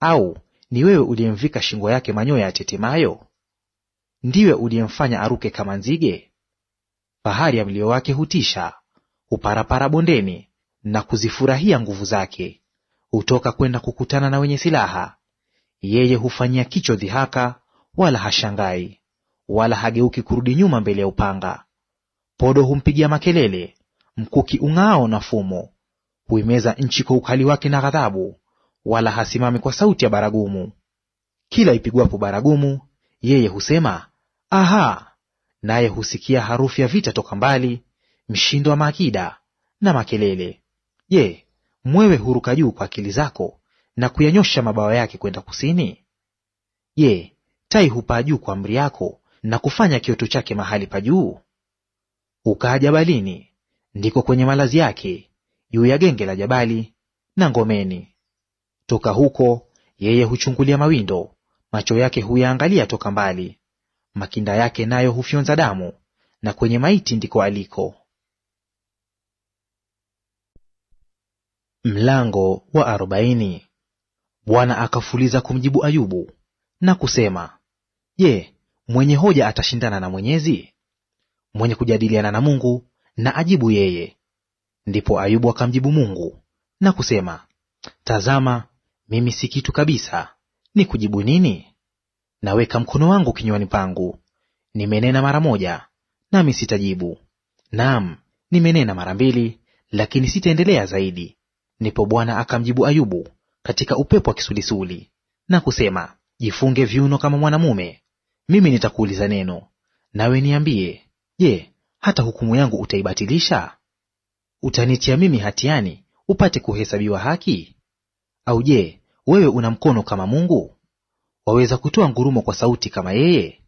S1: Au ni wewe uliyemvika shingo yake manyoya yatetemayo? Ndiwe uliyemfanya aruke kama nzige? Fahari ya mlio wake hutisha, huparapara bondeni na kuzifurahia nguvu zake. Hutoka kwenda kukutana na wenye silaha. Yeye hufanyia kichwa dhihaka, wala hashangai, wala hageuki kurudi nyuma mbele ya upanga. Podo humpigia makelele, mkuki ung'ao na fumo. Huimeza nchi kwa ukali wake na ghadhabu, wala hasimami kwa sauti ya baragumu. Kila ipigwapo baragumu, yeye husema, aha! Naye husikia harufu ya vita toka mbali, mshindo wa maakida na makelele. Je, mwewe huruka juu kwa akili zako, na kuyanyosha mabawa yake kwenda kusini? Je, tai hupaa juu kwa amri yako, na kufanya kioto chake mahali pa juu? Hukaa jabalini, ndiko kwenye malazi yake, juu ya genge la jabali na ngomeni. Toka huko yeye huchungulia mawindo, macho yake huyaangalia toka mbali. Makinda yake nayo hufyonza damu, na kwenye maiti ndiko aliko. Mlango wa 40. Bwana akafuliza kumjibu Ayubu na kusema, Je, mwenye hoja atashindana na Mwenyezi? Mwenye kujadiliana na Mungu na ajibu yeye. Ndipo Ayubu akamjibu Mungu na kusema, Tazama, mimi si kitu kabisa, ni kujibu nini? Naweka mkono wangu kinywani pangu. Nimenena mara moja, nami sitajibu; naam, nimenena mara mbili, lakini sitaendelea zaidi. Ndipo Bwana akamjibu Ayubu katika upepo wa kisulisuli na kusema, Jifunge viuno kama mwanamume, mimi nitakuuliza neno, nawe niambie. Je, hata hukumu yangu utaibatilisha? Utanitia mimi hatiani upate kuhesabiwa haki? Au je, wewe una mkono kama Mungu? Waweza kutoa ngurumo kwa sauti kama yeye?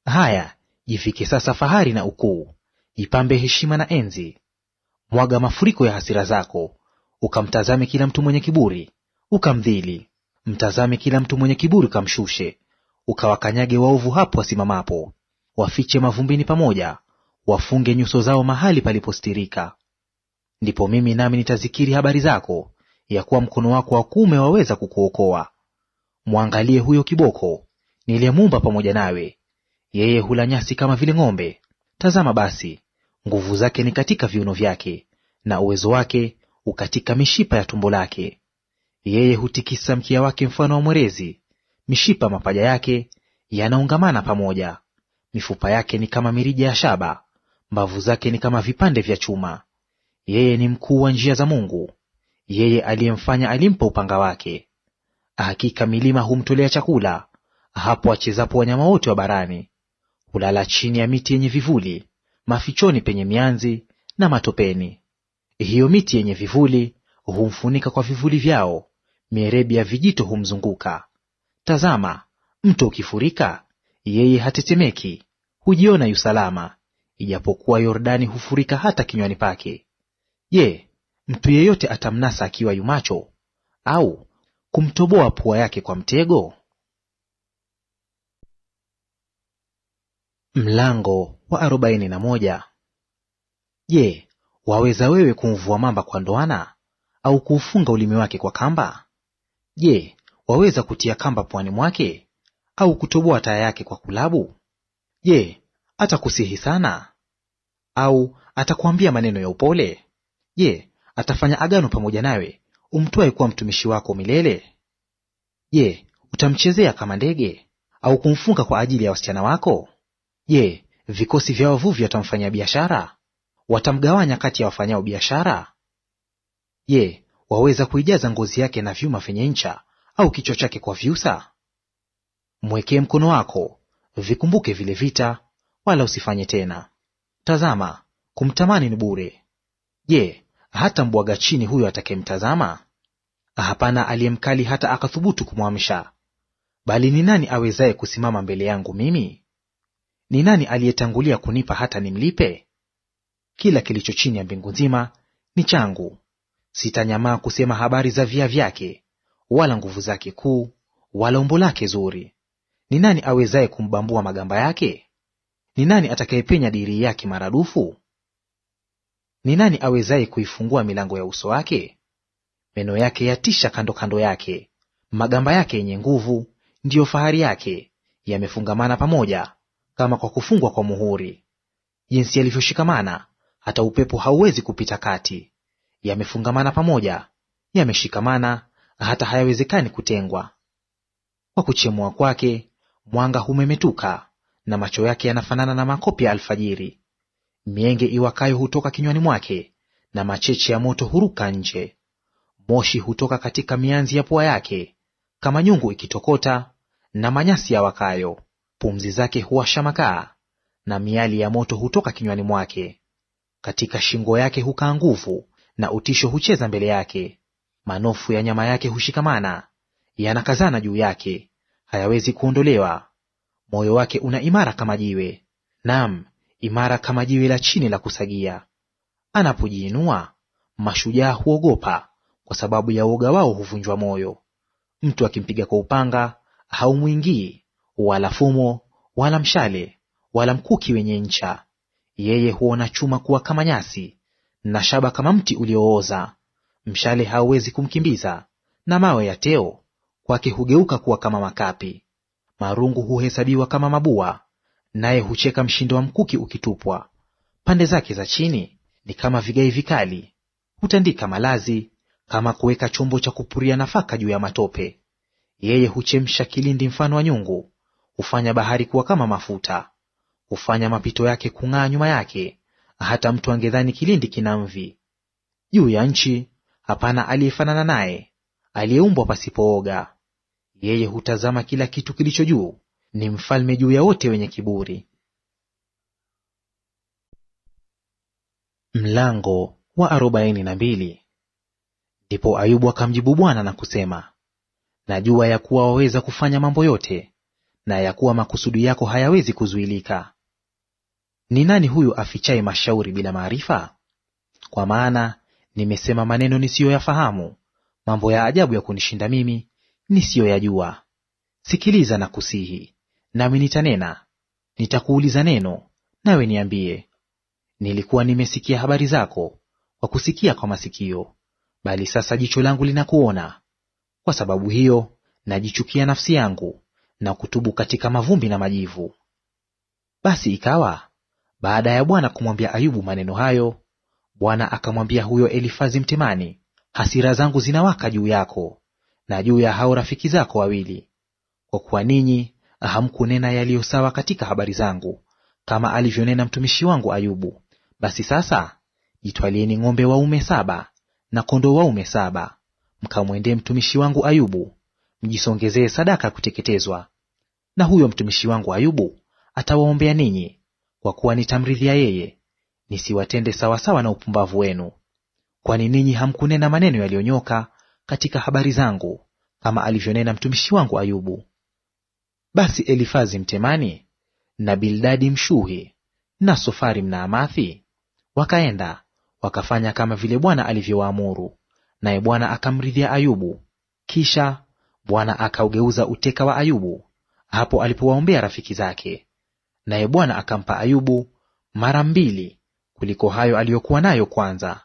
S1: Haya, jifike sasa fahari na ukuu, jipambe heshima na enzi. Mwaga mafuriko ya hasira zako, ukamtazame kila mtu mwenye kiburi, ukamdhili. Mtazame kila mtu mwenye kiburi, ukamshushe, ukawakanyage waovu hapo wasimamapo. Wafiche mavumbini pamoja, wafunge nyuso zao mahali palipostirika. Ndipo mimi nami nitazikiri habari zako, ya kuwa mkono wako wa kuume waweza kukuokoa. Mwangalie huyo kiboko niliyemuumba pamoja nawe, yeye hula nyasi kama vile ng'ombe. Tazama basi, nguvu zake ni katika viuno vyake, na uwezo wake ukatika mishipa ya tumbo lake. Yeye hutikisa mkia wake mfano wa mwerezi, mishipa mapaja yake yanaungamana pamoja. mifupa yake ni kama mirija ya shaba, mbavu zake ni kama vipande vya chuma. Yeye ni mkuu wa njia za Mungu, yeye aliyemfanya alimpa upanga wake. Hakika milima humtolea chakula, hapo achezapo wanyama wote wa barani. Hulala chini ya miti yenye vivuli, mafichoni penye mianzi na matopeni. Hiyo miti yenye vivuli humfunika kwa vivuli vyao, mierebi ya vijito humzunguka. Tazama, mto ukifurika, yeye hatetemeki, hujiona yu salama, ijapokuwa Yordani hufurika hata kinywani pake. Je, mtu yeyote atamnasa akiwa yu macho, au kumtoboa pua yake kwa mtego? Mlango wa 41. Je, waweza wewe kumvua mamba kwa ndoana, au kuufunga ulimi wake kwa kamba? Je, waweza kutia kamba puani mwake, au kutoboa taya yake kwa kulabu? Je, atakusihi sana? Au atakuambia maneno ya upole? Je, atafanya agano pamoja nawe, umtwae kuwa mtumishi wako milele? Je, utamchezea kama ndege, au kumfunga kwa ajili ya wasichana wako? Je, vikosi vya wavuvi watamfanyia biashara? Watamgawanya kati ya wafanyao biashara? Je, waweza kuijaza ngozi yake na vyuma vyenye ncha, au kichwa chake kwa vyusa? Mwekee mkono wako, vikumbuke vile vita, wala usifanye tena. Tazama, kumtamani ni bure. Je, hata mbwaga chini huyo atakayemtazama? Hapana aliye mkali hata akathubutu kumwamsha. Bali ni nani awezaye kusimama mbele yangu mimi? Ni nani aliyetangulia kunipa hata nimlipe? Kila kilicho chini ya mbingu nzima ni changu. Sitanyamaa kusema habari za via vyake, wala nguvu zake kuu, wala umbo lake zuri. Ni nani awezaye kumbambua magamba yake? Ni nani atakayepenya dirii yake maradufu? Ni nani awezaye kuifungua milango ya uso wake? Meno yake yatisha kando kando yake, magamba yake yenye nguvu ndiyo fahari yake, yamefungamana pamoja kama kwa kufungwa kwa muhuri. Jinsi yalivyoshikamana, hata upepo hauwezi kupita kati. Yamefungamana pamoja, yameshikamana, hata hayawezekani kutengwa. Kwa kuchemua kwake mwanga humemetuka, na macho yake yanafanana na makopi ya alfajiri. Mienge iwakayo hutoka kinywani mwake, na macheche ya moto huruka nje. Moshi hutoka katika mianzi ya pua yake, kama nyungu ikitokota, na manyasi yawakayo. Pumzi zake huwasha makaa, na miali ya moto hutoka kinywani mwake. Katika shingo yake hukaa nguvu, na utisho hucheza mbele yake. Manofu ya nyama yake hushikamana, yanakazana juu yake, hayawezi kuondolewa. Moyo wake una imara kama jiwe, naam, imara kama jiwe la chini la kusagia. Anapojiinua, mashujaa huogopa, kwa sababu ya uoga wao huvunjwa moyo. Mtu akimpiga kwa upanga haumwingii, wala fumo, wala mshale, wala mkuki wenye ncha. Yeye huona chuma kuwa kama nyasi, na shaba kama mti uliooza. Mshale hauwezi kumkimbiza, na mawe ya teo kwake hugeuka kuwa kama makapi. Marungu huhesabiwa kama mabua, naye hucheka mshindo wa mkuki ukitupwa. Pande zake za chini ni kama vigai vikali, hutandika malazi kama kuweka chombo cha kupuria nafaka juu ya matope. Yeye huchemsha kilindi mfano wa nyungu, hufanya bahari kuwa kama mafuta. Hufanya mapito yake kung'aa nyuma yake, hata mtu angedhani kilindi kina mvi. Juu ya nchi hapana aliyefanana naye, aliyeumbwa pasipooga. Yeye hutazama kila kitu kilicho juu, ni mfalme juu ya wote wenye kiburi. Mlango wa 42. Ndipo Ayubu akamjibu Bwana na kusema, najua ya kuwa waweza kufanya mambo yote, na ya kuwa makusudi yako hayawezi kuzuilika. Ni nani huyu afichaye mashauri bila maarifa? Kwa maana nimesema maneno nisiyoyafahamu, mambo ya ajabu ya kunishinda mimi nisiyoyajua. Sikiliza na kusihi, nami nitanena; nitakuuliza neno, nawe niambie. Nilikuwa nimesikia habari zako kwa kusikia kwa masikio, bali sasa jicho langu linakuona. Kwa sababu hiyo najichukia nafsi yangu, na kutubu katika mavumbi na majivu. Basi ikawa baada ya Bwana kumwambia Ayubu maneno hayo, Bwana akamwambia huyo Elifazi Mtemani, hasira zangu zinawaka juu yako na juu ya hao rafiki zako wawili, kwa kuwa ninyi hamkunena yaliyo sawa katika habari zangu, kama alivyonena mtumishi wangu Ayubu. Basi sasa jitwalieni ng'ombe waume 7 na kondoo waume 7, mkamwendee mtumishi wangu Ayubu, mjisongezee sadaka ya kuteketezwa. Na huyo mtumishi wangu Ayubu atawaombea ninyi, kwa kuwa nitamridhia yeye, nisiwatende sawasawa na upumbavu wenu. Kwani ninyi hamkunena maneno yaliyonyoka katika habari zangu, kama alivyonena mtumishi wangu Ayubu. Basi Elifazi Mtemani na Bildadi Mshuhi na Sofari Mnaamathi wakaenda wakafanya kama vile Bwana alivyowaamuru, naye Bwana akamridhia Ayubu. Kisha Bwana akaugeuza uteka wa Ayubu hapo alipowaombea rafiki zake, naye Bwana akampa Ayubu 2 kuliko hayo aliyokuwa nayo kwanza.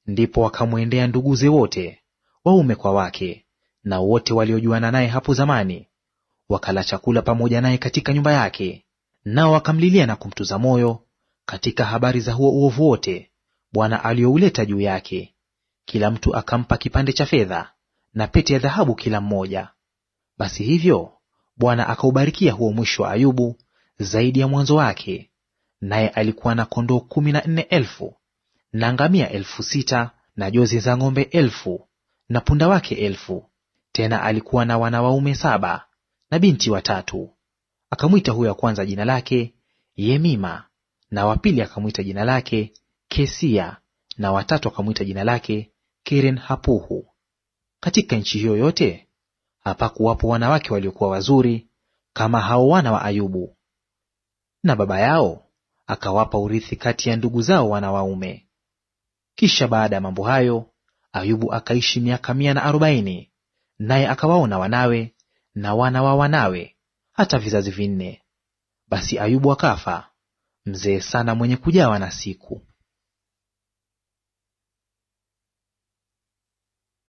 S1: Ndipo wakamwendea nduguze wote, waume kwa wake, na wote waliojuana naye hapo zamani, wakala chakula pamoja naye katika nyumba yake, nao wakamlilia na kumtuza moyo katika habari za huo uovu wote Bwana aliouleta juu yake. Kila mtu akampa kipande cha fedha na pete ya dhahabu kila mmoja. Basi hivyo Bwana akaubarikia huo mwisho wa Ayubu zaidi ya mwanzo wake, naye alikuwa na kondoo 14,000 na ngamia 6,000 na jozi za ng'ombe 1,000 na punda wake 1,000. Tena alikuwa na wana waume 7 na binti 3. Akamwita huyo wa kwanza jina lake Yemima, na wa pili akamwita jina lake Kesia, na watatu akamwita jina lake Keren-Hapuhu. Katika nchi hiyo yote hapakuwapo wanawake waliokuwa wazuri kama hao wana wa Ayubu. Na baba yao akawapa urithi kati ya ndugu zao wana waume. Kisha baada ya mambo hayo Ayubu akaishi miaka 140, naye akawaona wanawe na wana wa wanawe hata vizazi 4. Basi Ayubu akafa mzee sana, mwenye kujawa na siku.